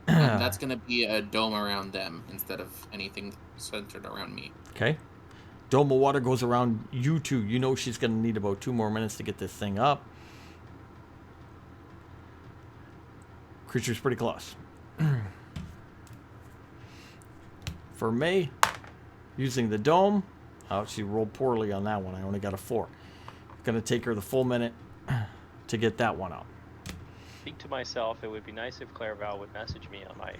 Speaker 5: And that's going to be a dome around them instead of anything centered around me.
Speaker 1: Okay. Dome of water goes around you two. You know she's going to need about 2 more minutes to get this thing up. Creature's pretty close. For May, using the dome. Oh, she rolled poorly on that one. I only got a 4. Gonna take her the full minute to get that one up.
Speaker 3: Speak to myself. It would be nice if Clairval would message me on my.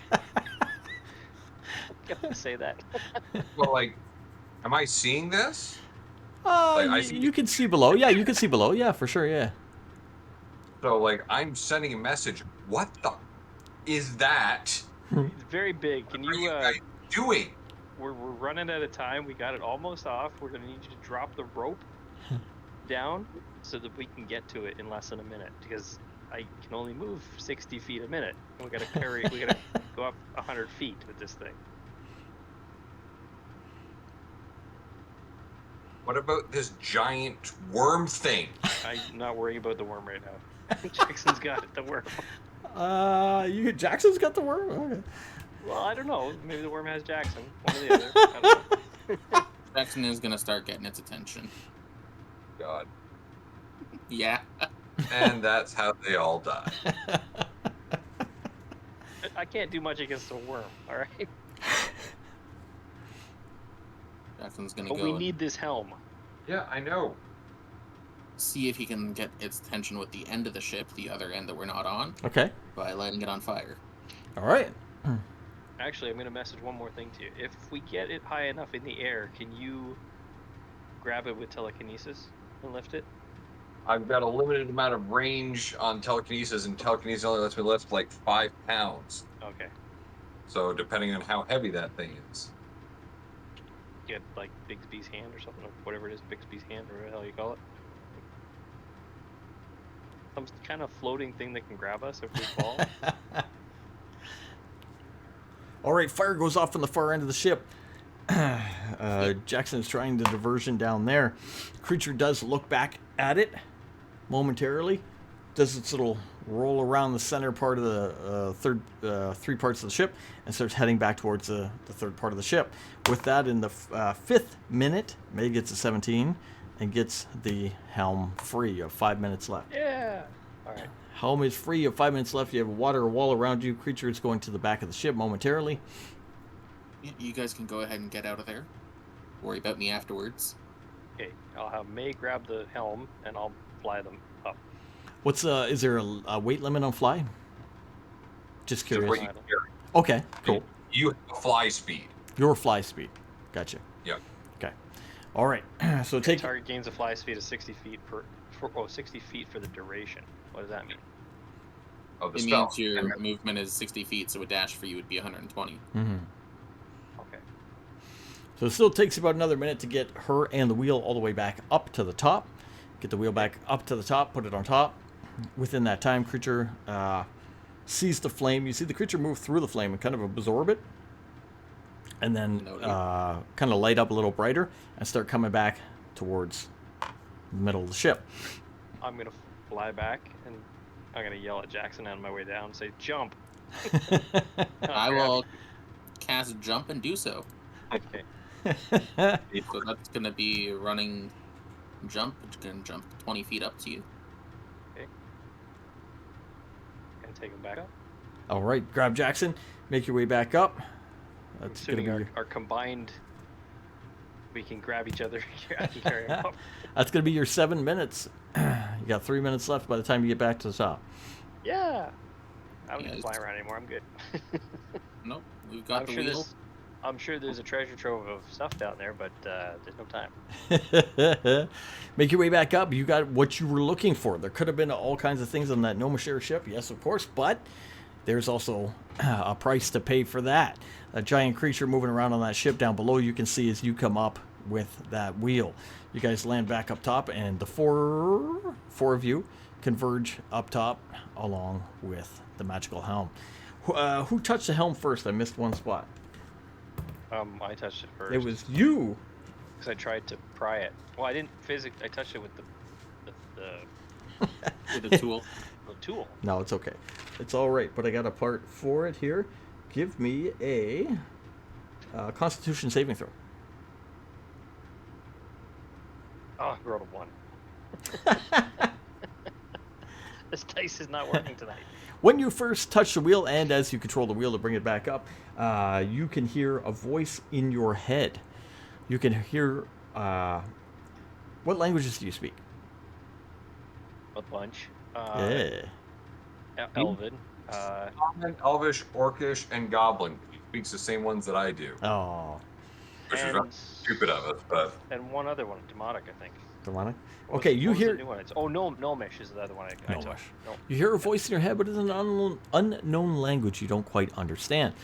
Speaker 3: Can I say that?
Speaker 2: Well, like, am I seeing this?
Speaker 1: You can see below. Yeah, you can see below. Yeah, for sure. Yeah.
Speaker 2: So, like, I'm sending a message. What the is that?
Speaker 3: It's very big. Can
Speaker 2: What are
Speaker 3: you?
Speaker 2: you guys doing?
Speaker 3: We're running out of time. We got it almost off. We're gonna need you to drop the rope down so that we can get to it in less than a minute because I can only move 60 feet a minute. And we gotta carry. We gotta go up 100 feet with this thing.
Speaker 2: What about this giant worm thing?
Speaker 3: I'm not worrying about the worm right now. Jackson's got it. The worm.
Speaker 1: Jackson's got the worm. Okay.
Speaker 3: Well, I don't know. Maybe the worm has Jackson. One or the other. I don't know.
Speaker 5: Jackson is gonna start getting its attention.
Speaker 2: God.
Speaker 5: Yeah.
Speaker 2: And that's how they all die.
Speaker 3: I can't do much against a worm. All right.
Speaker 5: Jackson's gonna
Speaker 3: But
Speaker 5: go
Speaker 3: we
Speaker 5: and
Speaker 3: need this helm.
Speaker 2: Yeah, I know.
Speaker 5: see if he can get its attention with the end of the ship, the other end that we're not on,
Speaker 1: Okay.
Speaker 5: by lighting it on fire.
Speaker 1: All right.
Speaker 3: Actually, I'm going to message one more thing to you. If we get it high enough in the air, can you grab it with telekinesis and lift it?
Speaker 2: I've got a limited amount of range on telekinesis, and telekinesis only lets me lift like 5 pounds.
Speaker 3: Okay.
Speaker 2: So depending on how heavy that thing is.
Speaker 3: Get like Bixby's hand or something, or whatever it is, Bixby's hand, or whatever the hell you call it. Some kind of floating thing that can grab us if we fall.
Speaker 1: All right, fire goes off on the far end of the ship. Jackson is trying the diversion down there. Creature does look back at it momentarily. Does its little roll around the center part of the three parts of the ship and starts heading back towards the third part of the ship. With that, in the fifth minute, May gets a 17 and gets the helm free of 5 minutes left.
Speaker 3: Yeah. All right.
Speaker 1: Helm is free of 5 minutes left. You have a water wall around you. Creature is going to the back of the ship momentarily.
Speaker 5: You guys can go ahead and get out of there. Worry about me afterwards.
Speaker 3: Okay. I'll have May grab the helm and I'll fly them up.
Speaker 1: What's is there a weight limit on fly? Just
Speaker 2: So
Speaker 1: curious.
Speaker 2: what you carry.
Speaker 1: Okay, cool.
Speaker 2: You have fly speed.
Speaker 1: Your fly speed. Gotcha.
Speaker 2: Yep.
Speaker 1: Okay. All right. So take.
Speaker 3: Target gains a fly speed of 60 feet 60 feet for the duration. What does that mean?
Speaker 2: Of the
Speaker 5: It
Speaker 2: spell.
Speaker 5: means your movement is 60 feet, so a dash for you would be 120.
Speaker 1: Mhm.
Speaker 3: Okay.
Speaker 1: So it still takes about another minute to get her and the wheel all the way back up to the top. Get the wheel back up to the top. Put it on top. Within that time, creature sees the flame. You see the creature move through the flame and kind of absorb it, and then
Speaker 5: Noted.
Speaker 1: kind of light up a little brighter and start coming back towards the middle of the ship.
Speaker 3: I'm gonna fly back and I'm gonna yell at Jackson on my way down and say, "Jump!"
Speaker 5: I will cast jump and do so.
Speaker 3: Okay.
Speaker 5: So that's going to be running jump. It's going to jump 20 feet up to you.
Speaker 3: And take him back up.
Speaker 1: All right, grab Jackson. Make your way back up.
Speaker 3: I'm
Speaker 1: That's gonna
Speaker 3: assuming
Speaker 1: be
Speaker 3: our combined, we can grab each other and carry him up.
Speaker 1: that's gonna be your 7 minutes. You got 3 minutes left by the time you get back to the top.
Speaker 3: Yeah. I don't need to
Speaker 5: Yes.
Speaker 3: fly around anymore. I'm good.
Speaker 5: Nope, we've got
Speaker 3: I'm
Speaker 5: the
Speaker 3: sure
Speaker 5: wheel.
Speaker 3: I'm sure there's a treasure trove of stuff down there, but there's no time.
Speaker 1: Make your way back up. You got what you were looking for. There could have been all kinds of things on that Nomashare ship, yes, of course, but there's also a price to pay for that. A giant creature moving around on that ship down below you can see as you come up with that wheel. You guys land back up top, and the four of you converge up top along with the magical helm. Who touched the helm first? I missed one spot.
Speaker 3: I touched it first.
Speaker 1: It was you.
Speaker 3: because I tried to pry it. Well, I didn't physically. I touched it with the
Speaker 5: With a tool.
Speaker 3: tool.
Speaker 1: No, it's okay. It's all right, but I got a part for it here. Give me a Constitution saving throw.
Speaker 3: Oh, I rolled a 1. This dice is not working tonight.
Speaker 1: When you first touch the wheel, and as you control the wheel to bring it back up, you can hear a voice in your head. You can hear. What languages do you speak?
Speaker 3: A bunch.
Speaker 1: Yeah.
Speaker 3: Elven.
Speaker 2: Common, Elvish, Orcish, and Goblin. He speaks the same ones that I do,
Speaker 1: Oh,
Speaker 2: which is not stupid of us, but
Speaker 3: And one other one, Demotic, I think.
Speaker 1: demonic.
Speaker 3: What was-
Speaker 1: Okay, you
Speaker 3: what was the
Speaker 1: hear.
Speaker 3: new one? It's, Gnomish is the other one I took.
Speaker 1: Gnomish.
Speaker 3: No.
Speaker 1: You hear a voice in your head, but it's an unknown language you don't quite understand.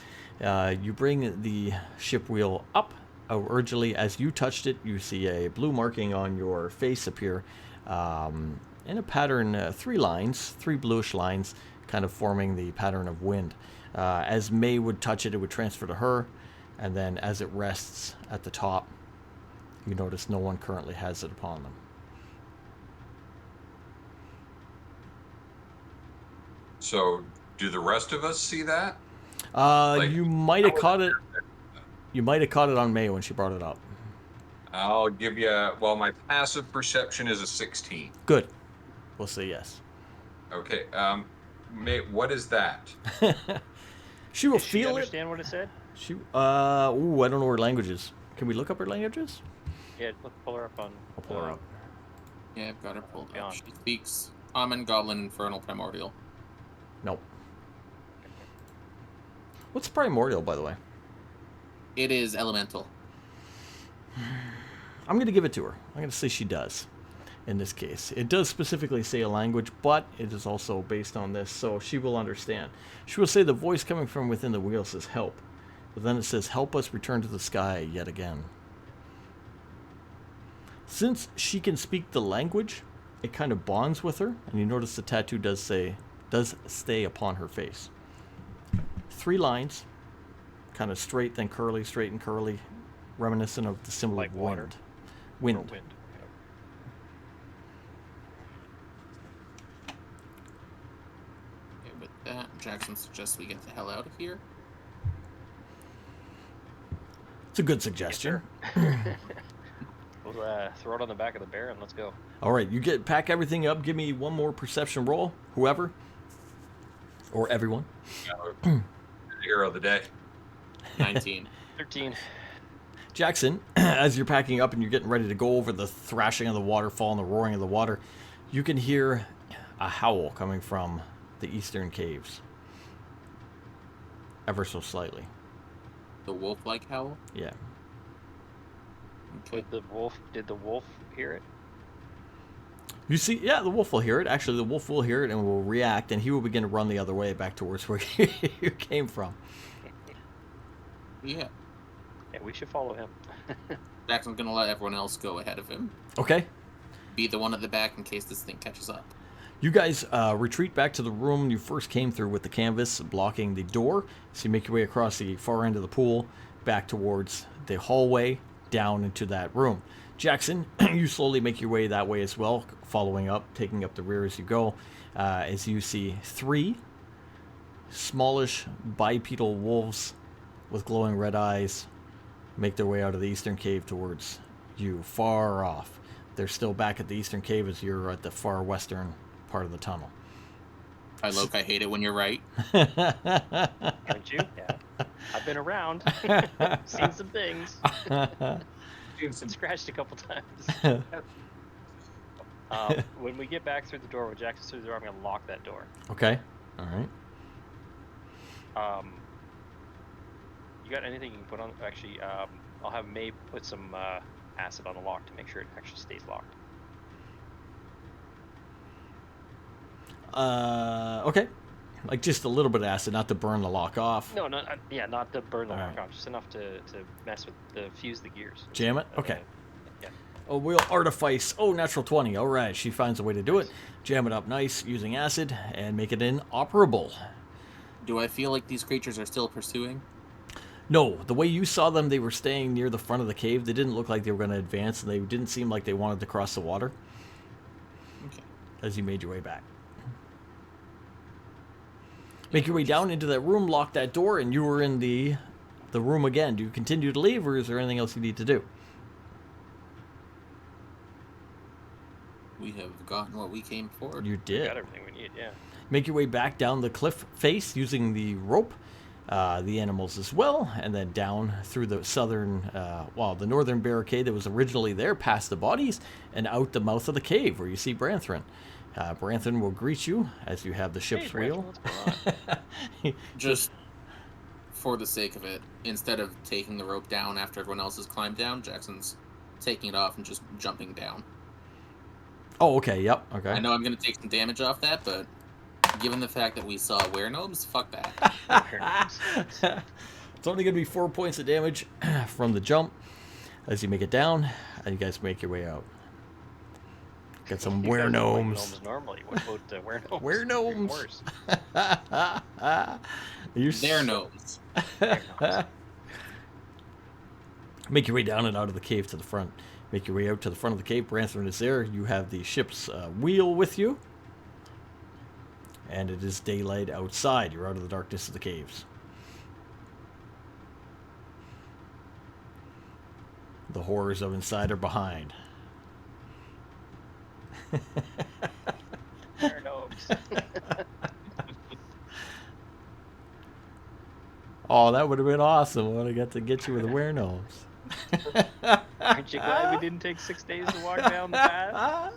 Speaker 1: You bring the ship wheel up. Originally, as you touched it, you see a blue marking on your face appear in a pattern, 3 lines, 3 bluish lines, kind of forming the pattern of wind. As May would touch it, it would transfer to her, and then as it rests at the top, you notice no one currently has it upon them.
Speaker 2: so do the rest of us see that?
Speaker 1: You might have caught it. You might have caught it on May when she brought it up.
Speaker 2: I'll give you. Well, my passive perception is a 16.
Speaker 1: Good. We'll say yes.
Speaker 2: Okay. What is that?
Speaker 1: She will
Speaker 3: Did she
Speaker 1: feel it.
Speaker 3: understand what it said?
Speaker 1: She. I don't know her languages. Can we look up her languages?
Speaker 3: Yeah, pull her up on.
Speaker 1: I'll pull her up.
Speaker 5: Yeah, I've got her pulled up.
Speaker 3: Beyond.
Speaker 5: She speaks Common, Goblin, Infernal, Primordial.
Speaker 1: Nope. What's primordial, by the way?
Speaker 5: It is Elemental.
Speaker 1: I'm going to give it to her. I'm going to say she does. In this case, it does specifically say a language, but it is also based on this, so she will understand. She will say the voice coming from within the wheel says help, but then it says help us return to the sky yet again. Since she can speak the language, it kind of bonds with her, and you notice the tattoo does stay upon her face. 3 lines, kind of straight then curly, straight and curly, reminiscent of the symbol
Speaker 3: Like
Speaker 1: of
Speaker 3: water?
Speaker 1: wind.
Speaker 3: Or
Speaker 1: Wind.
Speaker 3: wind.
Speaker 5: Okay, with that, Jackson suggests we get the hell out of here.
Speaker 1: It's a good suggestion.
Speaker 3: We'll throw it on the back of the bear and let's go.
Speaker 1: All right, you pack everything up. Give me one more perception roll, whoever, or everyone.
Speaker 2: Hero of the day.
Speaker 5: 19.
Speaker 3: 13.
Speaker 1: Jackson, as you're packing up and you're getting ready to go over the thrashing of the waterfall and the roaring of the water, you can hear a howl coming from the eastern caves. Ever so slightly.
Speaker 5: The wolf-like howl.
Speaker 1: Yeah.
Speaker 5: Okay.
Speaker 3: Did the wolf hear it?
Speaker 1: You see, yeah, the wolf will hear it. Actually, the wolf will hear it and will react, and he will begin to run the other way back towards where you came from.
Speaker 5: Yeah.
Speaker 3: Yeah, we should follow him.
Speaker 5: Jackson's gonna let everyone else go ahead of him.
Speaker 1: Okay.
Speaker 5: Be the one at the back in case this thing catches up.
Speaker 1: You guys retreat back to the room you first came through with the canvas blocking the door. So you make your way across the far end of the pool, back towards the hallway, down into that room. Jackson, you slowly make your way that way as well, following up, taking up the rear as you go, as you see 3 smallish bipedal wolves with glowing red eyes make their way out of the eastern cave towards you, far off. They're still back at the eastern cave as you're at the far western part of the tunnel.
Speaker 5: I hate it when you're right.
Speaker 3: Don't you? Yeah. I've been around. Seen some things. Been scratched a couple times. When we get back through the door, when Jackson's through the door, I'm going to lock that door.
Speaker 1: Okay. All right.
Speaker 3: You got anything you can put on? Actually, I'll have May put some acid on the lock to make sure it actually stays locked.
Speaker 1: Okay. Like just a little bit of acid, not to burn the lock off.
Speaker 3: No, not to burn the lock
Speaker 1: Alright.
Speaker 3: off, just enough to mess with fuse the gears.
Speaker 1: Jam it? Okay.
Speaker 3: Yeah.
Speaker 1: Oh, we'll artifice. Oh, natural 20. All right. She finds a way to do it. Jam it up nice using acid and make it inoperable.
Speaker 5: Do I feel like these creatures are still pursuing?
Speaker 1: No, the way you saw them, they were staying near the front of the cave. They didn't look like they were going to advance, and they didn't seem like they wanted to cross the water
Speaker 5: Okay.
Speaker 1: as you made your way back. Make your way down into that room, lock that door, and you were in the room again. Do you continue to leave, or is there anything else you need to do?
Speaker 5: gotten what we came for.
Speaker 1: You
Speaker 3: We
Speaker 1: did.
Speaker 3: got everything we need. Yeah.
Speaker 1: Make your way back down the cliff face using the rope, the animals as well, and then down through the the northern barricade that was originally there, past the bodies, and out the mouth of the cave where you see Branthrin. Branthrin will greet you as you have the ship's
Speaker 3: Hey,
Speaker 1: wheel.
Speaker 3: Branson, what's going on?
Speaker 5: Just for the sake of it, instead of taking the rope down after everyone else has climbed down, Jackson's taking it off and just jumping down.
Speaker 1: Oh, okay, yep, okay.
Speaker 5: I know I'm going to take some damage off that, but given the fact that we saw were-gnomes, fuck that.
Speaker 1: It's only going to be 4 points of damage from the jump as you make it down, and you guys make your way out. Got some
Speaker 3: You guys avoid
Speaker 1: were-gnomes.
Speaker 3: gnomes normally. What about were-gnomes?
Speaker 1: Were-gnomes.
Speaker 3: Even worse.
Speaker 5: They're gnomes.
Speaker 1: Make your way down and out of the cave to the front. Make your way out to the front of the cave. Branthrin is there. You have the ship's wheel with you. And it is daylight outside. You're out of the darkness of the caves. The horrors of inside are behind.
Speaker 3: Were-gnomes.
Speaker 1: Oh, that would have been awesome. I would have got to get you with the were-gnomes.
Speaker 3: Aren't you glad we didn't take 6 days to walk down the path?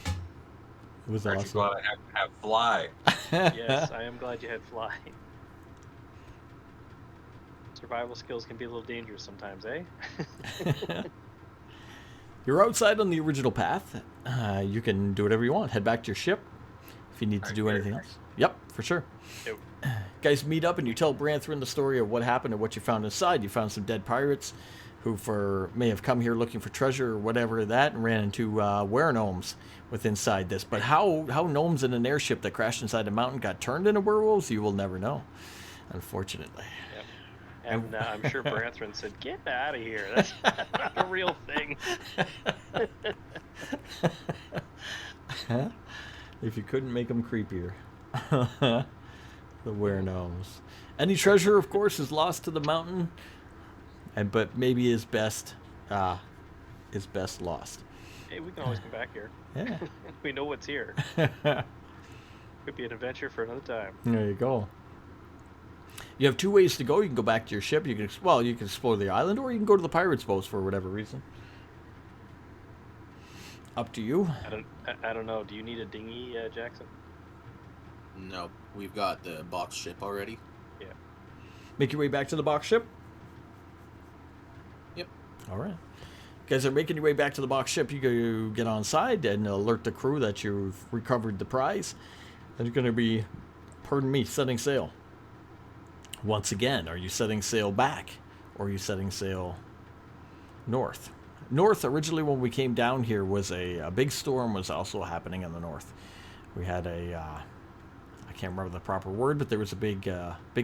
Speaker 1: It was
Speaker 2: Aren't you
Speaker 1: awesome.
Speaker 2: glad I have fly?
Speaker 3: Yes, I am glad you had fly. Survival skills can be a little dangerous sometimes, eh?
Speaker 1: You're outside on the original path. You can do whatever you want. Head back to your ship if you need to do anything else. Yep, for sure.
Speaker 3: Nope.
Speaker 1: Guys meet up and you tell Branthrin the story of what happened and what you found inside. You found some dead pirates who may have come here looking for treasure or whatever that and ran into were-gnomes with inside this. But how gnomes in an airship that crashed inside a mountain got turned into werewolves, you will never know, unfortunately.
Speaker 3: Yep. And I'm sure Branthrin said, "Get out of here. That's not a real thing."
Speaker 1: If you couldn't make them creepier. The were-gnomes. Any treasure, of course, is lost to the mountain, but maybe is best lost.
Speaker 3: Hey, we can always come back here.
Speaker 1: Yeah.
Speaker 3: We know what's here. Could be an adventure for another time.
Speaker 1: There you go. You have 2 ways to go. You can go back to your ship. You can explore the island, or you can go to the pirates' boats for whatever reason. Up to you.
Speaker 3: I don't know. Do you need a dinghy, Jackson?
Speaker 5: No, we've got the box ship already.
Speaker 3: Yeah.
Speaker 1: Make your way back to the box ship.
Speaker 5: Yep.
Speaker 1: All right. You guys are making your way back to the box ship. You go get on side and alert the crew that you've recovered the prize. And you're going to be, pardon me, setting sail. Once again, are you setting sail back or are you setting sail north? North, originally when we came down here, was a big storm was also happening in the north. We had I can't remember the proper word, but there was a big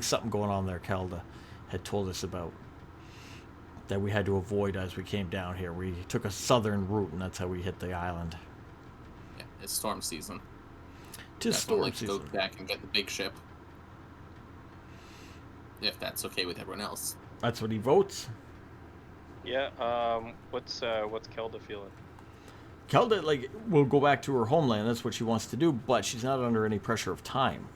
Speaker 1: something going on there Kelda had told us about that we had to avoid as we came down here. We took a southern route, and that's how we hit the island.
Speaker 5: Yeah, it's storm season.
Speaker 1: Tis
Speaker 5: Jackson
Speaker 1: storm
Speaker 5: would like to
Speaker 1: season.
Speaker 5: go back and get the big ship. If that's okay with everyone else.
Speaker 1: That's what he votes.
Speaker 3: Yeah. What's Kelda feeling?
Speaker 1: Kelda, will go back to her homeland. That's what she wants to do, but she's not under any pressure of time.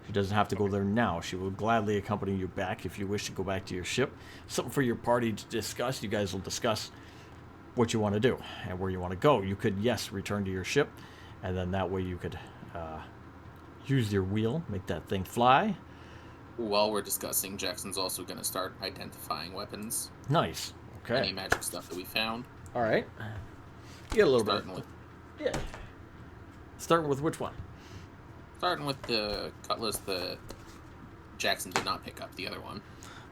Speaker 1: She doesn't have to go there now. She will gladly accompany you back if you wish to go back to your ship. Something for your party to discuss. You guys will discuss what you want to do and where you want to go. You could, yes, return to your ship, and then that way you could use your wheel, make that thing fly.
Speaker 5: While we're discussing, Jackson's also going to start identifying weapons.
Speaker 1: Nice.
Speaker 5: Any
Speaker 1: Okay.
Speaker 5: magic stuff that we found.
Speaker 1: All right. You get a little
Speaker 5: Starting
Speaker 1: bit.
Speaker 5: with,
Speaker 1: Yeah. Starting with which one?
Speaker 5: starting with the cutlass that Jackson did not pick up, the other one.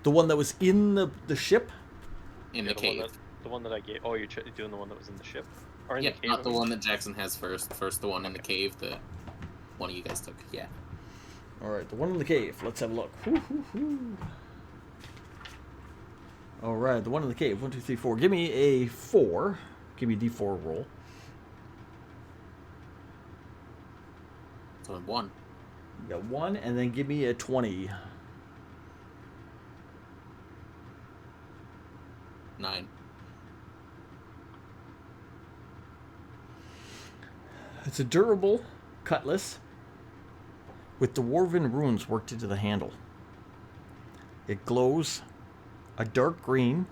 Speaker 1: The one that was in the ship?
Speaker 5: In
Speaker 3: Yeah,
Speaker 5: the cave.
Speaker 3: The one that I gave. Oh, you're doing the one that was in the ship, or in
Speaker 5: Yeah,
Speaker 3: the cave?
Speaker 5: not the one that Jackson has first. First, the one in the cave that one of you guys took. Yeah.
Speaker 1: All right, the one in the cave. Let's have a look. Woo. All right, the one in the cave. 1, 2, 3, 4. Give me a 4. Give me a D4 roll.
Speaker 5: So 1.
Speaker 1: You got 1, and then give me a 20.
Speaker 5: 9.
Speaker 1: It's a durable cutlass with dwarven runes worked into the handle. It glows a dark green.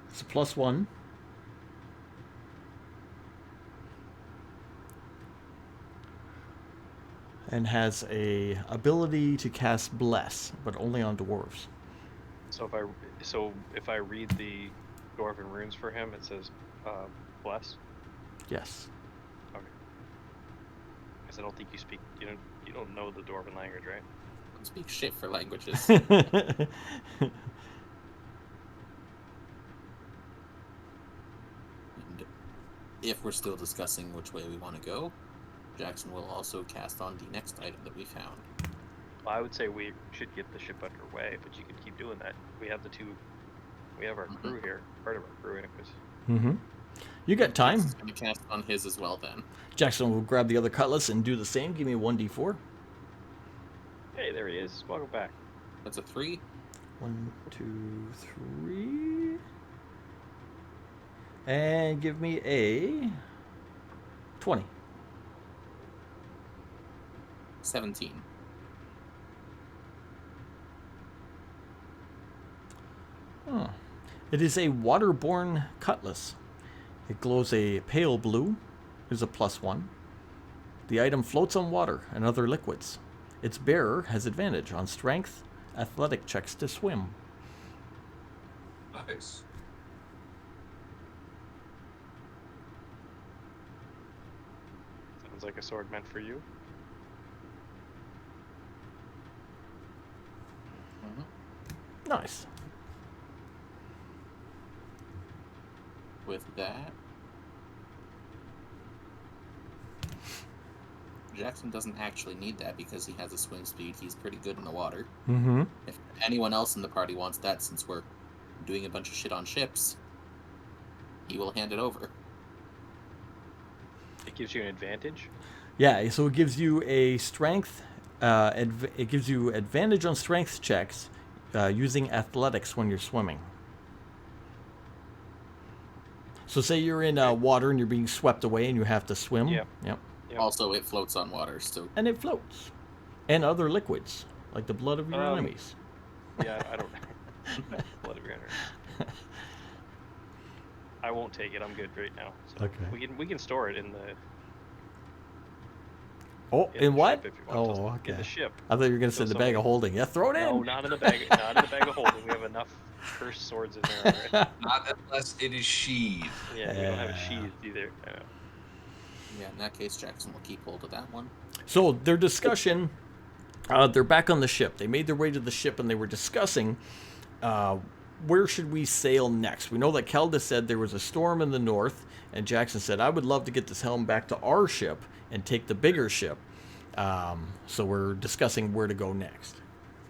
Speaker 1: It's a +1. And has a ability to cast Bless, but only on dwarves.
Speaker 3: So if I read the Dwarven runes for him, it says bless.
Speaker 1: Yes.
Speaker 3: Okay. Because I don't think you don't know the Dwarven language, right?
Speaker 5: Don't speak shit for languages. And if we're still discussing which way we want to go, Jackson will also cast on the next item that we found.
Speaker 3: Well, I would say we should get the ship underway, but you can keep doing that. We have our crew here, part of our crew, anyways.
Speaker 1: Mm-hmm. You got time.
Speaker 5: He's going to cast on his as well then.
Speaker 1: Jackson will grab the other cutlass and do the same. Give me a 1d4.
Speaker 3: Hey, there he is. Welcome back.
Speaker 5: That's a 3.
Speaker 1: 1, 2, 3. And give me a 20.
Speaker 5: 17.
Speaker 1: Oh. It is a waterborne cutlass. It glows a pale blue. Is a +1. The item floats on water and other liquids. Its bearer has advantage on strength, athletic checks to swim.
Speaker 2: Nice.
Speaker 3: Sounds like a sword meant for you.
Speaker 1: Nice.
Speaker 5: With that, Jackson doesn't actually need that because he has a swim speed. He's pretty good in the water.
Speaker 1: Mm-hmm.
Speaker 5: If anyone else in the party wants that, since we're doing a bunch of shit on ships, he will hand it over.
Speaker 3: It gives you an advantage.
Speaker 1: Yeah, so it gives you a strength. It gives you advantage on strength checks using athletics when you're swimming. So say you're in water and you're being swept away and you have to swim.
Speaker 3: Yep.
Speaker 1: Yep.
Speaker 3: Yep.
Speaker 5: Also, it floats on water, so
Speaker 1: And it floats. And other liquids, like the blood of your enemies.
Speaker 3: Yeah, I don't. Blood of your enemies. I won't take it. I'm good right now. So
Speaker 1: Okay.
Speaker 3: We can store it in the.
Speaker 1: Oh,
Speaker 3: in
Speaker 1: in
Speaker 3: the
Speaker 1: what?
Speaker 3: ship if you want.
Speaker 1: Oh,
Speaker 3: In
Speaker 1: okay.
Speaker 3: the ship.
Speaker 1: I thought you were going to
Speaker 3: So
Speaker 1: say the bag of
Speaker 3: somebody-
Speaker 1: holding. Yeah, throw it in.
Speaker 3: No, not in the bag. Not in the bag of holding. We have enough cursed swords in there already.
Speaker 2: Not unless it is sheathed.
Speaker 3: Yeah, we don't have it
Speaker 1: Yeah.
Speaker 3: sheathed either. I know.
Speaker 5: yeah, in that case, Jackson will keep hold of that one.
Speaker 1: So their discussion, they're back on the ship. They made their way to the ship and they were discussing where should we sail next. We know that Kelda said there was a storm in the north, and Jackson said, I would love to get this helm back to our ship and take the bigger ship. So we're discussing where to go next.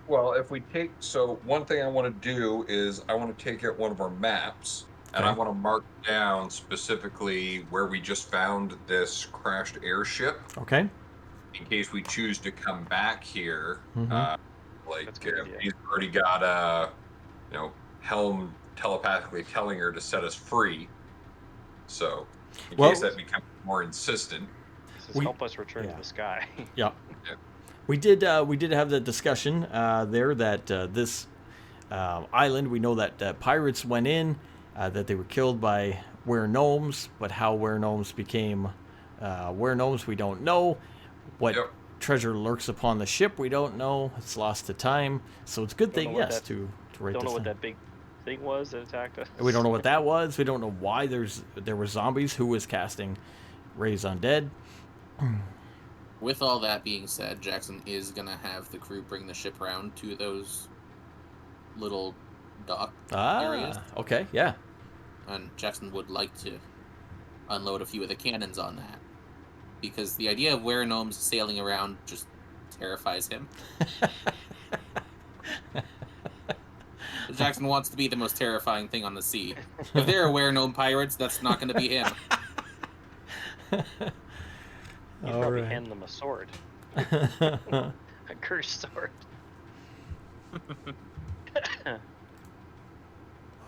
Speaker 2: Well, if we take, so one thing I want to do is I want to take out one of our maps and I
Speaker 1: Okay.
Speaker 2: want to mark down specifically where we just found this crashed airship
Speaker 1: Okay?
Speaker 2: in case we choose to come back here.
Speaker 1: Mhm.
Speaker 2: Like
Speaker 3: That's a good idea.
Speaker 2: he's already got Helm telepathically telling her to set us free. So in
Speaker 1: Well-
Speaker 2: case that becomes more insistent.
Speaker 3: This is
Speaker 1: We-
Speaker 3: help us return
Speaker 1: yeah.
Speaker 3: to the sky.
Speaker 1: Yeah. We did have the discussion there that this island, we know that pirates went in, that they were killed by were-gnomes, but how were-gnomes became were-gnomes, we don't know. What
Speaker 2: Yep.
Speaker 1: treasure lurks upon the ship, we don't know. It's lost to time. So it's a good
Speaker 3: Don't
Speaker 1: thing,
Speaker 3: know what
Speaker 1: yes,
Speaker 3: that-
Speaker 1: to write
Speaker 3: Don't
Speaker 1: this
Speaker 3: know what
Speaker 1: down.
Speaker 3: that big thing was that attacked us.
Speaker 1: We don't know what that was. We don't know why there were zombies. Who was casting Raise Undead.
Speaker 5: With all that being said, Jackson is going to have the crew bring the ship around to those little dock areas.
Speaker 1: Okay, yeah.
Speaker 5: And Jackson would like to unload a few of the cannons on that. Because the idea of were-gnomes sailing around just terrifies him. Jackson wants to be the most terrifying thing on the sea. If there are were-gnome pirates, that's not going to be him.
Speaker 3: You'd
Speaker 1: All
Speaker 3: probably
Speaker 1: right.
Speaker 3: hand them a sword. A cursed sword.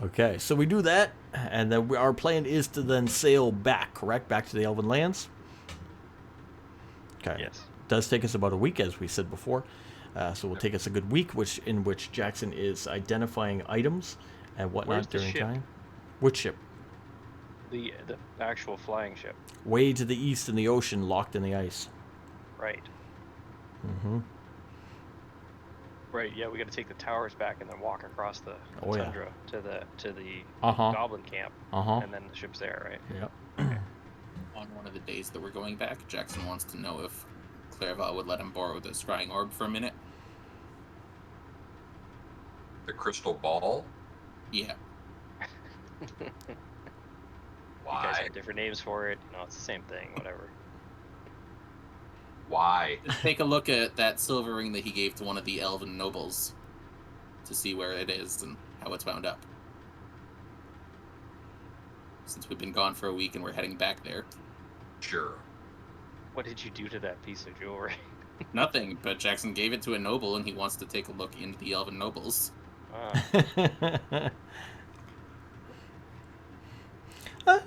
Speaker 1: Okay, so we do that, and then our plan is to then sail back, correct? Back to the Elven lands? Okay.
Speaker 3: Yes.
Speaker 1: Does take us about a week, as we said before. So we'll take us a good week, in which Jackson is identifying items and whatnot
Speaker 3: Where's the
Speaker 1: during
Speaker 3: ship?
Speaker 1: time. Which ship?
Speaker 3: The actual flying ship.
Speaker 1: Way to the east in the ocean, locked in the ice.
Speaker 3: Right.
Speaker 1: Mm-hmm.
Speaker 3: Right. Yeah, we got to take the towers back and then walk across the
Speaker 1: Oh, yeah.
Speaker 3: tundra to the
Speaker 1: Uh-huh.
Speaker 3: goblin camp,
Speaker 1: Uh-huh.
Speaker 3: and then the ship's there, right?
Speaker 1: Yep.
Speaker 5: On one of the days that we're going back, Jackson wants to know if Clairval would let him borrow the scrying orb for a minute.
Speaker 2: The crystal ball.
Speaker 5: Yeah.
Speaker 3: You guys
Speaker 2: Why?
Speaker 3: have different names for it. You know, it's the same thing. Whatever.
Speaker 2: Why?
Speaker 5: Just take a look at that silver ring that he gave to one of the elven nobles to see where it is and how it's wound up. Since we've been gone for a week and we're heading back there.
Speaker 2: Sure.
Speaker 3: What did you do to that piece of jewelry?
Speaker 5: Nothing, but Jackson gave it to a noble and he wants to take a look into the elven nobles.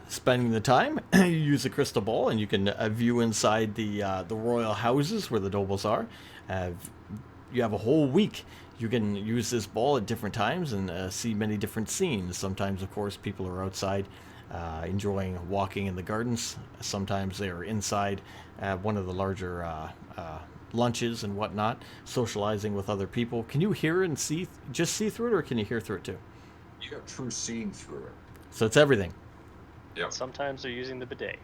Speaker 1: Spending the time, you use a crystal ball, and you can view inside the royal houses where the nobles are. You have a whole week. You can use this ball at different times and see many different scenes. Sometimes, of course, people are outside enjoying walking in the gardens. Sometimes they are inside one of the larger lunches and whatnot, socializing with other people. Can you hear and see through it, or can you hear through it too?
Speaker 2: You have true seeing through it.
Speaker 1: So it's everything.
Speaker 2: Yep.
Speaker 3: Sometimes they're using the bidet.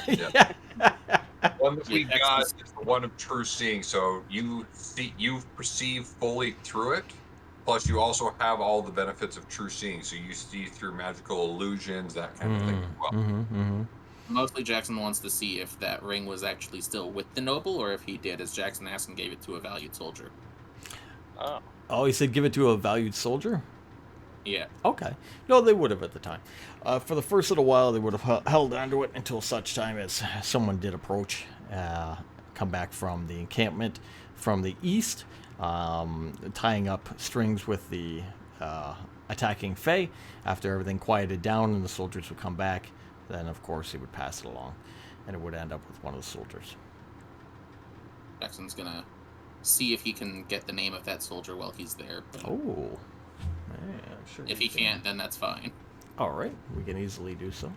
Speaker 1: Yeah.
Speaker 2: One that we
Speaker 5: Yeah,
Speaker 2: got
Speaker 5: Xmas.
Speaker 2: is the one of true seeing. So you perceive fully through it. Plus, you also have all the benefits of true seeing. So you see through magical illusions, that kind of thing as well.
Speaker 1: Mm-hmm.
Speaker 5: Mostly Jackson wants to see if that ring was actually still with the noble or if he did, as Jackson asked, and gave it to a valued soldier.
Speaker 3: Oh,
Speaker 1: Oh, he said give it to a valued soldier?
Speaker 5: Yeah.
Speaker 1: Okay. No, they would have at the time. For the first little while, they would have held onto it until such time as someone did approach, come back from the encampment from the east, tying up strings with the attacking Fae. After everything quieted down and the soldiers would come back, then of course he would pass it along, and it would end up with one of the soldiers.
Speaker 5: Jackson's gonna see if he can get the name of that soldier while he's there. But
Speaker 1: Oh. Yeah, sure.
Speaker 5: if
Speaker 1: we
Speaker 5: he can't, then that's fine.
Speaker 1: All right, we can easily do so.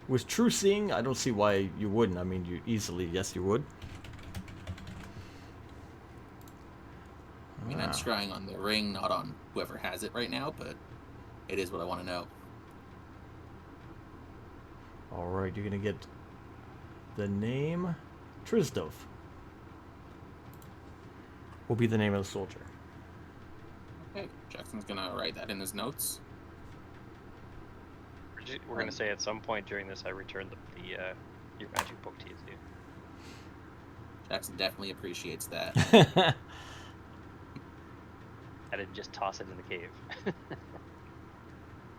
Speaker 1: With true seeing, I don't see why you wouldn't. I mean, yes, you would.
Speaker 5: I mean, I'm scrying on the ring, not on whoever has it right now, but it is what I want to know.
Speaker 1: All right, you're gonna get the name Trizdov. Will be the name of the soldier.
Speaker 5: Okay, Jackson's gonna write that in his notes.
Speaker 3: we're gonna say at some point during this, I returned your magic book to you, dude.
Speaker 5: Jackson definitely appreciates that.
Speaker 3: I didn't just toss it in the cave.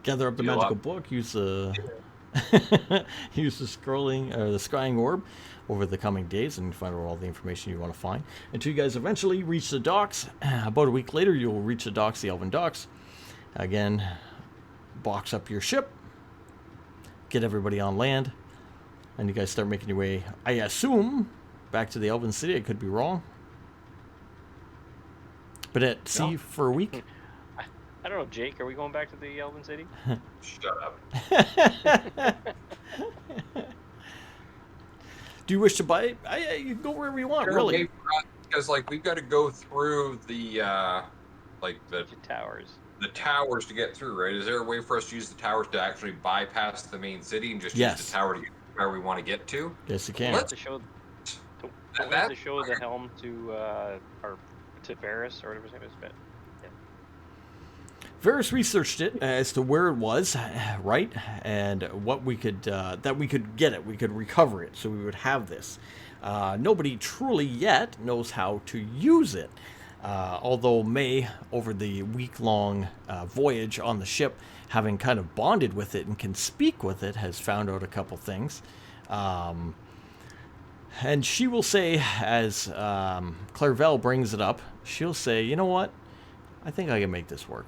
Speaker 1: Gather up the
Speaker 2: Feel
Speaker 1: magical
Speaker 2: up.
Speaker 1: book. Use the use the scrying orb over the coming days, and find out all the information you want to find. Until you guys eventually reach the docks. About a week later, you'll reach the docks, the Elven docks. Again, box up your ship, get everybody on land, and you guys start making your way, I assume, back to the Elven City. I could be wrong. But at sea for a week?
Speaker 3: I don't know, Jake. Are we going back to the Elven City?
Speaker 2: Shut up.
Speaker 1: Do you wish to buy it? You can go wherever you want, really.
Speaker 2: Because like we've got to go through the like the
Speaker 3: Towers.
Speaker 2: towers to get through, right? Is there a way for us to use the towers to actually bypass the main city and just
Speaker 1: Yes.
Speaker 2: use the tower to get where we want to get to?
Speaker 1: Yes, you
Speaker 3: We
Speaker 1: can.
Speaker 3: have to show.
Speaker 2: That-
Speaker 3: We have to show the helm to to Varys or whatever his name is. But
Speaker 1: Varys researched it as to where it was, right, and what we could that we could get it, we could recover it, so we would have this. Nobody truly yet knows how to use it, although May, over the week-long voyage on the ship, having kind of bonded with it and can speak with it, has found out a couple things. And she will say, as Clairval brings it up, she'll say, you know what? I think I can make this work.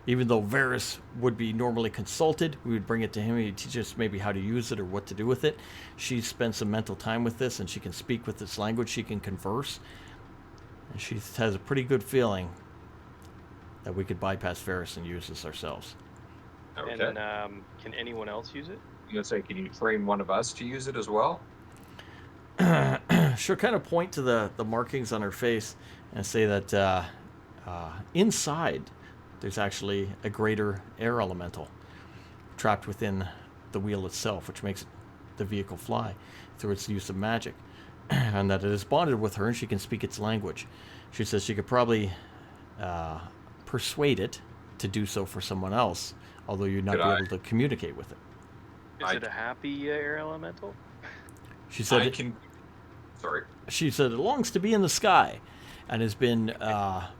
Speaker 1: Even though Varys would be normally consulted, we would bring it to him. He'd teach us maybe how to use it or what to do with it. She spent some mental time with this, and she can speak with this language. She can converse. And she has a pretty good feeling that we could bypass Varys and use this ourselves.
Speaker 2: Okay.
Speaker 3: And then, can anyone else use it?
Speaker 2: You gonna say, can you train one of us to use it as well?
Speaker 1: She'll kind of point to the markings on her face and say that inside there's actually a greater air elemental trapped within the wheel itself, which makes the vehicle fly through its use of magic, and that it is bonded with her and she can speak its language. She says she could probably persuade it to do so for someone else, although you'd not
Speaker 2: Could
Speaker 1: be
Speaker 2: I?
Speaker 1: able to communicate with it.
Speaker 3: Is it a happy air elemental?
Speaker 1: She said
Speaker 2: I can. Sorry.
Speaker 1: She said it longs to be in the sky and has been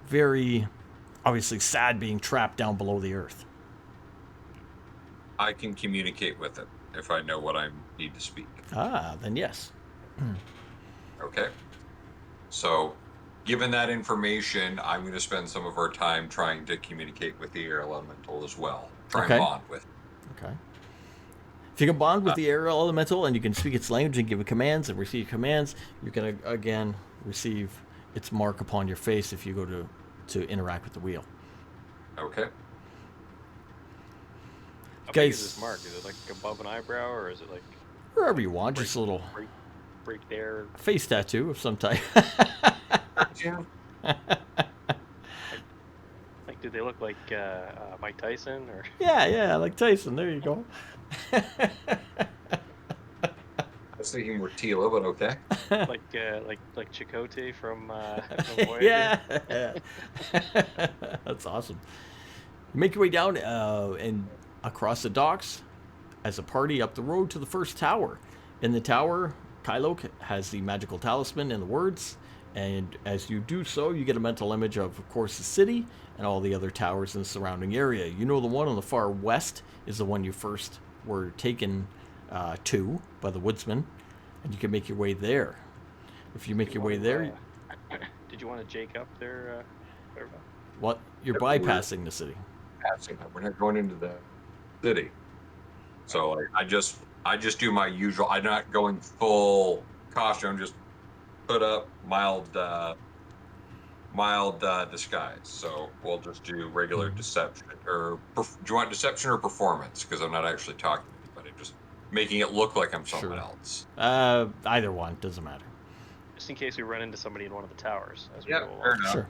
Speaker 1: very obviously sad being trapped down below the earth.
Speaker 2: I can communicate with it if I know what I need to speak.
Speaker 1: Then yes.
Speaker 2: Okay. So, given that information, I'm going to spend some of our time trying to communicate with the air elemental as well. Try
Speaker 1: Okay.
Speaker 2: and bond with it.
Speaker 1: Okay. If you can bond with the air elemental and you can speak its language and give it commands and receive commands, you can again receive its mark upon your face if you go to interact with the wheel.
Speaker 2: Okay.
Speaker 3: How big
Speaker 1: Guys-
Speaker 3: is this mark? Is it like above an eyebrow, or is it like
Speaker 1: Wherever you want, just a little
Speaker 3: break there?
Speaker 1: face tattoo of some type.
Speaker 2: Yeah.
Speaker 3: Like, do they look like Mike Tyson or?
Speaker 1: yeah, like Tyson. There you go.
Speaker 2: I was thinking more Tila, but okay.
Speaker 3: like Chakotay from Voyager?
Speaker 1: Yeah. That's awesome. You make your way down and across the docks as a party up the road to the first tower. In the tower, Kylo has the magical talisman and the words, and as you do so, you get a mental image of course, the city and all the other towers in the surrounding area. You know the one on the far west is the one you first were taken to by the woodsman, and you can make your way there. If you make your way there,
Speaker 3: Did you want to jake up there?
Speaker 1: what you're
Speaker 2: Yep, we're-
Speaker 1: bypassing the city.
Speaker 2: Passing. We're not going into the city. So like, I just do my usual. I'm not going full costume. Just put up mild disguise. So we'll just do regular deception. Or do you want deception or performance? Because I'm not actually talking to anybody. Just making it look like I'm someone
Speaker 1: Sure.
Speaker 2: else.
Speaker 1: Either one doesn't matter.
Speaker 3: Just in case we run into somebody in one of the towers as we
Speaker 2: Yeah,
Speaker 3: go along.
Speaker 2: fair enough.
Speaker 1: Sure.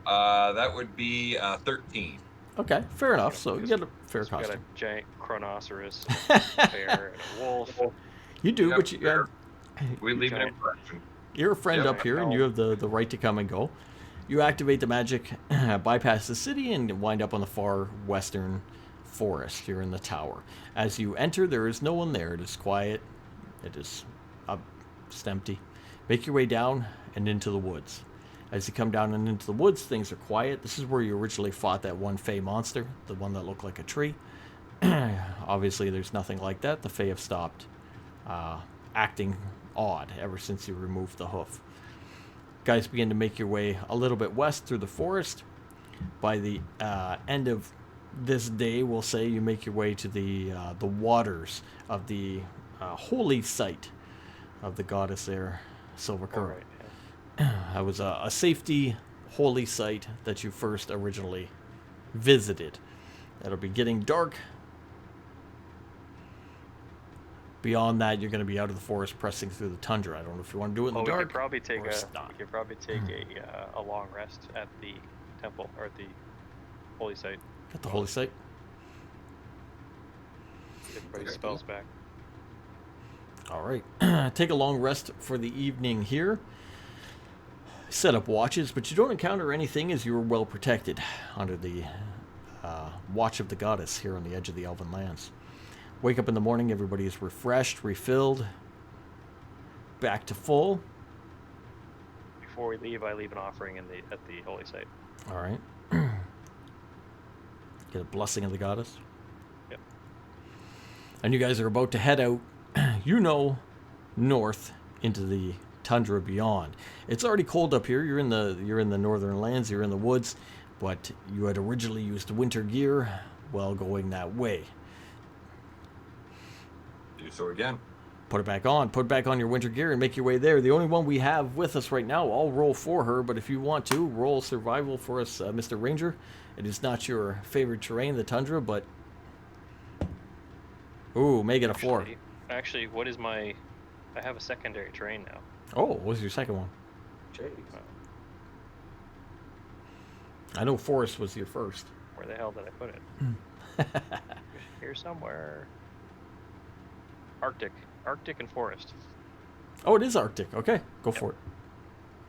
Speaker 2: That would be 13.
Speaker 1: Okay, fair enough. So you get a fair
Speaker 3: So we got a
Speaker 1: costume.
Speaker 3: giant chronoceros, a bear, and a wolf.
Speaker 1: You do,
Speaker 2: Yep,
Speaker 1: but you,
Speaker 2: fair. We leave an
Speaker 3: Giant-
Speaker 2: impression.
Speaker 1: you're a friend
Speaker 2: Yeah,
Speaker 1: up here, and
Speaker 3: no.
Speaker 1: you have the right to come and go. You activate the magic, bypass the city, and wind up on the far western forest. You're in the tower. As you enter, there is no one there. It is quiet. It is just empty. Make your way down and into the woods. As you come down and into the woods, things are quiet. This is where you originally fought that one Fey monster, the one that looked like a tree. Obviously, there's nothing like that. The Fey have stopped acting odd ever since you removed the hoof. Guys begin to make your way a little bit west through the forest. By the end of this day, we'll say you make your way to the waters of the holy site of the goddess there, Silver
Speaker 3: All
Speaker 1: Current.
Speaker 3: right.
Speaker 1: That was a safety holy site that you first originally visited. That'll be getting dark. Beyond that, you're going to be out of the forest, pressing through the tundra. I don't know if you want to do it in
Speaker 3: Oh,
Speaker 1: the
Speaker 3: we
Speaker 1: dark.
Speaker 3: could probably take
Speaker 1: or not.
Speaker 3: a long rest at the temple or at the holy site.
Speaker 1: At the holy site.
Speaker 3: Get everybody's
Speaker 2: Okay.
Speaker 3: spells back.
Speaker 1: All right. Take a long rest for the evening here. Set up watches, but you don't encounter anything as you are well protected under the watch of the goddess here on the edge of the Elven lands. Wake up in the morning, everybody is refreshed, refilled, back to full.
Speaker 3: Before we leave, I leave an offering at the holy site.
Speaker 1: All right. Get a blessing of the goddess.
Speaker 3: Yep.
Speaker 1: And you guys are about to head out, north into the tundra beyond. It's already cold up here. You're in the northern lands. You're in the woods, but you had originally used winter gear while going that way.
Speaker 2: Do so again.
Speaker 1: Put it back on. Put back on your winter gear and make your way there. The only one we have with us right now, I'll roll for her, but if you want to, roll survival for us, Mr. Ranger. It is not your favorite terrain, the tundra, but... Ooh, make it a 4.
Speaker 3: Actually, what is my... I have a secondary terrain now.
Speaker 1: Oh, what was your second one?
Speaker 2: Jeez.
Speaker 1: I know forest was your first.
Speaker 3: Where the hell did I put it? Here somewhere. Arctic. Arctic and forest.
Speaker 1: Oh, it is Arctic. Okay, go for it.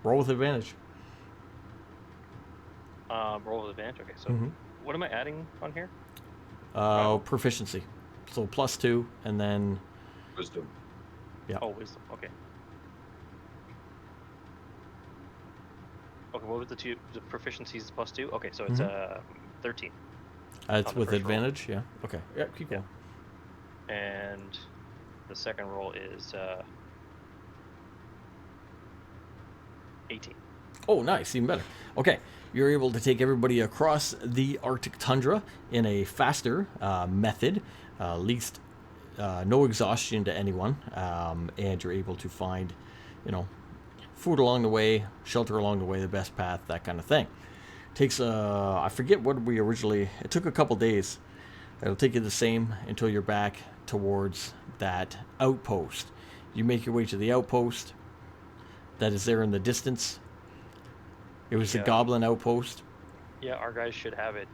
Speaker 1: Roll with advantage.
Speaker 3: Roll with advantage. Okay, so
Speaker 1: Mhm.
Speaker 3: what am I adding on here?
Speaker 1: Proficiency. So +2, and then...
Speaker 2: Wisdom.
Speaker 1: Yeah.
Speaker 3: Oh, wisdom. Okay. Okay, what was the two? The proficiency is +2. Okay, so it's 13.
Speaker 1: It's
Speaker 3: On the
Speaker 1: with
Speaker 3: first roll.
Speaker 1: advantage, yeah. Okay, yeah, keep going.
Speaker 3: And the second roll is 18.
Speaker 1: Oh, nice, even better. Okay, you're able to take everybody across the Arctic tundra in a faster method, least no exhaustion to anyone, and you're able to find, food along the way, shelter along the way, the best path, that kind of thing. Takes I forget what we originally. It took a couple days. It'll take you the same until you're back towards that outpost. You make your way to the outpost that is there in the distance. It was the
Speaker 3: Yeah.
Speaker 1: Goblin outpost.
Speaker 3: Yeah, our guys should have it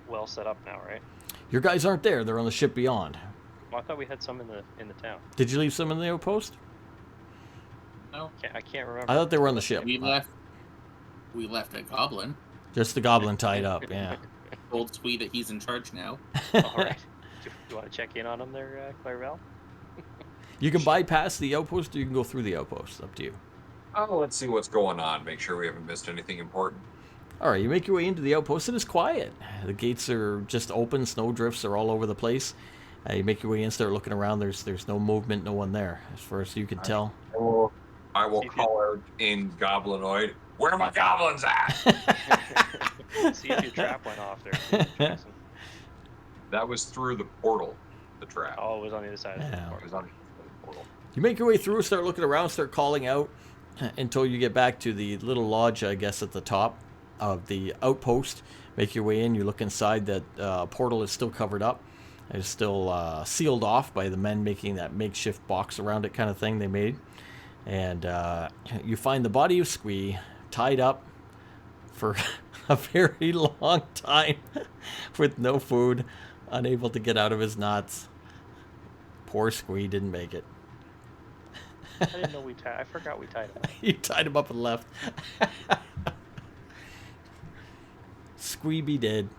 Speaker 3: well set up now, right?
Speaker 1: Your guys aren't there. They're on the ship beyond.
Speaker 3: Well, I thought we had some in the town.
Speaker 1: Did you leave some in the outpost?
Speaker 5: No,
Speaker 3: I can't remember.
Speaker 1: I thought they were on the ship.
Speaker 5: we left a goblin.
Speaker 1: Just the Goblin tied up, yeah.
Speaker 5: Told Squee that he's in charge now.
Speaker 3: All right. Do you want to check in on them there, Clarabelle?
Speaker 1: You can bypass the outpost or you can go through the outpost. Up to you.
Speaker 2: Oh, let's see what's going on. Make sure we haven't missed anything important.
Speaker 1: All right, you make your way into the outpost. It is quiet. The gates are just open. Snow drifts are all over the place. You make your way in, start looking around. There's no movement, no one there, as far as you can tell.
Speaker 2: I will
Speaker 3: See if you-
Speaker 2: call out in Goblinoid, "Where are my goblins at?"
Speaker 3: See if your trap went off there, Jackson.
Speaker 2: That was through the portal, the trap.
Speaker 3: Oh, it was on the other side of the
Speaker 1: Yeah.
Speaker 2: It
Speaker 3: portal.
Speaker 2: was on the portal.
Speaker 1: You make your way through, start looking around, start calling out until you get back to the little lodge, I guess, at the top of the outpost. Make your way in. You look inside. That portal is still covered up. It's still sealed off by the men making that makeshift box around it kind of thing they made. And you find the body of Squee tied up for a very long time with no food, unable to get out of his knots. Poor Squee didn't make it.
Speaker 3: I didn't know I forgot we tied him.
Speaker 1: You tied him up and left. Squeeby dead.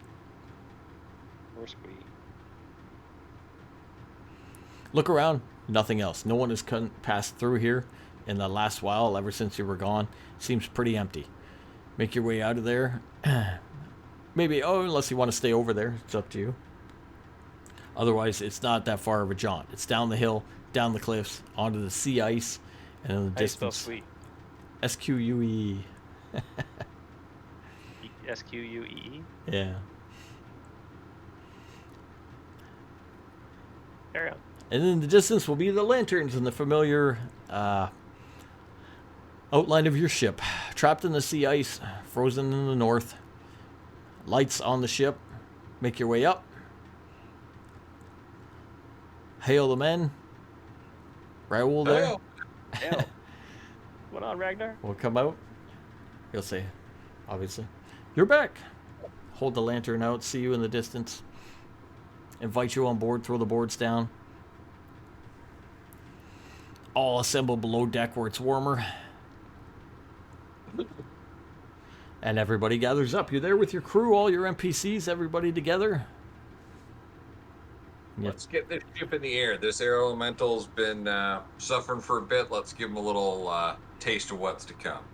Speaker 3: Poor Squee.
Speaker 1: Look around. Nothing else. No one has passed through here in the last while, ever since you were gone. Seems pretty empty. Make your way out of there. Maybe, unless you want to stay over there. It's up to you. Otherwise, it's not that far of a jaunt. It's down the hill, down the cliffs, onto the sea ice, and in the
Speaker 3: How do you spell
Speaker 1: distance...
Speaker 3: sweet?
Speaker 1: S-Q-U-E.
Speaker 3: SQUEE?
Speaker 1: Yeah.
Speaker 3: Carry on.
Speaker 1: And in the distance will be the lanterns and the familiar outline of your ship. Trapped in the sea ice, frozen in the north. Lights on the ship. Make your way up. Hail the men. Raoul there
Speaker 2: Hail.
Speaker 3: Hell. What's going on, Ragnar?
Speaker 1: will come out. He'll say, obviously, "You're back." Hold the lantern out, see you in the distance. Invite you on board, throw the boards down. All assemble below deck where it's warmer. And everybody gathers up. You're there with your crew, all your NPCs, everybody together. Yep.
Speaker 2: Let's get this ship in the air. This air elemental's been suffering for a bit. Let's give him a little taste of what's to come.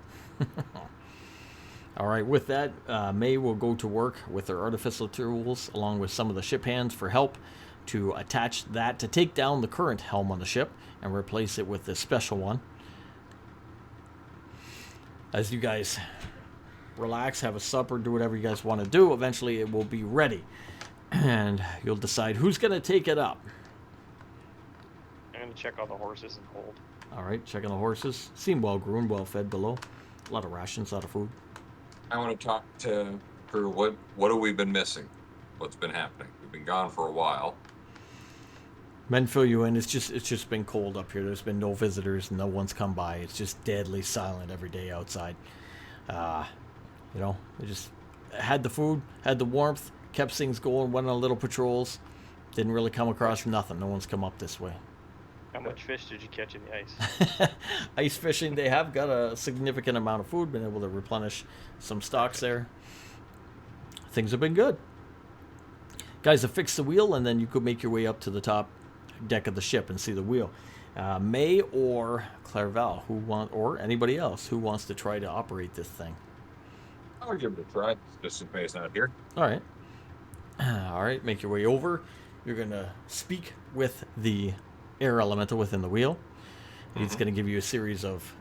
Speaker 1: All right, with that, May will go to work with her artificial tools along with some of the ship hands for help to attach that to take down the current helm on the ship and replace it with this special one. As you guys relax, have a supper, do whatever you guys want to do. Eventually it will be ready. And you'll decide who's going to take it up.
Speaker 3: I'm gonna check all the horses and hold.
Speaker 1: All right, checking the horses. Seem well groomed, well fed below. A lot of rations, a lot of food.
Speaker 2: I want to talk to crew. What have we been missing? What's been happening? We've been gone for a while.
Speaker 1: Men fill you in. It's just been cold up here. There's been no visitors. No one's come by. It's just deadly silent every day outside. You know, they just had the food, had the warmth, kept things going, went on little patrols. Didn't really come across nothing. No one's come up this way.
Speaker 3: How much fish did you catch in the ice?
Speaker 1: Ice fishing, they have got a significant amount of food, been able to replenish some stocks there. Things have been good. Guys have fixed the wheel, and then you could make your way up to the top deck of the ship and see the wheel. May or Clairval, or anybody else who wants to try to operate this thing.
Speaker 2: I'll give it a try, just in case not here.
Speaker 1: All right. All right, make your way over. You're going to speak with the air elemental within the wheel. He's going to give you a series of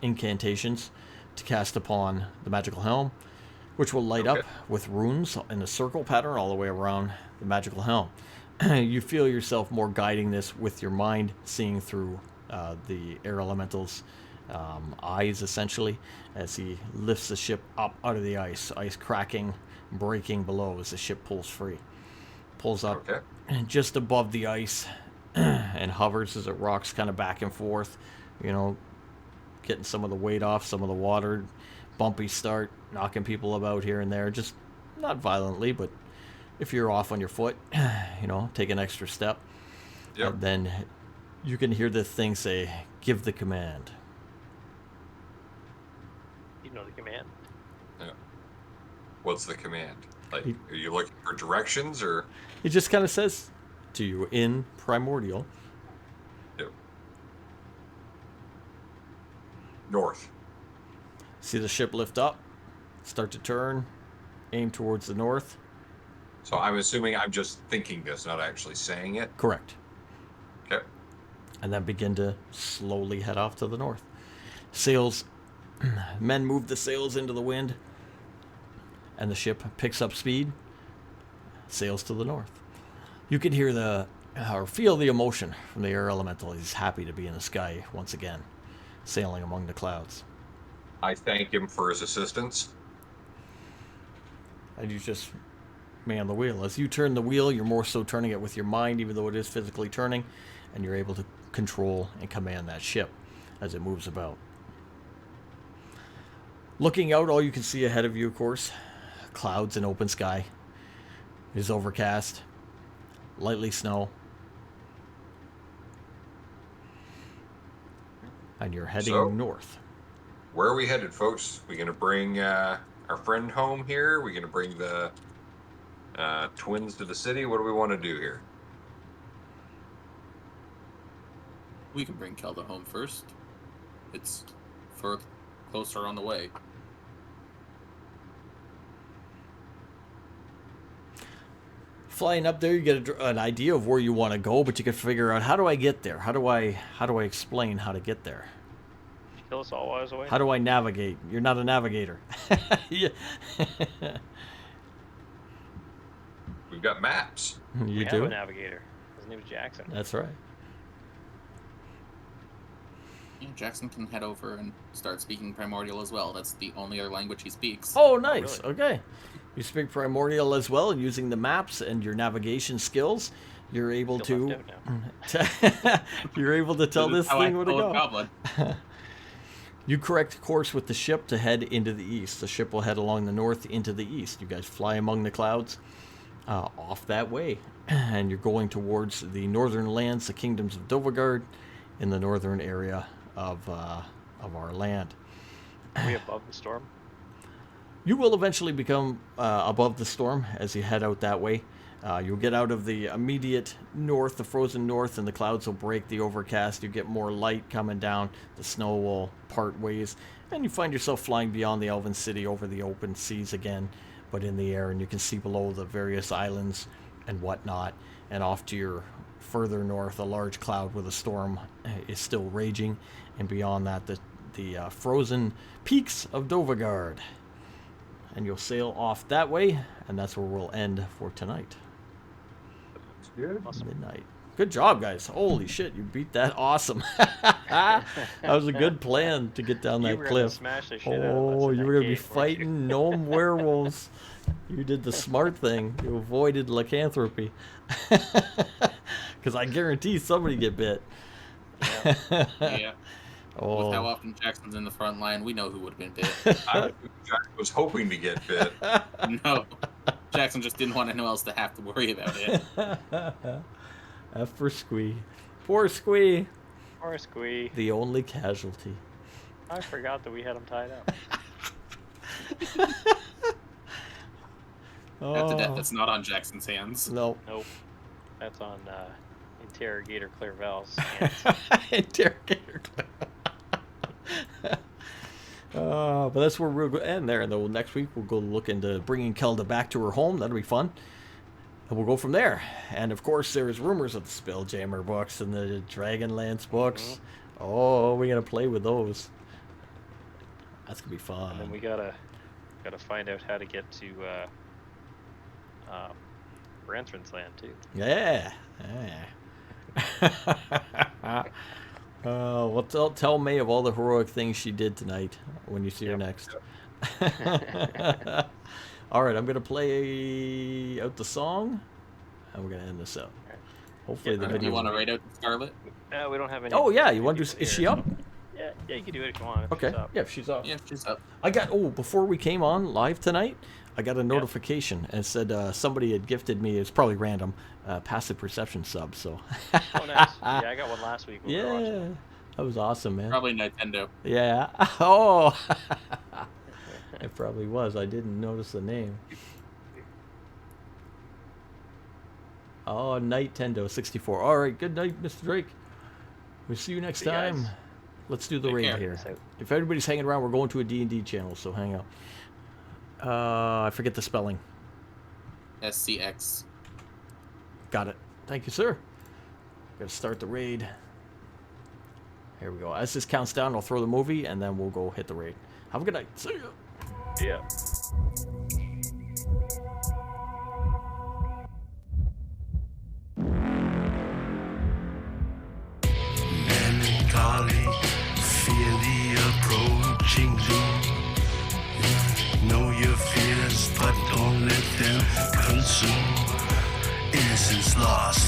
Speaker 1: incantations to cast upon the magical helm, which will light up with runes in a circle pattern all the way around the magical helm. You feel yourself more guiding this with your mind, seeing through the air elemental's eyes, essentially, as he lifts the ship up out of the ice cracking, breaking below as the ship pulls free. Pulls up just above the ice and hovers as it rocks kind of back and forth, you know, getting some of the weight off, some of the water, bumpy start, knocking people about here and there, just not violently, but if you're off on your foot, you know, take an extra step.
Speaker 2: Yep.
Speaker 1: And then you can hear this thing say, "Give the command."
Speaker 3: You know the command.
Speaker 2: Yeah. What's the command? Like, are you looking for directions, or?
Speaker 1: It just kind of says to you in Primordial.
Speaker 2: Yep. North.
Speaker 1: See the ship lift up, start to turn, aim towards the north.
Speaker 2: So I'm assuming I'm just thinking this, not actually saying it.
Speaker 1: Correct.
Speaker 2: Okay.
Speaker 1: And then begin to slowly head off to the north. Sails, men move the sails into the wind, and the ship picks up speed, sails to the north. You can hear or feel the emotion from the air elemental. He's happy to be in the sky once again, sailing among the clouds.
Speaker 2: I thank him for his assistance.
Speaker 1: And you just man the wheel. As you turn the wheel, you're more so turning it with your mind, even though it is physically turning, and you're able to control and command that ship as it moves about. Looking out, all you can see ahead of you, of course, clouds and open sky. It is overcast, lightly snow, and you're heading north.
Speaker 2: Where are we headed, folks? We gonna bring our friend home here? We gonna bring the twins to the city? What do we want to do here?
Speaker 5: We can bring Kelda home first. It's closer on the way.
Speaker 1: Flying up there, you get an idea of where you want to go, but you can figure out, how do I get there? How do I explain how to get there?
Speaker 3: Kill us all while I was away.
Speaker 1: How do I navigate? You're not a navigator. Yeah.
Speaker 2: We've got maps.
Speaker 1: You
Speaker 3: we
Speaker 1: do?
Speaker 3: have a navigator. His name is Jackson.
Speaker 1: That's right.
Speaker 5: Yeah, Jackson can head over and start speaking Primordial as well. That's the only other language he speaks.
Speaker 1: Oh, nice.
Speaker 3: Really?
Speaker 1: Okay. You speak Primordial as well, and using the maps and your navigation skills, you're able
Speaker 3: Feel
Speaker 1: to
Speaker 3: left out now.
Speaker 1: you're able to tell this thing where to go.
Speaker 5: Goblin.
Speaker 1: You correct course with the ship to head into the east. The ship will head along the north into the east. You guys fly among the clouds off that way, and you're going towards the northern lands, the kingdoms of Dovagard, in the northern area of our land.
Speaker 3: Are we above the storm?
Speaker 1: You will eventually become above the storm as you head out that way. You'll get out of the immediate north, the frozen north, and the clouds will break the overcast. You get more light coming down. The snow will part ways, and you find yourself flying beyond the Elven City over the open seas again, but in the air, and you can see below the various islands and whatnot. And off to your further north, a large cloud with a storm is still raging, and beyond that, the the frozen peaks of Dovagard. And you'll sail off that way, and that's where we'll end for tonight.
Speaker 2: Good.
Speaker 3: Awesome.
Speaker 1: Midnight. Good job, guys. Holy shit, you beat that awesome. That was a good plan to get down
Speaker 3: You
Speaker 1: that
Speaker 3: were gonna
Speaker 1: cliff.
Speaker 3: smash the shit out of us
Speaker 1: Oh,
Speaker 3: in
Speaker 1: you
Speaker 3: that
Speaker 1: were going to be
Speaker 3: cave, weren't you?
Speaker 1: fighting gnome werewolves. You did the smart thing. You avoided lycanthropy. Because I guarantee somebody get bit.
Speaker 5: Yeah.
Speaker 1: Oh.
Speaker 5: With how often Jackson's in the front line, we know who would have been
Speaker 2: I was hoping to get bit.
Speaker 5: bit. No. Jackson just didn't want anyone else to have to worry about it.
Speaker 1: F for Squee. Poor Squee.
Speaker 3: Or Squee.
Speaker 1: The only casualty.
Speaker 3: I forgot that we had him tied up.
Speaker 5: After death,
Speaker 1: Oh.
Speaker 5: that's not on Jackson's hands.
Speaker 1: No.
Speaker 3: Nope. That's on Interrogator Clairvel's.
Speaker 1: Interrogator. But that's where we'll end there. And then next week we'll go look into bringing Kelda back to her home. That'll be fun. And we'll go from there. And of course, there's rumors of the Spelljammer books and the Dragonlance books. Oh, we're gonna play with those. That's gonna be fun.
Speaker 3: And then we gotta find out how to get to Branthren's land too.
Speaker 1: Yeah. Well, tell May of all the heroic things she did tonight when you see her next. All right, I'm gonna play out the song, and we're gonna end this out. Hopefully the
Speaker 5: Do
Speaker 1: video.
Speaker 5: you want to raid out Scarlet?
Speaker 3: We don't have any.
Speaker 1: Oh yeah, you want to? Is she up?
Speaker 3: Yeah, you can do it if you want. If
Speaker 1: Okay.
Speaker 3: she's up.
Speaker 1: Yeah, she's up.
Speaker 5: Yeah, she's up.
Speaker 1: I got before we came on live tonight, I got a notification and it said somebody had gifted me. It's probably random, passive perception sub. So.
Speaker 3: Oh, nice. Yeah, I got one last week. When we were watching.
Speaker 1: Yeah, that was awesome, man.
Speaker 5: Probably Nintendo.
Speaker 1: Yeah. Oh. It probably was. I didn't notice the name. Oh, Nintendo 64. All right. Good night, Mr. Drake. We'll see you next
Speaker 3: See you guys.
Speaker 1: time. Let's do the
Speaker 5: Take
Speaker 1: raid
Speaker 5: care.
Speaker 1: here.
Speaker 3: So-
Speaker 1: If everybody's hanging around, we're going to a D&D channel, so hang out. I forget the spelling.
Speaker 5: SCX.
Speaker 1: Got it. Thank you, sir. Gotta start the raid. Here we go. As this counts down, I'll throw the movie, and then we'll go hit the raid. Have a good night. See ya.
Speaker 3: Yeah.
Speaker 6: Melancholy, fear the approaching doom. Know your fears, but don't let them consume. Innocence lost.